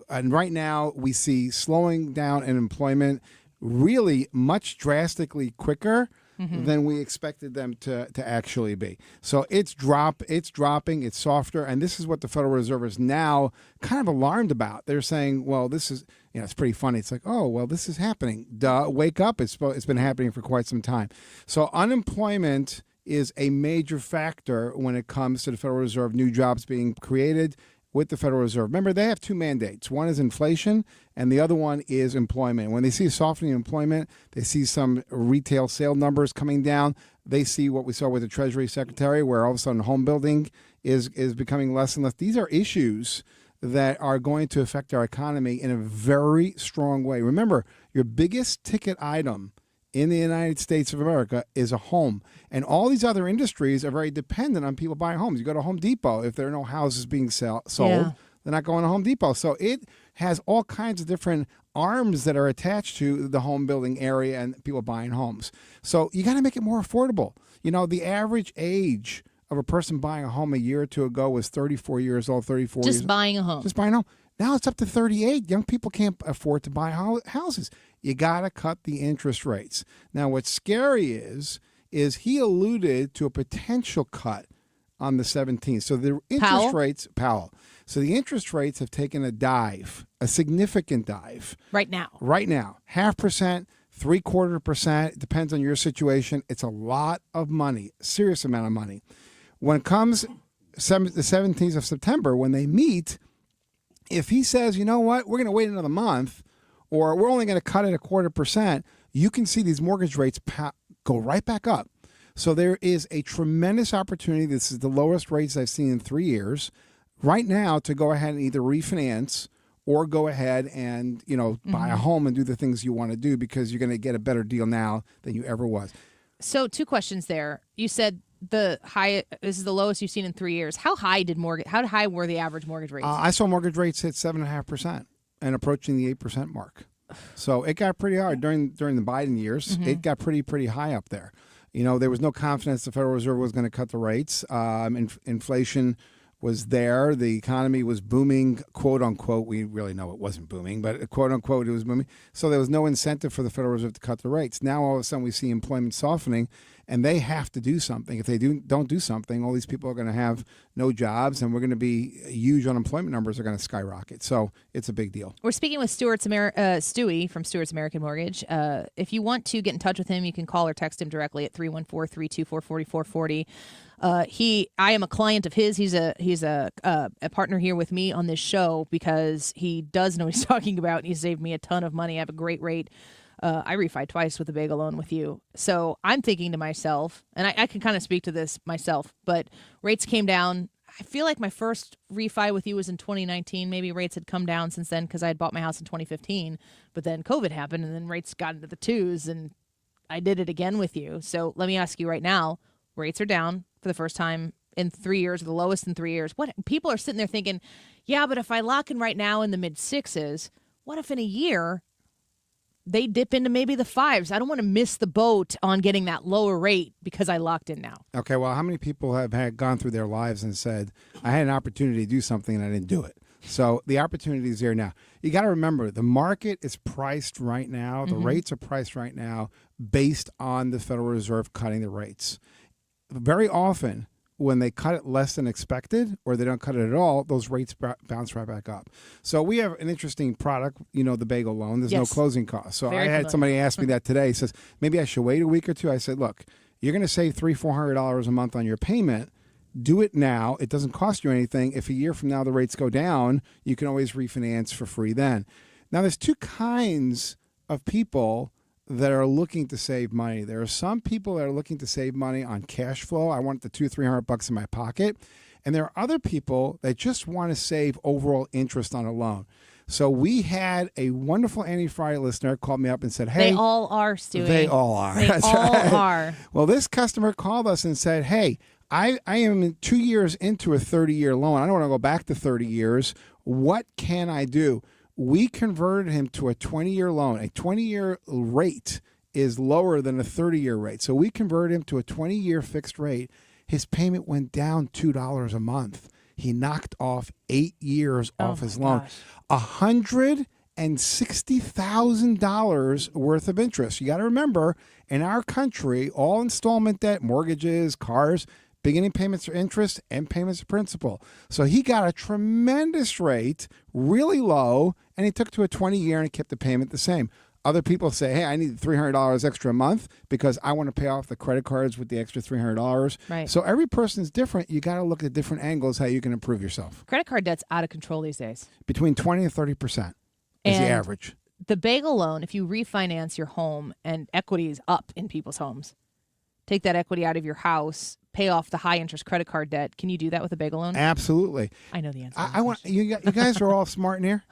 And right now we see slowing down in employment really much drastically quicker than we expected them to actually be. So it's dropping, it's softer, and this is what the Federal Reserve is now kind of alarmed about. They're saying, well, this is, it's pretty funny. It's like, oh, well, this is happening. Duh, wake up. It's been happening for quite some time. So unemployment is a major factor when it comes to the Federal Reserve, new jobs being created with the Federal Reserve. Remember, they have two mandates. One is inflation, and the other one is employment. When they see softening employment, they see some retail sale numbers coming down. They see what we saw with the Treasury Secretary, where all of a sudden home building is becoming less and less. These are issues that are going to affect our economy in a very strong way. Remember, your biggest ticket item in the United States of America is a home. And all these other industries are very dependent on people buying homes. You go to Home Depot, if there are no houses being sold, they're not going to Home Depot. So it has all kinds of different arms that are attached to the home building area and people buying homes. So you got to make it more affordable. The average age of a person buying a home a year or two ago was 34 years old, 34 years old. Just buying a home. Just buying a home. Now it's up to 38. Young people can't afford to buy houses. You got to cut the interest rates. Now, what's scary is he alluded to a potential cut on the 17th. So the interest rates, Powell. So the interest rates have taken a dive, a significant dive. Right now. 0.5%, 0.75%. It depends on your situation. It's a lot of money, serious amount of money. When it comes the 17th of September, when they meet, if he says, you know what, we're going to wait another month, or we're only going to cut it 0.25%, you can see these mortgage rates go right back up. So there is a tremendous opportunity. This is the lowest rates I've seen in 3 years right now to go ahead and either refinance or go ahead and, buy a home and do the things you want to do because you're going to get a better deal now than you ever was. So 2 questions there. You said this is the lowest you've seen in 3 years. How high were the average mortgage rates? I saw mortgage rates hit 7.5% and approaching the 8% mark. So it got pretty hard during the Biden years. It got pretty high up there. There was no confidence the Federal Reserve was going to cut the rates. Inflation was there. The economy was booming, quote unquote. We really know it wasn't booming, but quote unquote, it was booming. So there was no incentive for the Federal Reserve to cut the rates. Now all of a sudden we see employment softening, and they have to do something. If they don't do something, all these people are going to have no jobs, and we're going to be huge unemployment numbers are going to skyrocket. So it's a big deal. We're speaking with Stewie from Stewart's American Mortgage. If you want to get in touch with him, you can call or text him directly at 314-324-4440. I am a client of his. He's a partner here with me on this show because he does know what he's talking about, and he saved me a ton of money. I have a great rate. I refied twice with a bagel loan with you. So I'm thinking to myself, and I can kind of speak to this myself, but rates came down. I feel like my first refi with you was in 2019. Maybe rates had come down since then because I had bought my house in 2015. But then COVID happened, and then rates got into the 2s, and I did it again with you. So let me ask you right now, rates are down for the first time in 3 years, or the lowest in 3 years. What people are sitting there thinking, yeah, but if I lock in right now in the mid-6s, what if in a year they dip into maybe the 5s? I don't want to miss the boat on getting that lower rate because I locked in now. Okay, well, how many people have gone through their lives and said, I had an opportunity to do something and I didn't do it? So the opportunity is there now. You got to remember, the market is priced right now. The rates are priced right now based on the Federal Reserve cutting the rates. Very often, when they cut it less than expected or they don't cut it at all, those rates bounce right back up. So we have an interesting product, the bagel loan. There's no closing cost. So I had somebody ask me that today. He says, maybe I should wait a week or two. I said, look, you're going to save $300-400 a month on your payment. Do it now. It doesn't cost you anything. If a year from now the rates go down, you can always refinance for free then. Now, there's 2 kinds of people that are looking to save money. There are some people that are looking to save money on cash flow. I want the $200-300 in my pocket. And there are other people that just want to save overall interest on a loan. So we had a wonderful Annie Fry listener called me up and said, hey. They all are, Stewie. They all are. They all are. Well, this customer called us and said, hey, I am 2 years into a 30-year loan. I don't want to go back to 30 years. What can I do? We converted him to a 20-year loan. A 20-year rate is lower than a 30-year rate. So we converted him to a 20-year fixed rate. His payment went down $2 a month. He knocked off 8 years off his loan. $160,000 worth of interest. You got to remember, in our country, all installment debt, mortgages, cars, beginning payments are interest and payments are principal. So he got a tremendous rate, really low, and he took to a 20-year and kept the payment the same. Other people say, hey, I need $300 extra a month because I want to pay off the credit cards with the extra $300. Right. So every person's different. You got to look at different angles how you can improve yourself. Credit card debt's out of control these days. Between 20 and 30% is the average. The bagel loan, if you refinance your home and equity is up in people's homes, take that equity out of your house, pay off the high interest credit card debt. Can you do that with a bagel loan? Absolutely. I know the answer. I want you guys are all smart in here.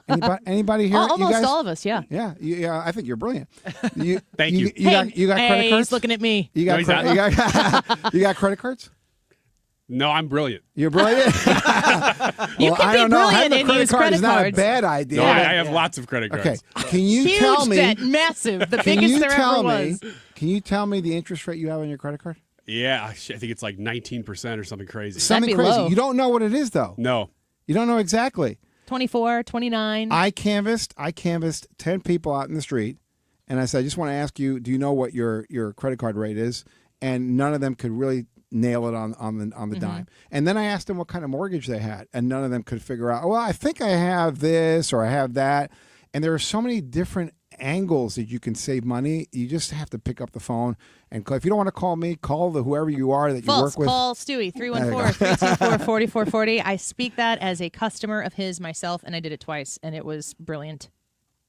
Anybody here? Almost you guys, all of us, yeah. Yeah. I think you're brilliant. Thank you. You got credit cards? He's looking at me. You got you got credit cards? No, I'm brilliant. You're brilliant. You can be brilliant and use credit is not cards. a bad idea. No, I have lots of credit cards. Okay. Can you Huge tell me? debt, massive, the biggest there ever was. Can you tell me the interest rate you have on your credit card? Yeah, I think it's like 19% or something crazy. Something crazy. Low. You don't know what it is, though. No. You don't know exactly. 24, 29. I canvassed 10 people out in the street, and I said, I just want to ask you, do you know what your credit card rate is? And none of them could really nail it on the dime. And then I asked them what kind of mortgage they had, and none of them could figure out, well, I think I have this or I have that. And there are so many different angles that you can save money. You just have to pick up the phone and call. If you don't want to call me, call whoever you are that you work with. Call Stewie, 314-324-4440. I speak that as a customer of his myself, and I did it twice, and it was brilliant.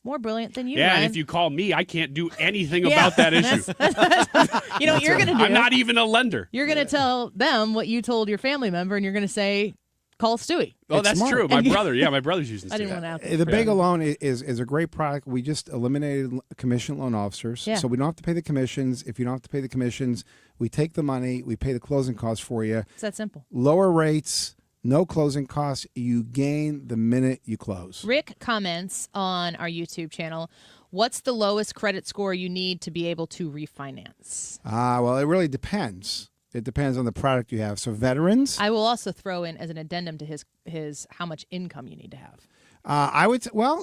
More brilliant than you, Yeah, Ryan. and if you call me, I can't do anything about that issue. You know what you're going to do? I'm not even a lender. You're going to tell them what you told your family member, and you're going to say, call Stewie. Oh, It's that's smart. true. My brother's using Stewie. I didn't want to out The bagel loan is a great product. We just eliminated commission loan officers. Yeah. So we don't have to pay the commissions. If you don't have to pay the commissions, we take the money, we pay the closing costs for you. It's that simple. Lower rates, no closing costs. You gain the minute you close. Rick comments on our YouTube channel, what's the lowest credit score you need to be able to refinance? Well, it really depends. It depends on the product you have. So veterans, I will also throw in as an addendum to his how much income you need to have.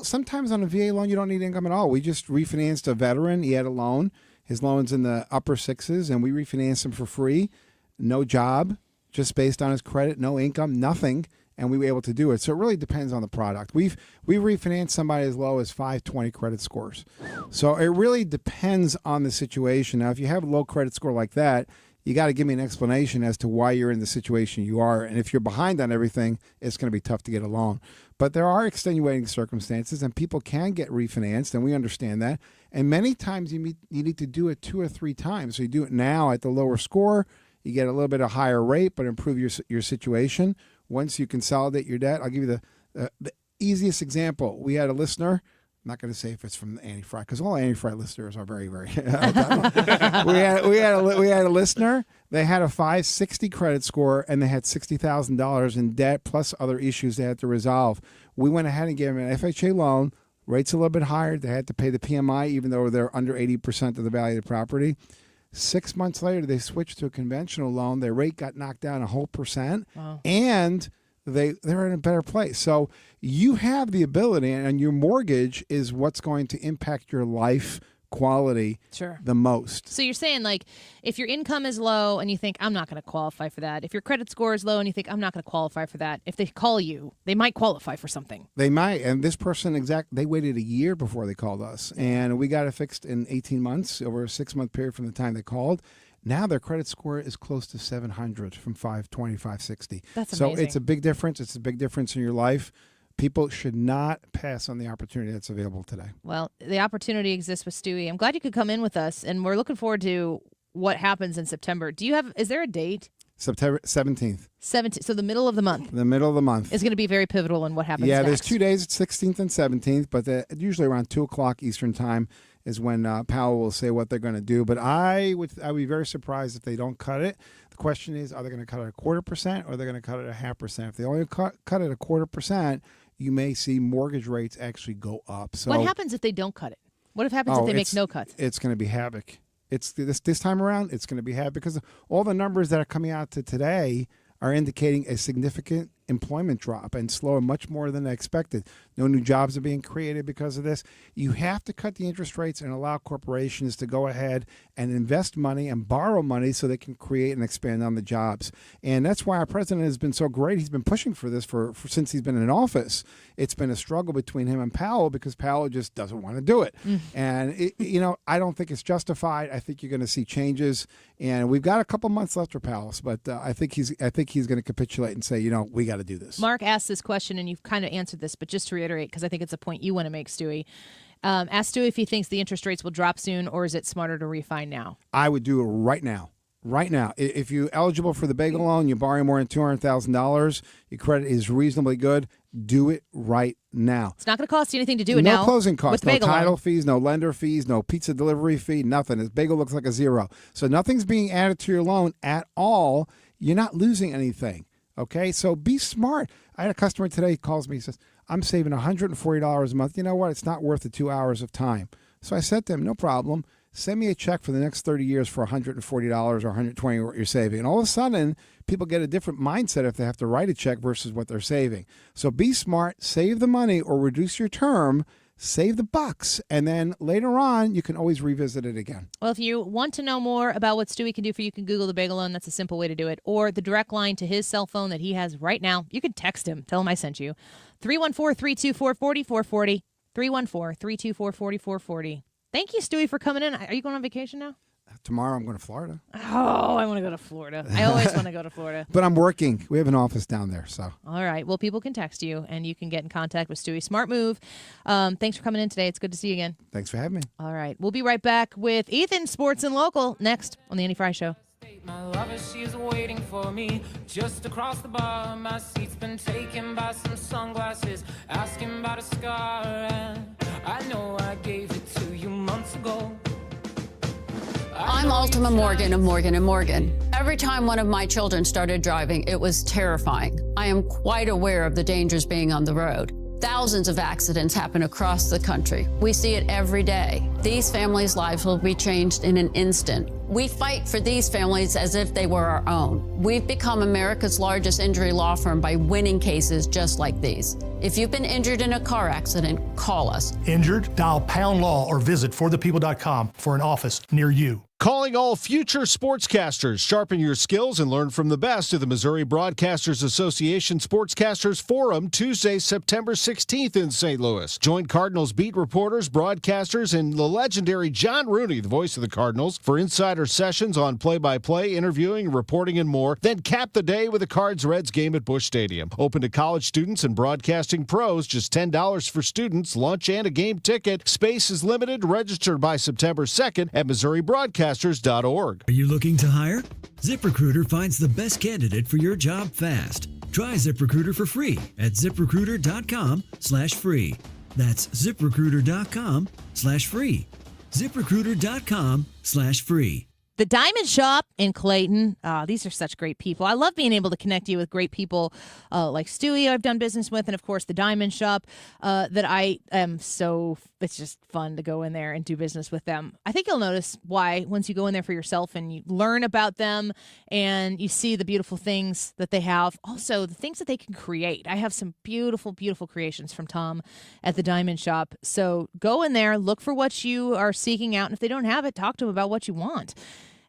sometimes on a VA loan, you don't need income at all. We just refinanced a veteran. He had a loan. His loan's in the upper sixes, and we refinanced him for free. No job, just based on his credit, no income, nothing, and we were able to do it. So it really depends on the product. We refinanced somebody as low as 520 credit scores. So it really depends on the situation. Now, if you have a low credit score like that, you got to give me an explanation as to why you're in the situation you are. And if you're behind on everything, it's going to be tough to get a loan. But there are extenuating circumstances, and people can get refinanced, and we understand that. And many times you need to do it 2 or 3 times. So you do it now at the lower score, you get a little bit of higher rate, but improve your situation. Once you consolidate your debt, I'll give you the easiest example. We had a listener. I'm not going to say if it's from the Anti-Fry, because all Anti-Fry listeners are very, very. we had a listener. They had a 560 credit score, and they had $60,000 in debt plus other issues they had to resolve. We went ahead and gave them an FHA loan. Rates a little bit higher. They had to pay the PMI, even though they're under 80% of the value of the property. 6 months later, they switched to a conventional loan. Their rate got knocked down a whole %, Wow. and they're in a better place. So you have the ability, and your mortgage is what's going to impact your life quality the most. So you're saying, like, if your income is low and you think, I'm not going to qualify for that. If your credit score is low and you think, I'm not going to qualify for that. If they call you, they might qualify for something. They might. And this person, they waited a year before they called us. And we got it fixed in 18 months, over a 6-month period from the time they called. Now their credit score is close to 700 from 520, 560. That's so amazing. it's a big difference. It's a big difference in your life. People should not pass on the opportunity that's available today. Well, the opportunity exists with Stewie. I'm glad you could come in with us, and we're looking forward to what happens in September. Is there a date? September 17th. 17th, so the middle of the month. The middle of the month. Is going to be very pivotal in what happens Yeah, next. there's 2 days. It's 16th and 17th, but usually around 2 o'clock Eastern time is when Powell will say what they're going to do. But I would be very surprised if they don't cut it. The question is, are they going to cut it 0.25% or are they going to cut it 0.5%? If they only cut it 0.25%, you may see mortgage rates actually go up. So what happens if they don't cut it? What happens if they make no cuts? It's going to be havoc. It's this time around. It's going to be havoc because all the numbers that are coming out to today are indicating a significant employment drop and slower much more than expected. No new jobs are being created because of this. You have to cut the interest rates and allow corporations to go ahead and invest money and borrow money so they can create and expand on the jobs. And that's why our president has been so great. He's been pushing for this for since he's been in office. It's been a struggle between him and Powell because Powell just doesn't want to do it. And I don't think it's justified. I think you're going to see changes, and we've got a couple months left for Powell, but I think he's going to capitulate and say, we got to do this. Mark asked this question, and you've kind of answered this, but just to reiterate, because I think it's a point you want to make, Stewie. Ask Stewie if he thinks the interest rates will drop soon, or is it smarter to refi now? I would do it right now. Right now. If you're eligible for the bagel loan, you're borrowing more than $200,000, your credit is reasonably good, do it right now. It's not going to cost you anything to do it no now. No closing costs, no title loan. fees, no lender fees, no pizza delivery fee, nothing. This bagel looks like a zero. So nothing's being added to your loan at all. You're not losing anything. Okay, so be smart. I had a customer today calls me and says, I'm saving $140 a month. You know what? It's not worth the 2 hours of time. So I said to him, no problem. Send me a check for the next 30 years for $140 or $120 what you're saving. And all of a sudden, people get a different mindset if they have to write a check versus what they're saving. So be smart, save the money or reduce your term, save the bucks, and then later on, you can always revisit it again. Well, if you want to know more about what Stewie can do for you, you can Google the bagel loan. That's a simple way to do it. Or the direct line to his cell phone that he has right now. You can text him. Tell him I sent you. 314-324-4440. 314-324-4440. Thank you, Stewie, for coming in. Are you going on vacation now? Tomorrow I'm going to Florida. Oh, I want to go to Florida. I always want to go to Florida. But I'm working. We have an office down there, so. All right. Well, people can text you, and you can get in contact with Stewie. Smart move. Thanks for coming in today. It's good to see you again. Thanks for having me. All right. We'll be right back with Ethan, Sports and Local, next on The Annie Fry Show. My lover, she's waiting for me just across the bar. My seat's been taken by some sunglasses, asking about a scar. And I know I gave it to you months ago. I'm Ultima Morgan of Morgan & Morgan. Every time one of my children started driving, it was terrifying. I am quite aware of the dangers being on the road. Thousands of accidents happen across the country. We see it every day. These families' lives will be changed in an instant. We fight for these families as if they were our own. We've become America's largest injury law firm by winning cases just like these. If you've been injured in a car accident, call us. Injured? Dial pound law or visit forthepeople.com for an office near you. Calling all future sportscasters. Sharpen your skills and learn from the best of the Missouri Broadcasters Association Sportscasters Forum Tuesday, September 16th in St. Louis. Join Cardinals beat reporters, broadcasters, and the legendary John Rooney, the voice of the Cardinals, for insider sessions on play-by-play, interviewing, reporting, and more. Then cap the day with a Cards-Reds game at Busch Stadium. Open to college students and broadcasting pros. Just $10 for students, lunch, and a game ticket. Space is limited. Registered by September 2nd at Missouri Broadcasters. Are you looking to hire? ZipRecruiter finds the best candidate for your job fast. Try ZipRecruiter for free at ZipRecruiter.com/free. That's ZipRecruiter.com/free. ZipRecruiter.com/free. The Diamond Shop in Clayton. These are such great people. I love being able to connect you with great people like Stewie I've done business with, and of course the Diamond Shop that I am so, it's just fun to go in there and do business with them. I think you'll notice why once you go in there for yourself and you learn about them and you see the beautiful things that they have. Also, the things that they can create. I have some beautiful, beautiful creations from Tom at the Diamond Shop. So go in there, look for what you are seeking out, and if they don't have it, talk to them about what you want.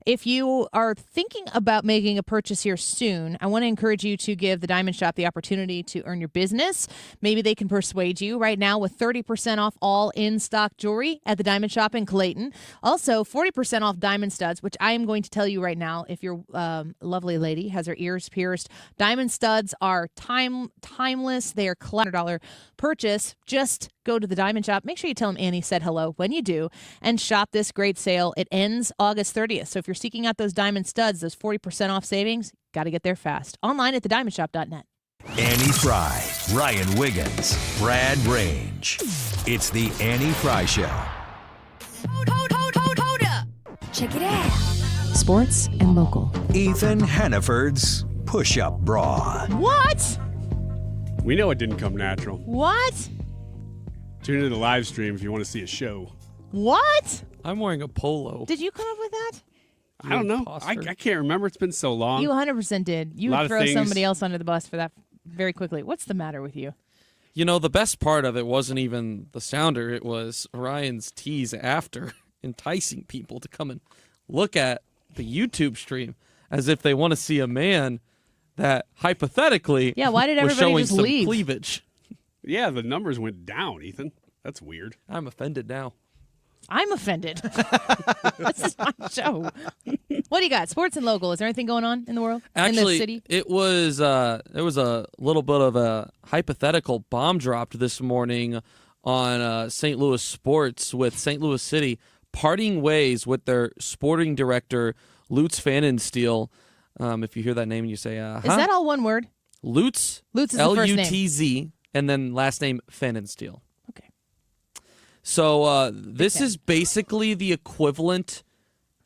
If you are thinking about making a purchase here soon, I want to encourage you to give the Diamond Shop the opportunity to earn your business. Maybe they can persuade you right now with 30% off all in-stock jewelry at the Diamond Shop in Clayton. Also, 40% off diamond studs, which I am going to tell you right now, if your lovely lady has her ears pierced, diamond studs are timeless. They are $100 purchase. Just go to the Diamond Shop. Make sure you tell them Annie said hello when you do and shop this great sale. It ends August 30th. So if you're seeking out those diamond studs, those 40% off savings, got to get there fast. Online at thediamondshop.net. Annie Fry, Ryan Wiggins, Brad Range. It's the Annie Fry Show. Hold up. Check it out. Sports and Local. Ethan Hannaford's push-up bra. What? We know it didn't come natural. What? Tune into the live stream if you want to see a show. What? I'm wearing a polo. Did you come up with that? I don't know. I can't remember. It's been so long. You 100% did. You would throw somebody else under the bus for that very quickly. What's the matter with you? You know, the best part of it wasn't even the sounder. It was Ryan's tease after, enticing people to come and look at the YouTube stream as if they want to see a man that hypothetically why did was everybody showing just some leave? cleavage. Yeah, the numbers went down, Ethan. That's weird. I'm offended now. I'm offended. This is my show. What do you got? Sports and Local. Is there anything going on in the world? Actually, in the city? it was a little bit of a hypothetical bomb dropped this morning on St. Louis sports with St. Louis City parting ways with their sporting director, Lutz Pfannenstiel. If you hear that name and you say, Is that all one word? Lutz. Lutz is the first name. L-U-T-Z, and then last name Pfannenstiel. So this is basically the equivalent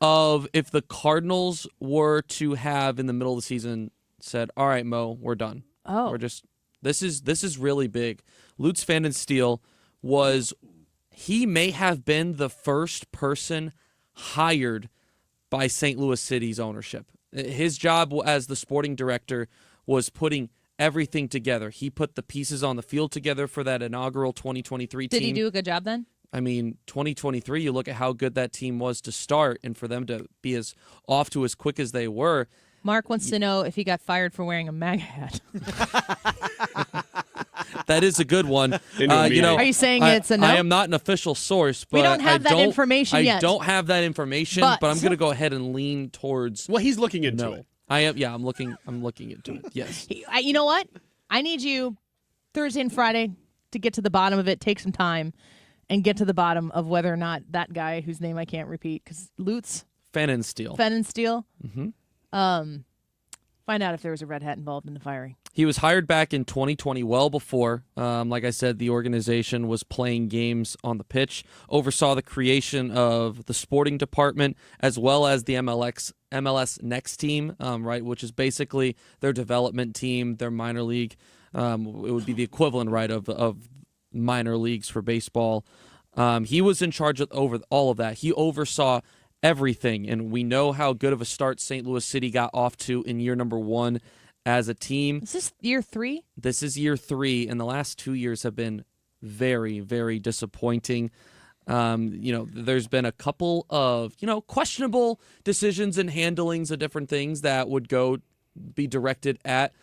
of if the Cardinals were to have in the middle of the season said, "All right, Mo, we're done. Oh, we're just this is really big." Lutz Pfannenstiel he may have been the first person hired by St. Louis City's ownership. His job as the sporting director was putting everything together. He put the pieces on the field together for that inaugural 2023 team. Did he do a good job then? I mean, 2023, you look at how good that team was to start, and for them to be as off to as quick as they were. Mark wants to know if he got fired for wearing a MAGA hat. That is a good one. Are you saying it's a no? I am not an official source, but We don't have that information yet. I don't have that information, but I'm going to go ahead and lean towards. Well, he's looking into it. I am. Yeah, I'm looking into it. Yes. You know what? I need you Thursday and Friday to get to the bottom of it. Take some time and get to the bottom of whether or not that guy whose name I can't repeat because Lutz Fennensteel. Mm-hmm. Find out if there was a red hat involved in the firing. He was hired back in 2020, well before, like I said, the organization was playing games on the pitch, oversaw the creation of the sporting department, as well as the MLS Next team, right, which is basically their development team, their minor league. It would be the equivalent, right, of minor leagues for baseball. He was in charge of over all of that. He oversaw everything, and we know how good of a start St. Louis City got off to in year number 1 as a team. Is this year 3? This is year 3, and the last 2 years have been very, very disappointing. There's been a couple of, questionable decisions and handlings of different things that would be directed at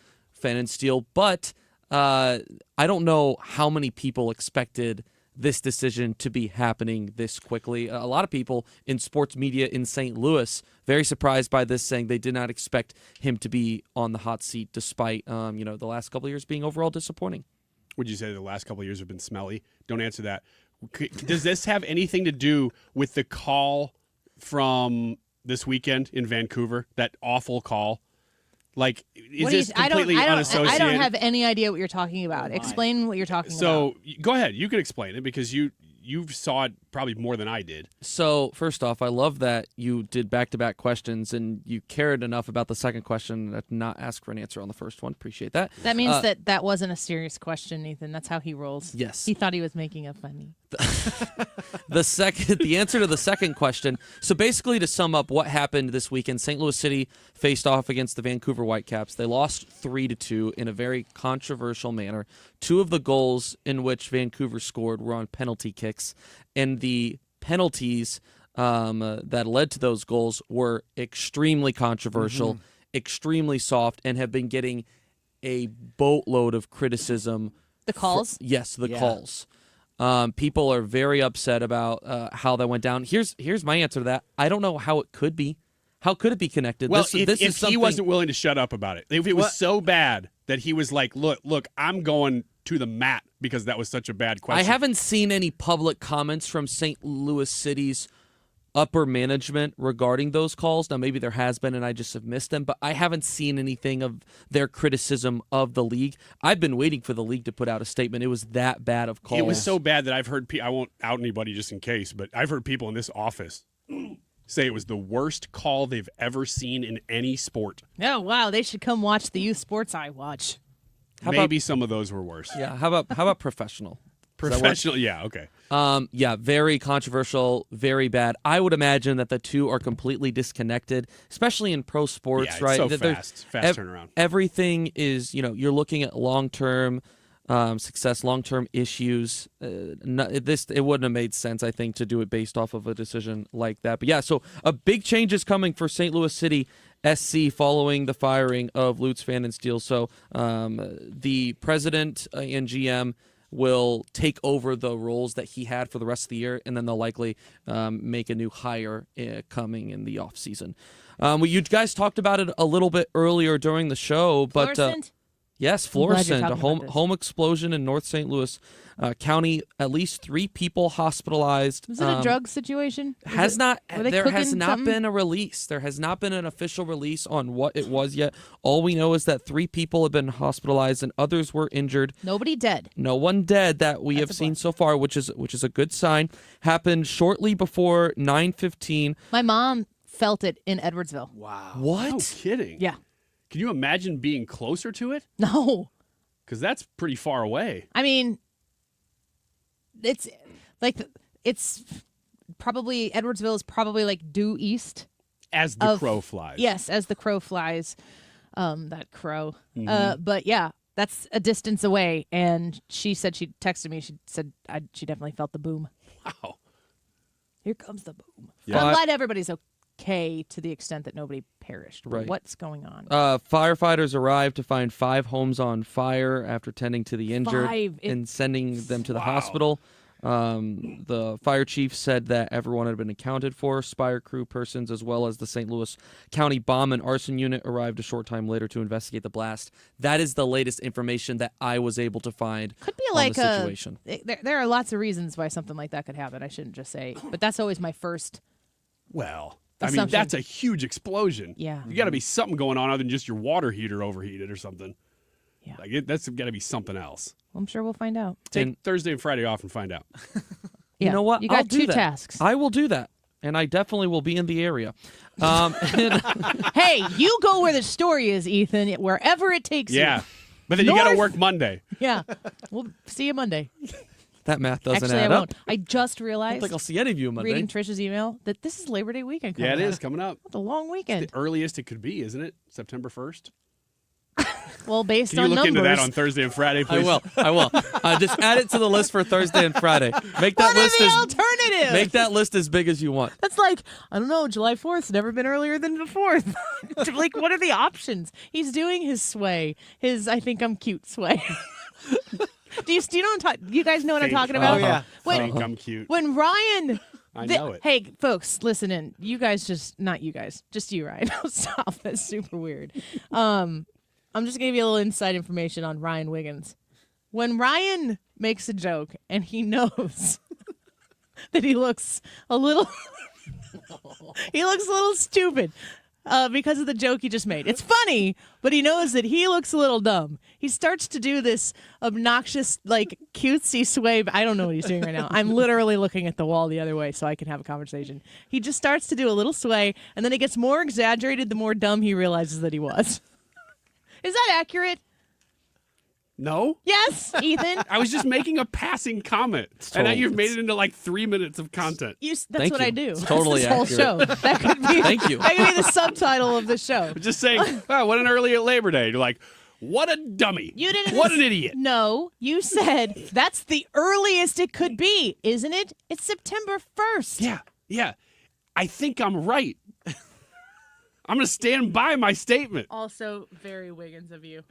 Fennensteel, but I don't know how many people expected this decision to be happening this quickly. A lot of people in sports media in St. Louis very surprised by this, saying they did not expect him to be on the hot seat despite the last couple of years being overall disappointing. Would you say the last couple of years have been smelly? Don't answer that. Does this have anything to do with the call from this weekend in Vancouver? That awful call? Like, is this completely unassociated? I don't have any idea what you're talking about. Explain what you're talking about. So, go ahead. You can explain it because you saw it probably more than I did. So, first off, I love that you did back-to-back questions and you cared enough about the second question to not ask for an answer on the first one. Appreciate that. That means that wasn't a serious question, Nathan. That's how he rolls. Yes. He thought he was making it funny. The answer to the second question. So basically, to sum up what happened this weekend, St. Louis City faced off against the Vancouver Whitecaps. They lost 3-2 in a very controversial manner. 2 of the goals in which Vancouver scored were on penalty kicks, and the penalties that led to those goals were extremely controversial, extremely soft, and have been getting a boatload of criticism. The calls? Yes, the calls. People are very upset about how that went down. Here's my answer to that. I don't know how it could be. How could it be connected? Well, if he wasn't willing to shut up about it, if it was so bad that he was like, look, I'm going to the mat because that was such a bad question. I haven't seen any public comments from St. Louis City's upper management regarding those calls. Now, maybe there has been, and I just have missed them, but I haven't seen anything of their criticism of the league. I've been waiting for the league to put out a statement. It was that bad of calls. It was so bad that I've heard I won't out anybody just in case, but I've heard people in this office say it was the worst call they've ever seen in any sport. Oh, wow. They should come watch the youth sports I watch. Maybe some of those were worse. Yeah. How about professional? Professional, yeah, okay. Very controversial, very bad. I would imagine that the two are completely disconnected, especially in pro sports, it's right? so fast turnaround. Everything is, you're looking at long-term success, long-term issues. It wouldn't have made sense, I think, to do it based off of a decision like that. But yeah, so a big change is coming for St. Louis City SC following the firing of Lutz Fannensteel. So the president and GM will take over the roles that he had for the rest of the year, and then they'll likely make a new hire coming in the offseason. You guys talked about it a little bit earlier during the show, but yes, Florissant, a home explosion in North St. Louis County. At least 3 people hospitalized. Was it a drug situation? There has not been a release. There has not been an official release on what it was yet. All we know is that 3 people have been hospitalized and others were injured. Nobody dead. No one dead that we have seen so far, which is a good sign. Happened shortly before 9:15. My mom felt it in Edwardsville. Wow. What? No kidding. Yeah. Can you imagine being closer to it? No. Because that's pretty far away. I mean, it's probably, Edwardsville is probably like due east. As the crow flies. Yes, as the crow flies. That crow. But yeah, that's a distance away. And she said, she texted me, she said she definitely felt the boom. Wow. Here comes the boom. Yeah. I'm glad everybody's okay. decay to the extent that nobody perished. Right. What's going on? Firefighters arrived to find 5 homes on fire after tending to the injured 5. and sending them to the hospital. The fire chief said that everyone had been accounted for. Spire crew persons as well as the St. Louis County Bomb and Arson Unit arrived a short time later to investigate the blast. That is the latest information that I was able to find Could be on like the situation. There are lots of reasons why something like that could happen. I shouldn't just say, but that's always my first. Well, assumption. that's a huge explosion. Yeah. You got to be something going on other than just your water heater overheated or something. Yeah. That's got to be something else. I'm sure we'll find out. Take Thursday and Friday off and find out. Yeah. You know what? You got I'll do 2 that. tasks. I will do that. And I definitely will be in the area. Hey, you go where the story is, Ethan, wherever it takes you. Yeah. But then you got to work Monday. Yeah. We'll see you Monday. That math doesn't Actually, add I up. won't. I just I realized, don't think I'll see any of you Monday. reading Trisha's email, that this is Labor Day weekend coming Yeah, it up. is coming up. It's a long weekend. The earliest it could be, isn't it? September 1st? Well, based Can you on look numbers. into that on Thursday and Friday, please? I will. Just add it to the list for Thursday and Friday. Make that What are list the as alternatives? make that list as big as you want. That's like, I don't know, July 4th's never been earlier than the 4th. Like, what are the options? He's doing his sway, his I think I'm cute sway. Do you know what you guys know what I'm talking about? Oh, yeah. When, Think I'm cute. when Ryan... I know it. Hey, folks, listen in. You guys not you guys. Just you, Ryan. Stop. That's super weird. I'm just going to give you a little inside information on Ryan Wiggins. When Ryan makes a joke and he knows that he looks a little stupid because of the joke he just made. It's funny, but he knows that he looks a little dumb. He starts to do this obnoxious, like, cutesy sway. I don't know what he's doing right now. I'm literally looking at the wall the other way so I can have a conversation. He just starts to do a little sway, and then it gets more exaggerated the more dumb he realizes that he was. Is that accurate? No? Yes, Ethan. I was just making a passing comment. And now you've made it into like 3 minutes of content. That's what I do. It's totally That's this whole accurate. show. That could be, Thank you. That could be the subtitle of the show. I'm just saying, wow, what an early Labor Day. You're like, what a dummy. You didn't. What an idiot. No, you said that's the earliest it could be, isn't it? It's September 1st. Yeah. I think I'm right. I'm going to stand by my statement. Also, very Wiggins of you.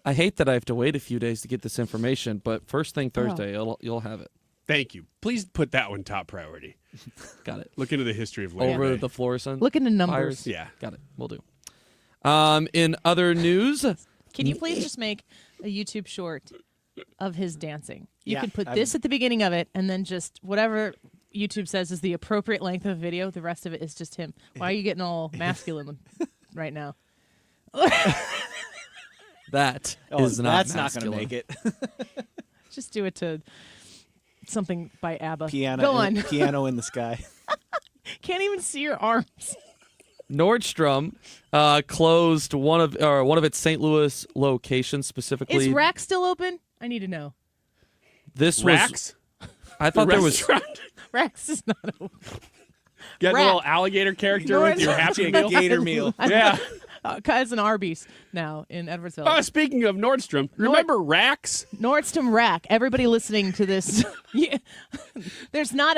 I hate that I have to wait a few days to get this information, but first thing Thursday, you'll have it. Thank you. Please put that one top priority. Got it. Look into the history of Labor Over Day. the fluorescent. Look into numbers. fires. Yeah. Got it. We'll do. In other news, Can you please just make a YouTube short of his dancing? You Yeah, can put this at the beginning of it, and then just whatever YouTube says is the appropriate length of video. The rest of it is just him. Why are you getting all masculine right now? that Oh, is not that's not masculine. going to make it. Just do it to something by ABBA. Piano, Go on. piano in the sky. Can't even see your arms. Nordstrom closed one of its St. Louis locations, specifically. Is Rack still open? I need to know. This Racks? was. I thought there was. Rack's is not open. You got the Rack. little alligator character with your Happy Meal? Gator meal. Yeah. It's an Arby's now in Edwardsville. Oh, speaking of Nordstrom, remember Racks? Nordstrom Rack. Everybody listening to this, yeah, there's not.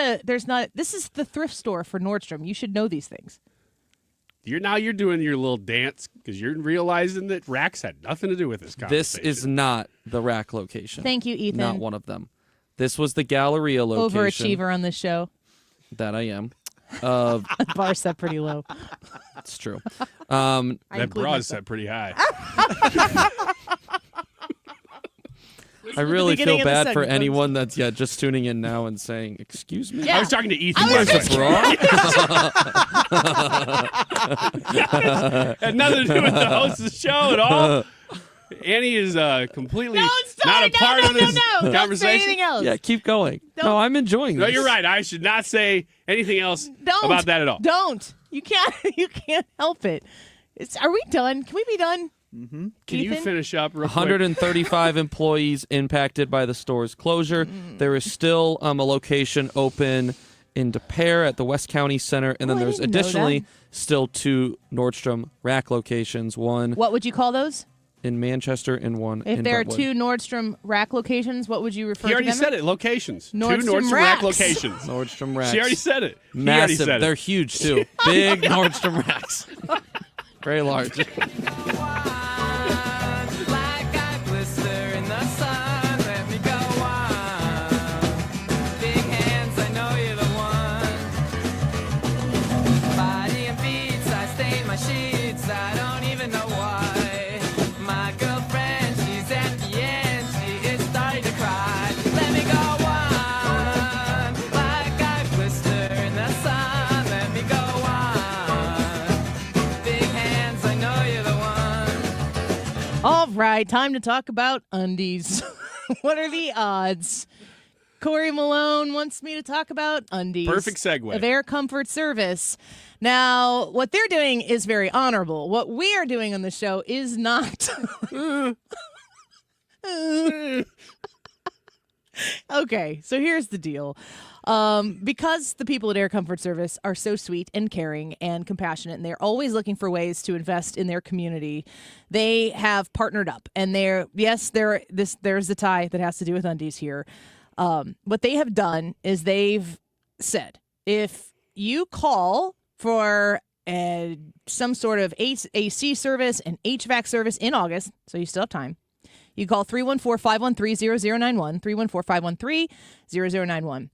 This is the thrift store for Nordstrom. You should know these things. You're doing your little dance because you're realizing that Racks had nothing to do with this This conversation. is not the Rack location. Thank you, Ethan. Not one of them. This was the Galleria location. Overachiever on this show. That I am. Of Bar set pretty low. It's true. That bra is set pretty high. I really beginning feel of the bad for segment, anyone that's just tuning in now and saying, "Excuse me." Yeah. I was talking to Ethan. I was Where's the bra? Had nothing to do with the host of the show at all. Annie is completely not a part of this Don't say conversation. anything else. Yeah, keep going. Don't- No, I'm enjoying No, this. you're right. I should not say anything else Don't about that at all. Don't. You can't. You can't help it. Are we done? Can we be done? Can you Ethan? finish up real quick? 135 employees impacted by the store's closure. There is still a location open in De Pere at the West County Center, and then Oh, I there's didn't know additionally that. still 2 Nordstrom Rack locations. One What would you call those? in Manchester and one If in there Brentwood. are 2 Nordstrom Rack locations, what would you refer He to them? already said it. Locations. 2 Nordstrom Nordstrom Rack Racks. locations. Nordstrom Racks. She already said it. He Massive. already said it. They're huge, too. Big Nordstrom Racks. Very large. Like I blister in the sun, let me go on. Big hands, I know you're the one. Body and beats, I stain my sheets, I don't even know why. My girlfriend, she's at the end, she is starting to cry. Let me go on. Like I blister in the sun, let me go on. Big hands, I know you're the one. All right, time to talk about undies. What are the odds? Corey Malone wants me to talk about undies. Perfect segue. Of Air Comfort Service. Now, what they're doing is very honorable. What we are doing on the show is not. Okay, so here's the deal. Because the people at Air Comfort Service are so sweet and caring and compassionate, and they're always looking for ways to invest in their community, they have partnered up. And there's the tie that has to do with undies here. What they have done is they've said, if you call for some sort of AC service and HVAC service in August, so you still have time, you call 314-513-0091, 314-513-0091.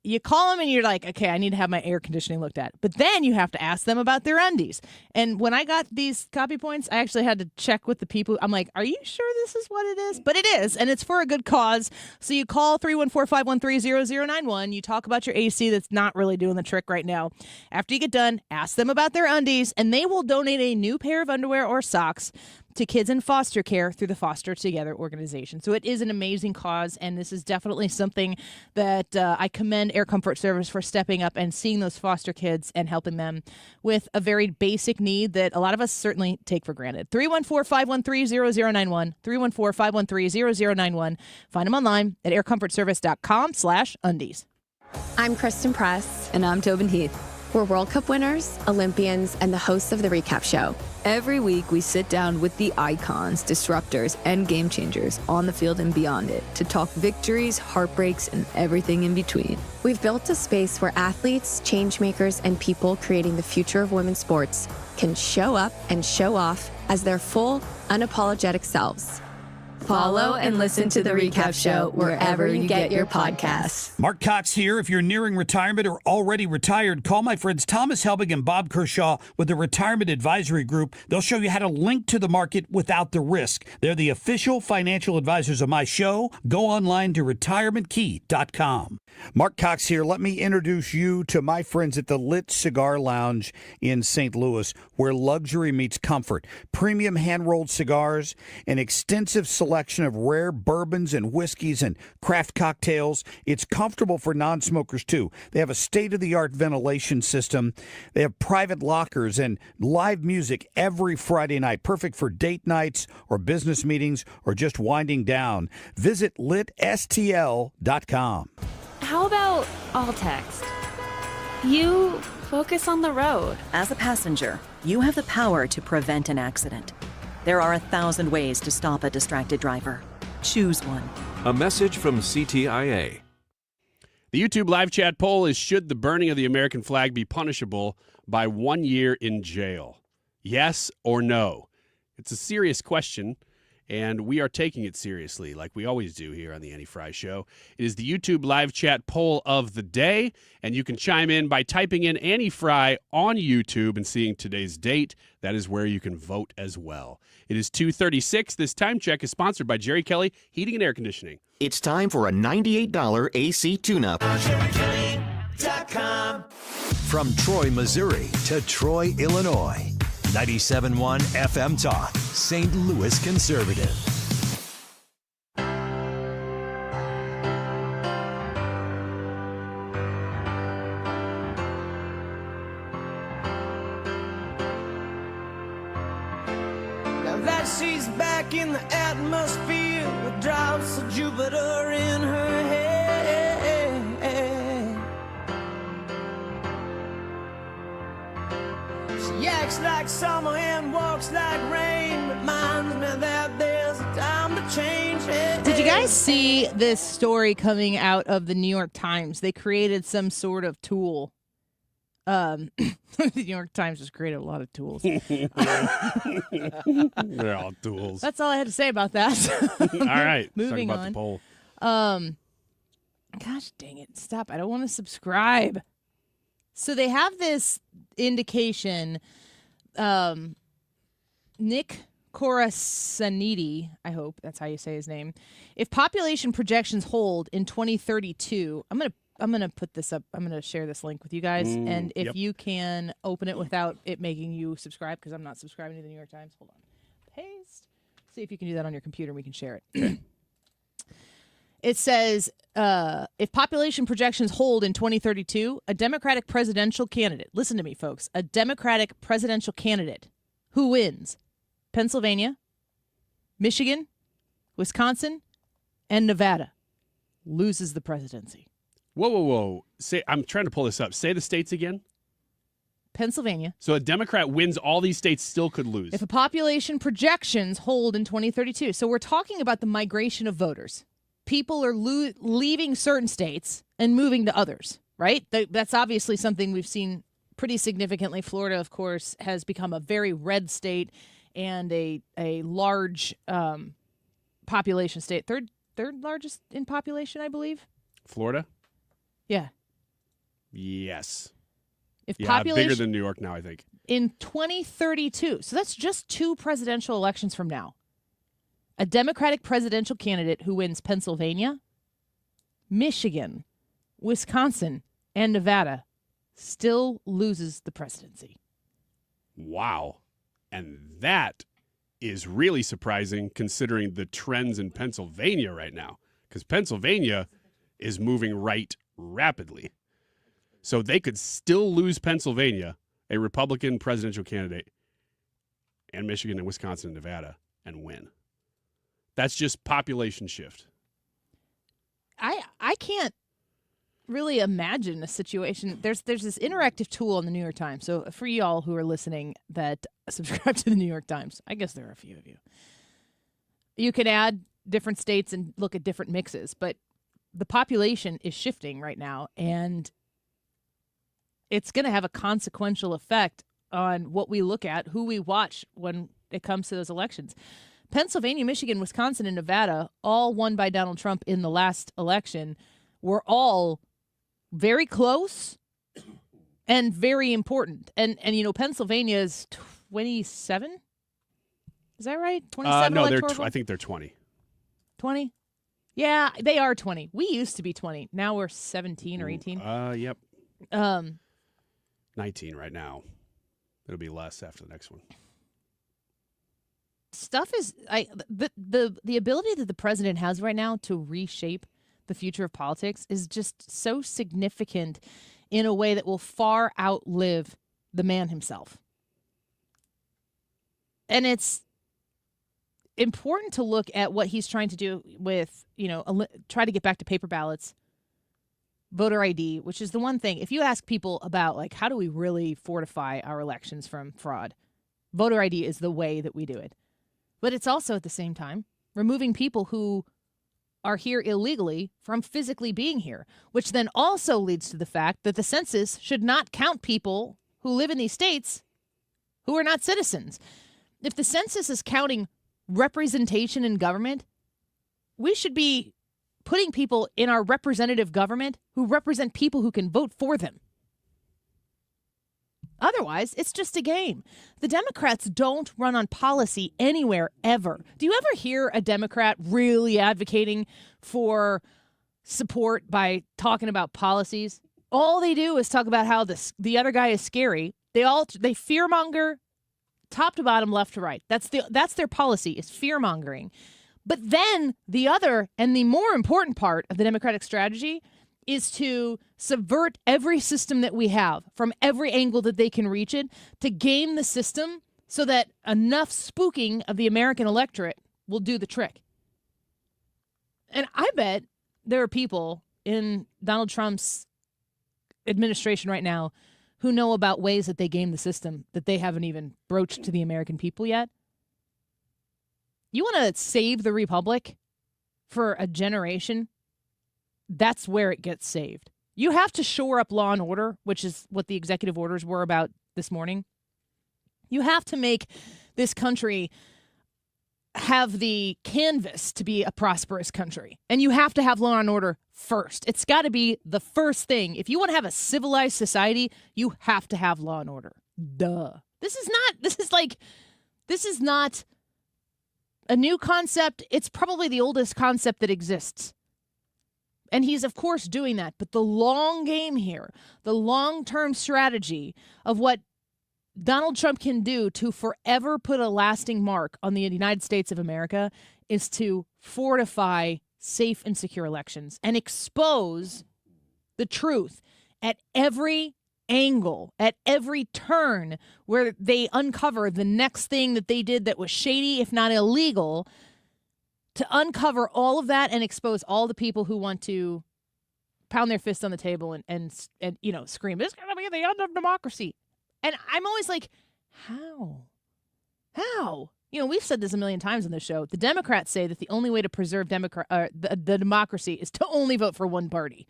You call them and you're like, okay, I need to have my air conditioning looked at. But then you have to ask them about their undies. And when I got these copy points, I actually had to check with the people. I'm like, are you sure this is what it is? But it is, and it's for a good cause. So you call 314-513-0091. You talk about your AC that's not really doing the trick right now. After you get done, ask them about their undies, and they will donate a new pair of underwear or socks to kids in foster care through the Foster Together organization. So it is an amazing cause, and this is definitely something that I commend Air Comfort Service for stepping up and seeing those foster kids and helping them with a very basic need that a lot of us certainly take for granted. 314-513-0091, 314-513-0091. Find them online at aircomfortservice.com/undies. I'm Kristen Press. And I'm Tobin Heath. We're World Cup winners, Olympians, and the hosts of The Recap Show. Every week, we sit down with the icons, disruptors, and game changers on the field and beyond it to talk victories, heartbreaks, and everything in between. We've built a space where athletes, change makers, and people creating the future of women's sports can show up and show off as their full, unapologetic selves. Follow and listen to The Recap Show wherever you get your podcasts. Mark Cox here. If you're nearing retirement or already retired, call my friends Thomas Helbig and Bob Kershaw with the Retirement Advisory Group. They'll show you how to link to the market without the risk. They're the official financial advisors of my show. Go online to retirementkey.com. Mark Cox here. Let me introduce you to my friends at the Lit Cigar Lounge in St. Louis, where luxury meets comfort. Premium hand-rolled cigars, an extensive selection of rare bourbons and whiskeys and craft cocktails. It's comfortable for non-smokers, too. They have a state-of-the-art ventilation system. They have private lockers and live music every Friday night, perfect for date nights or business meetings or just winding down. Visit litstl.com. How about all text? You focus on the road. As a passenger, you have the power to prevent an accident. There are 1,000 ways to stop a distracted driver. Choose one. A message from CTIA. The YouTube live chat poll is, should the burning of the American flag be punishable by 1 year in jail? Yes or no? It's a serious question, and we are taking it seriously, like we always do here on the Annie Fry Show. It is the YouTube live chat poll of the day, and you can chime in by typing in Annie Fry on YouTube and seeing today's date. That is where you can vote as well. It is 2:36. This time check is sponsored by Jerry Kelly Heating and Air Conditioning. It's time for a $98 AC tune-up. From Troy, Missouri to Troy, Illinois. 97.1 FM Talk, St. Louis Conservative. Now that she's back in the atmosphere with drops of Jupiter in her head. She acts Looks like summer and walks like rain. Reminds me that there's a time to change it. Did you guys see this story coming out of the New York Times? They created some sort of tool. The New York Times has created a lot of tools. They're all tools. That's all I had to say about that. All right. Moving Let's talk about on. the poll. Gosh dang it. Stop. I don't want to subscribe. So they have this indication. Nick Corasanidi, I hope that's how you say his name. If population projections hold in 2032, I'm gonna put this up. I'm gonna share this link with you guys, and if you can open it without it making you subscribe, because I'm not subscribing to the New York Times. Hold on. Paste. See if you can do that on your computer, and we can share it. It says, if population projections hold in 2032, a Democratic presidential candidate, listen to me, folks, a Democratic presidential candidate who wins Pennsylvania, Michigan, Wisconsin, and Nevada loses the presidency. Whoa. I'm trying to pull this up. Say the states again. Pennsylvania. So a Democrat wins all these states, still could lose. If a population projections hold in 2032. So we're talking about the migration of voters. People are leaving certain states and moving to others, right? That's obviously something we've seen pretty significantly. Florida, of course, has become a very red state and a large population state. Third largest in population, I believe. Florida? Yeah. Yes. If bigger than New York now, I think. In 2032, so that's just 2 presidential elections from now. A Democratic presidential candidate who wins Pennsylvania, Michigan, Wisconsin, and Nevada still loses the presidency. Wow. And that is really surprising considering the trends in Pennsylvania right now, because Pennsylvania is moving right rapidly. So they could still lose Pennsylvania, a Republican presidential candidate, and Michigan and Wisconsin and Nevada, and win. That's just population shift. I can't really imagine a situation. There's this interactive tool on the New York Times. So for y'all who are listening that subscribe to the New York Times, I guess there are a few of you. You can add different states and look at different mixes, but the population is shifting right now, and it's going to have a consequential effect on what we look at, who we watch when it comes to those elections. Pennsylvania, Michigan, Wisconsin, and Nevada, all won by Donald Trump in the last election, were all very close and very important. And you know, Pennsylvania is 27? Is that right? 27 No, electoral I think they're 20. 20? Yeah, they are 20. We used to be 20. Now we're 17 or 18. Yep. 19 right now. It'll be less after the next one. Stuff is the ability that the president has right now to reshape the future of politics is just so significant in a way that will far outlive the man himself. And it's important to look at what he's trying to do with, try to get back to paper ballots, voter ID, which is the one thing. If you ask people about, like, how do we really fortify our elections from fraud, voter ID is the way that we do it. But it's also, at the same time, removing people who are here illegally from physically being here, which then also leads to the fact that the census should not count people who live in these states who are not citizens. If the census is counting representation in government, we should be putting people in our representative government who represent people who can vote for them. Otherwise, it's just a game. The Democrats don't run on policy anywhere, ever. Do you ever hear a Democrat really advocating for support by talking about policies? All they do is talk about how the other guy is scary. They fearmonger top to bottom, left to right. That's their policy, is fear-mongering. But then the other and the more important part of the Democratic strategy is to subvert every system that we have from every angle that they can reach it, to game the system so that enough spooking of the American electorate will do the trick. And I bet there are people in Donald Trump's administration right now who know about ways that they game the system that they haven't even broached to the American people yet. You want to save the republic for a generation? That's where it gets saved. You have to shore up law and order, which is what the executive orders were about this morning. You have to make this country have the canvas to be a prosperous country. And you have to have law and order first. It's got to be the first thing. If you want to have a civilized society, you have to have law and order. Duh. This is not a new concept. It's probably the oldest concept that exists. And he's, of course, doing that. But the long game here, the long-term strategy of what Donald Trump can do to forever put a lasting mark on the United States of America is to fortify safe and secure elections and expose the truth at every angle, at every turn where they uncover the next thing that they did that was shady, if not illegal, to uncover all of that and expose all the people who want to pound their fist on the table and scream, "It's going to be the end of democracy." And I'm always like, how? We've said this a million times on the show. The Democrats say that the only way to preserve the democracy is to only vote for one party.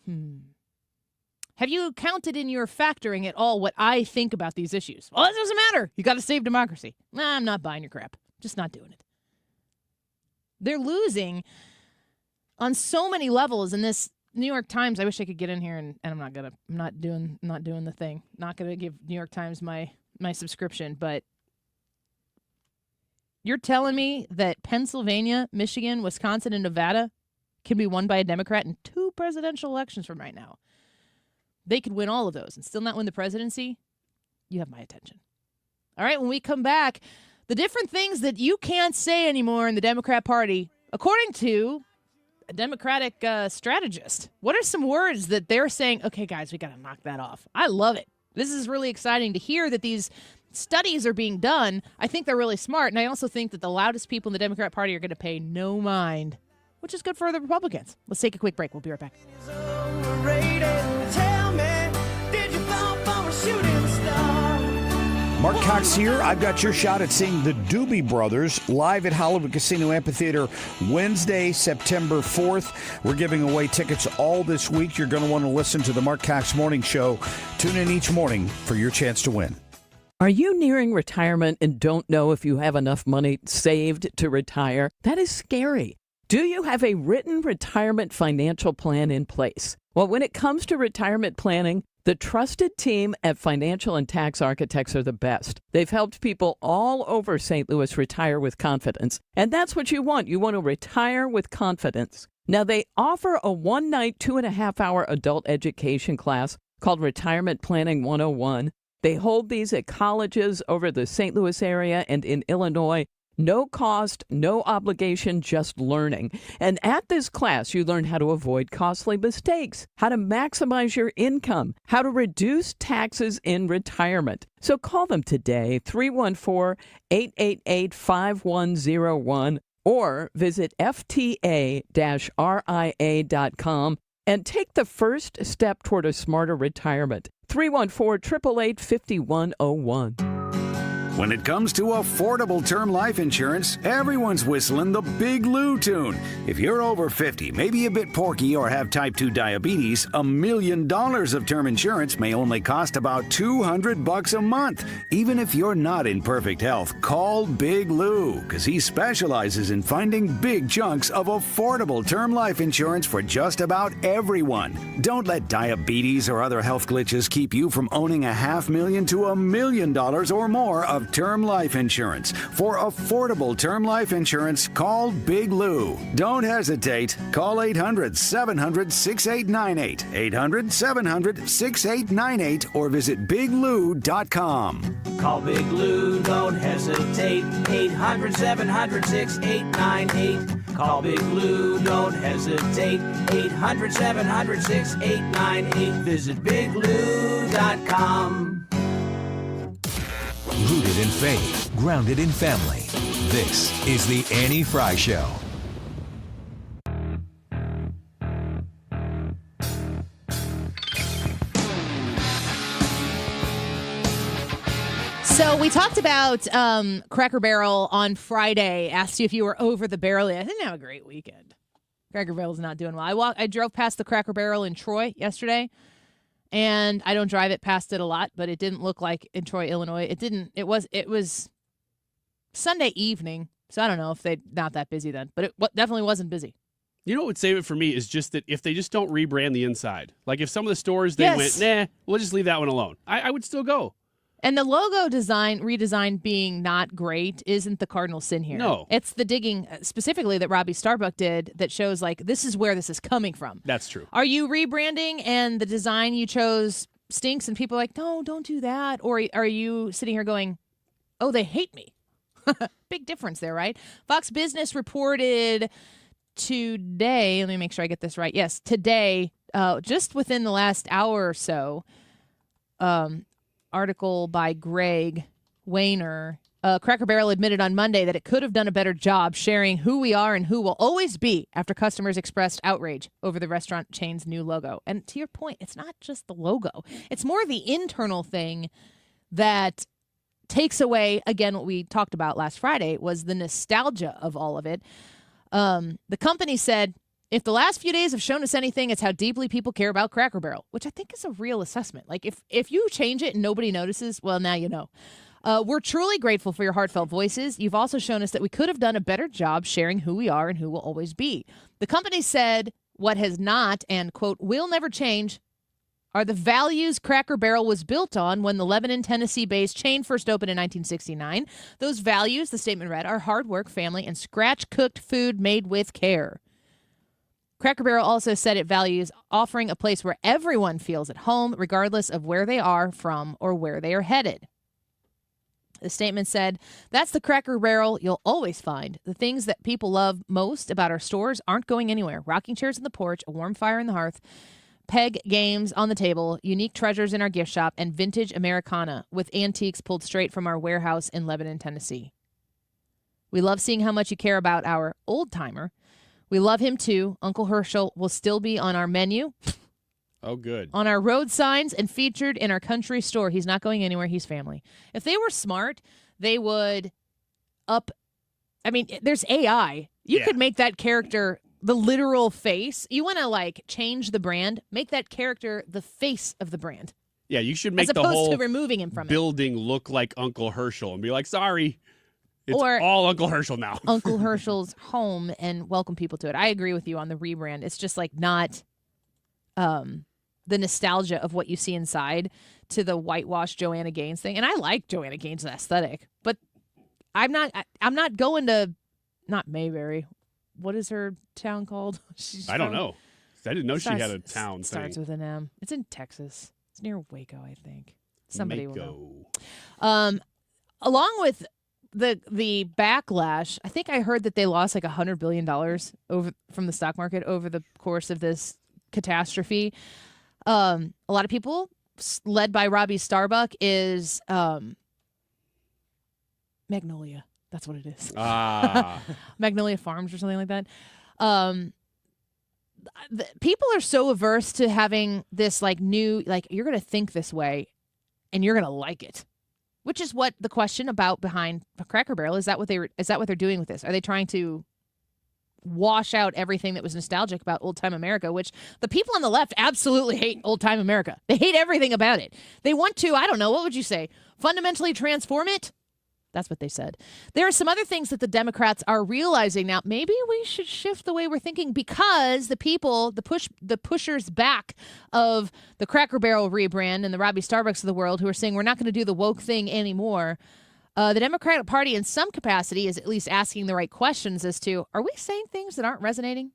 Have you counted in your factoring at all what I think about these issues? Well, it doesn't matter. You got to save democracy. Nah, I'm not buying your crap. Just not doing it. They're losing on so many levels in this New York Times. I wish I could get in here and I'm not doing the thing. Not gonna give New York Times my subscription, but you're telling me that Pennsylvania, Michigan, Wisconsin, and Nevada can be won by a Democrat in 2 presidential elections from right now. They could win all of those and still not win the presidency. You have my attention. All right, when we come back, the different things that you can't say anymore in the Democrat Party, according to a Democratic strategist. What are some words that they're saying, okay, guys, we got to knock that off? I love it. This is really exciting to hear that these studies are being done. I think they're really smart, and I also think that the loudest people in the Democrat Party are going to pay no mind, which is good for the Republicans. Let's take a quick break. We'll be right back. Mark Cox here. I've got your shot at seeing the Doobie Brothers live at Hollywood Casino Amphitheater Wednesday, September 4th. We're giving away tickets all this week. You're going to want to listen to the Mark Cox Morning Show. Tune in each morning for your chance to win. Are you nearing retirement and don't know if you have enough money saved to retire? That is scary. Do you have a written retirement financial plan in place? Well, when it comes to retirement planning, the trusted team at Financial and Tax Architects are the best. They've helped people all over St. Louis retire with confidence. And that's what you want. You want to retire with confidence. Now, they offer a one-night, 2.5-hour adult education class called Retirement Planning 101. They hold these at colleges over the St. Louis area and in Illinois. No cost, no obligation, just learning. And at this class, you learn how to avoid costly mistakes, how to maximize your income, how to reduce taxes in retirement. So call them today, 314-888-5101, or visit fta-ria.com and take the first step toward a smarter retirement. 314-888-5101. When it comes to affordable term life insurance, everyone's whistling the Big Lou tune. If you're over 50, maybe a bit porky, or have type 2 diabetes, $1 million of term insurance may only cost about $200 a month. Even if you're not in perfect health, call Big Lou, because he specializes in finding big chunks of affordable term life insurance for just about everyone. Don't let diabetes or other health glitches keep you from owning $500,000 to $1 million or more of term life insurance. For affordable term life insurance, call Big Lou. Don't hesitate. Call 800-700-6898, 800-700-6898, or visit biglou.com. Call Big Lou, don't hesitate, 800-700-6898. Call Big Lou, don't hesitate, 800-700-6898. Visit biglou.com. Rooted in faith, grounded in family. This is the Annie Fry Show. We talked about Cracker Barrel on Friday. Asked you if you were over the barrel. I didn't have a great weekend. Cracker Barrel's not doing well. I drove past the Cracker Barrel in Troy yesterday, and I don't drive it past it a lot, but it didn't look like in Troy, Illinois. It was Sunday evening, so I don't know if they're not that busy then, but it definitely wasn't busy. You know what would save it for me is just that if they just don't rebrand the inside. Like if some of the stores, they went, nah, we'll just leave that one alone. I would still go. And the logo redesign being not great isn't the cardinal sin here. No. It's the digging specifically that Robbie Starbuck did that shows like this is where this is coming from. That's true. Are you rebranding and the design you chose stinks and people are like, no, don't do that? Or are you sitting here going, oh, they hate me? Big difference there, right? Fox Business reported today, let me make sure I get this right. Yes, today, just within the last hour or so, article by Greg Wayner. Cracker Barrel admitted on Monday that it could have done a better job sharing who we are and who will always be after customers expressed outrage over the restaurant chain's new logo. And to your point, it's not just the logo. It's more the internal thing that takes away, again, what we talked about last Friday was the nostalgia of all of it. The company said, if the last few days have shown us anything, it's how deeply people care about Cracker Barrel, which I think is a real assessment. Like if you change it and nobody notices, well, now you know. We're truly grateful for your heartfelt voices. You've also shown us that we could have done a better job sharing who we are and who will always be. The company said what has not and, quote, will never change are the values Cracker Barrel was built on when the Lebanon, Tennessee-based chain first opened in 1969. Those values, the statement read, are hard work, family, and scratch-cooked food made with care. Cracker Barrel also said it values offering a place where everyone feels at home, regardless of where they are from or where they are headed. The statement said, that's the Cracker Barrel you'll always find. The things that people love most about our stores aren't going anywhere. Rocking chairs on the porch, a warm fire in the hearth, peg games on the table, unique treasures in our gift shop, and vintage Americana with antiques pulled straight from our warehouse in Lebanon, Tennessee. We love seeing how much you care about our old-timer. We love him, too. Uncle Herschel will still be on our menu. Oh, good. On our road signs and featured in our country store. He's not going anywhere. He's family. If they were smart, they would there's AI. You could make that character the literal face. You want to like change the brand, make that character the face of the brand. Yeah, you should make as opposed the whole to removing him from building look like Uncle Herschel and be like, sorry, it's Or all Uncle Herschel now. Uncle Herschel's home and welcome people to it. I agree with you on the rebrand. It's just like not the nostalgia of what you see inside to the whitewashed Joanna Gaines thing. And I like Joanna Gaines' aesthetic, but I'm not going to not Mayberry. What is her town called? I don't know. I didn't know she had a town thing. Starts with an M. It's in Texas. It's near Waco, I think. Somebody will know. Along with the backlash, I think I heard that they lost like $100 billion from the stock market over the course of this catastrophe. A lot of people, led by Robbie Starbuck, is Magnolia. That's what it is. Magnolia Farms or something like that. People are so averse to having this like new, like you're going to think this way and you're going to like it, which is what the question about behind Cracker Barrel is. That what they're doing with this? Are they trying to wash out everything that was nostalgic about old time America, which the people on the left absolutely hate old time America. They hate everything about it. They want to, I don't know, what would you say? Fundamentally transform it? That's what they said. There are some other things that the Democrats are realizing now. Maybe we should shift the way we're thinking because the people, the pushers back of the Cracker Barrel rebrand and the Robbie Starbucks of the world who are saying we're not going to do the woke thing anymore. The Democratic Party in some capacity is at least asking the right questions as to, are we saying things that aren't resonating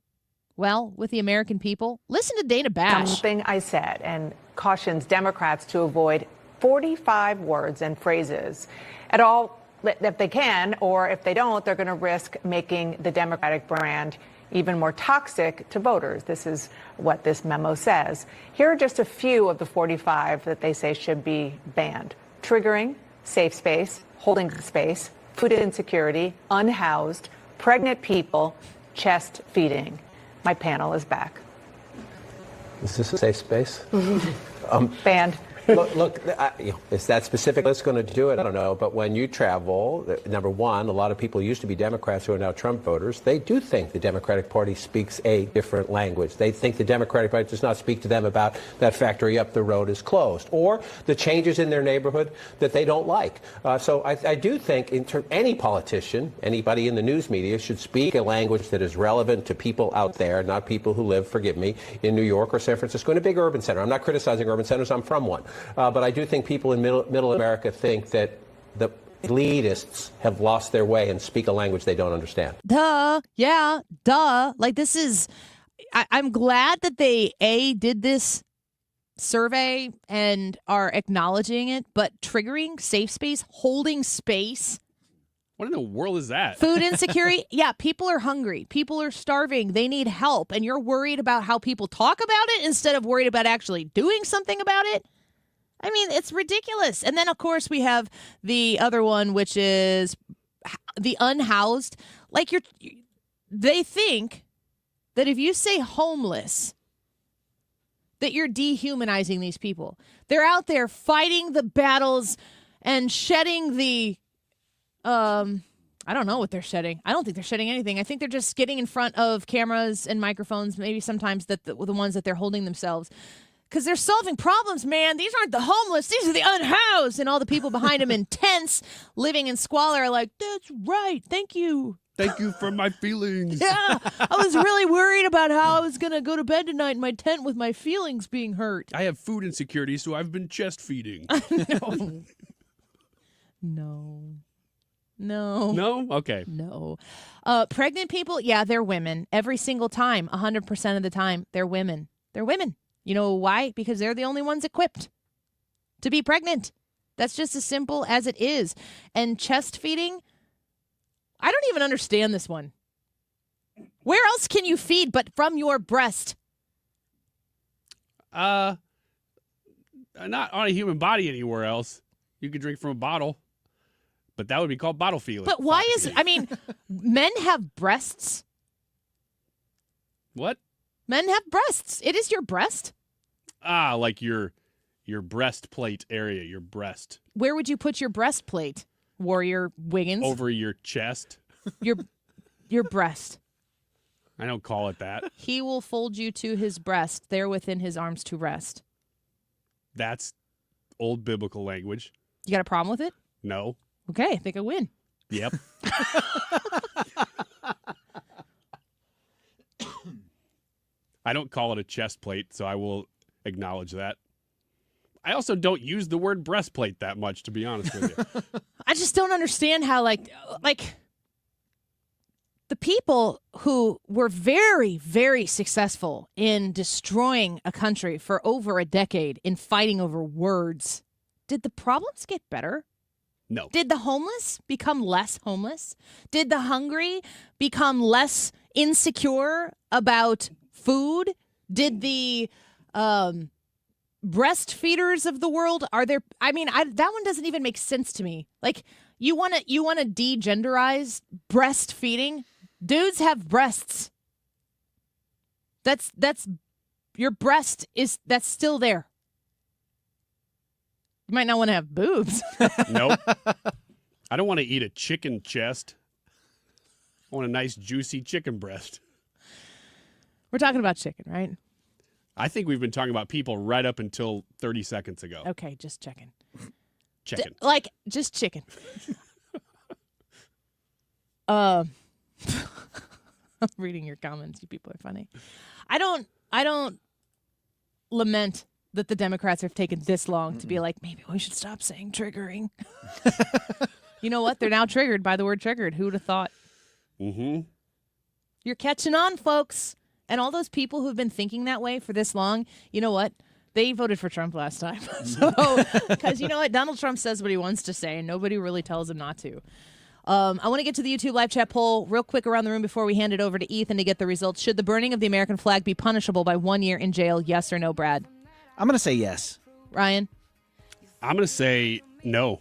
well with the American people? Listen to Dana Bash. Something I said and cautions Democrats to avoid 45 words and phrases at all if they can, or if they don't, they're going to risk making the Democratic brand even more toxic to voters. This is what this memo says. Here are just a few of the 45 that they say should be banned. Triggering, safe space, holding space, food insecurity, unhoused, pregnant people, chest feeding. My panel is back. Is this a safe space? Banned. Look, is that specific list going to do it? I don't know. But when you travel, number one, a lot of people used to be Democrats who are now Trump voters. They do think the Democratic Party speaks a different language. They think the Democratic Party does not speak to them about that factory up the road is closed or the changes in their neighborhood that they don't like. So I do think any politician, anybody in the news media should speak a language that is relevant to people out there, not people who live, forgive me, in New York or San Francisco in a big urban center. I'm not criticizing urban centers. I'm from one. But I do think people in middle America think that the elitists have lost their way and speak a language they don't understand. Duh. Yeah. Duh. Like this is, I'm glad that they, did this survey and are acknowledging it, but triggering safe space, holding space. What in the world is that? Food insecurity. Yeah, people are hungry. People are starving. They need help. And you're worried about how people talk about it instead of worried about actually doing something about it. I mean, it's ridiculous. And then, of course, we have the other one, which is the unhoused. Like they think that if you say homeless, that you're dehumanizing these people. They're out there fighting the battles and shedding the I don't know what they're shedding. I don't think they're shedding anything. I think they're just getting in front of cameras and microphones, maybe sometimes the ones that they're holding themselves. Because they're solving problems, man. These aren't the homeless. These are the unhoused. And all the people behind them in tents living in squalor are like, that's right. Thank you. Thank you for my feelings. Yeah. I was really worried about how I was going to go to bed tonight in my tent with my feelings being hurt. I have food insecurity, so I've been chest feeding. No. No? Okay. No. Pregnant people, yeah, they're women. Every single time, 100% of the time, they're women. They're women. You know why? Because they're the only ones equipped to be pregnant. That's just as simple as it is. And chest feeding, I don't even understand this one. Where else can you feed but from your breast? Not on a human body anywhere else. You could drink from a bottle. But that would be called bottle feeding. But why is it? I mean, men have breasts. What? Men have breasts. It is your breast. Like your breastplate area, your breast. Where would you put your breastplate, Warrior Wiggins? Over your chest. Your breast. I don't call it that. He will fold you to his breast, there within his arms to rest. That's old biblical language. You got a problem with it? No. Okay, I think I win. Yep. I don't call it a chest plate, so I will acknowledge that. I also don't use the word breastplate that much, to be honest with you. I just don't understand how, like the people who were very, very successful in destroying a country for over a decade in fighting over words, did the problems get better? No. Did the homeless become less homeless? Did the hungry become less insecure about food? Did the breastfeeders of the world, are there? I mean, that one doesn't even make sense to me. Like, you want to de-genderize breastfeeding? Dudes have breasts. That's your breast that's still there. You might not want to have boobs. Nope. I don't want to eat a chicken chest. I want a nice, juicy chicken breast. We're talking about chicken, right? I think we've been talking about people right up until 30 seconds ago. Okay, just chicken. Chicken. Just chicken. I'm reading your comments. You people are funny. I don't lament that the Democrats have taken this long to be like, maybe we should stop saying triggering. You know what? They're now triggered by the word triggered. Who would have thought? Mm-hmm. You're catching on, folks. And all those people who've been thinking that way for this long, you know what? They voted for Trump last time. So, because you know what? Donald Trump says what he wants to say, and nobody really tells him not to. I want to get to the YouTube live chat poll real quick around the room before we hand it over to Ethan to get the results. Should the burning of the American flag be punishable by 1 year in jail? Yes or no, Brad? I'm going to say yes. Ryan? I'm going to say no.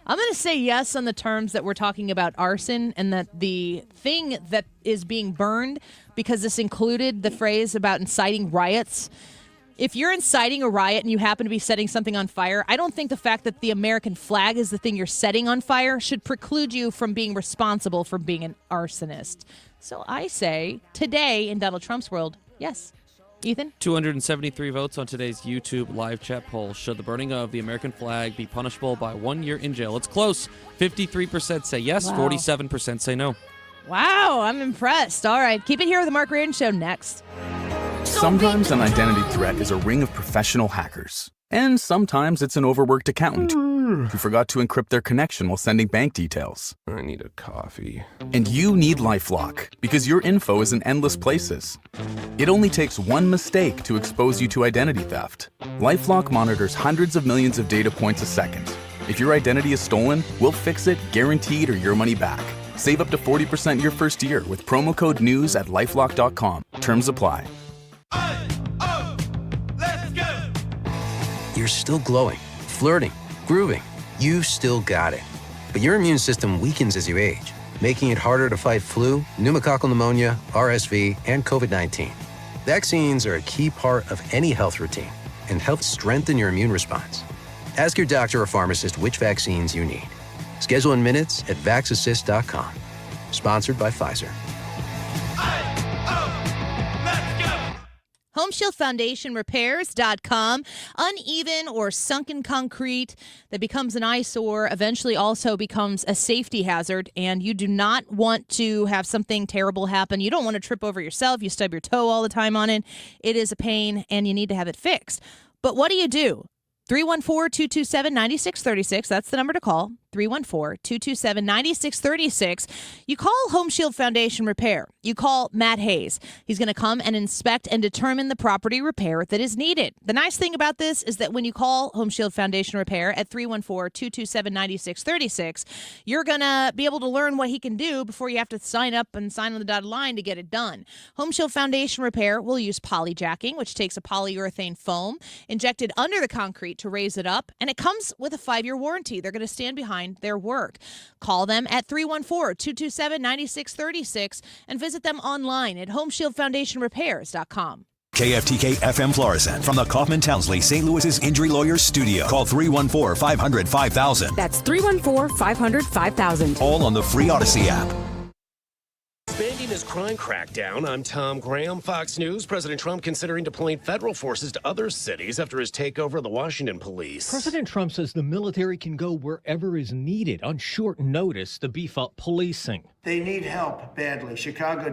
I'm going to say yes on the terms that we're talking about arson and that the thing that is being burned, because this included the phrase about inciting riots, If you're inciting a riot and you happen to be setting something on fire, I don't think the fact that the American flag is the thing you're setting on fire should preclude you from being responsible for being an arsonist. So I say, today in Donald Trump's world, yes. Ethan? 273 votes on today's YouTube live chat poll. Should the burning of the American flag be punishable by 1 year in jail? It's close. 53% say yes, Wow. 47% say no. Wow, I'm impressed. All right, keep it here with the Mark Reardon Show next. Sometimes an identity threat is a ring of professional hackers. And sometimes it's an overworked accountant who forgot to encrypt their connection while sending bank details. I need a coffee. And you need LifeLock because your info is in endless places. It only takes one mistake to expose you to identity theft. LifeLock monitors hundreds of millions of data points a second. If your identity is stolen, we'll fix it guaranteed or your money back. Save up to 40% your first year with promo code NEWS at lifelock.com. Terms apply. You're still glowing, flirting, grooving. You still got it. But your immune system weakens as you age, making it harder to fight flu, pneumococcal pneumonia, RSV, and COVID-19. Vaccines are a key part of any health routine and help strengthen your immune response. Ask your doctor or pharmacist which vaccines you need. Schedule in minutes at vaxassist.com. Sponsored by Pfizer. HomeshieldFoundationRepairs.com. Uneven or sunken concrete that becomes an eyesore eventually also becomes a safety hazard, and you do not want to have something terrible happen. You don't want to trip over yourself. You stub your toe all the time on it. It is a pain, and you need to have it fixed. But what do? 314-227-9636. That's the number to call. 314-227-9636. You call Home Shield Foundation Repair. You call Matt Hayes. He's going to come and inspect and determine the property repair that is needed. The nice thing about this is that when you call Home Shield Foundation Repair at 314-227-9636, you're going to be able to learn what he can do before you have to sign up and sign on the dotted line to get it done. Home Shield Foundation Repair will use polyjacking, which takes a polyurethane foam injected under the concrete to raise it up, and it comes with a 5-year warranty. They're going to stand behind their work. Call them at 314-227-9636 and visit them online at homeshieldfoundationrepairs.com. KFTK FM Florissant from the Kaufman Townsley St. Louis's Injury Lawyers Studio. Call 314-500-5000. That's 314-500-5000. All on the free Odyssey app. Expanding his crime crackdown, I'm Tom Graham, Fox News. President Trump considering deploying federal forces to other cities after his takeover of the Washington police. President Trump says the military can go wherever is needed on short notice to beef up policing. They need help badly. Chicago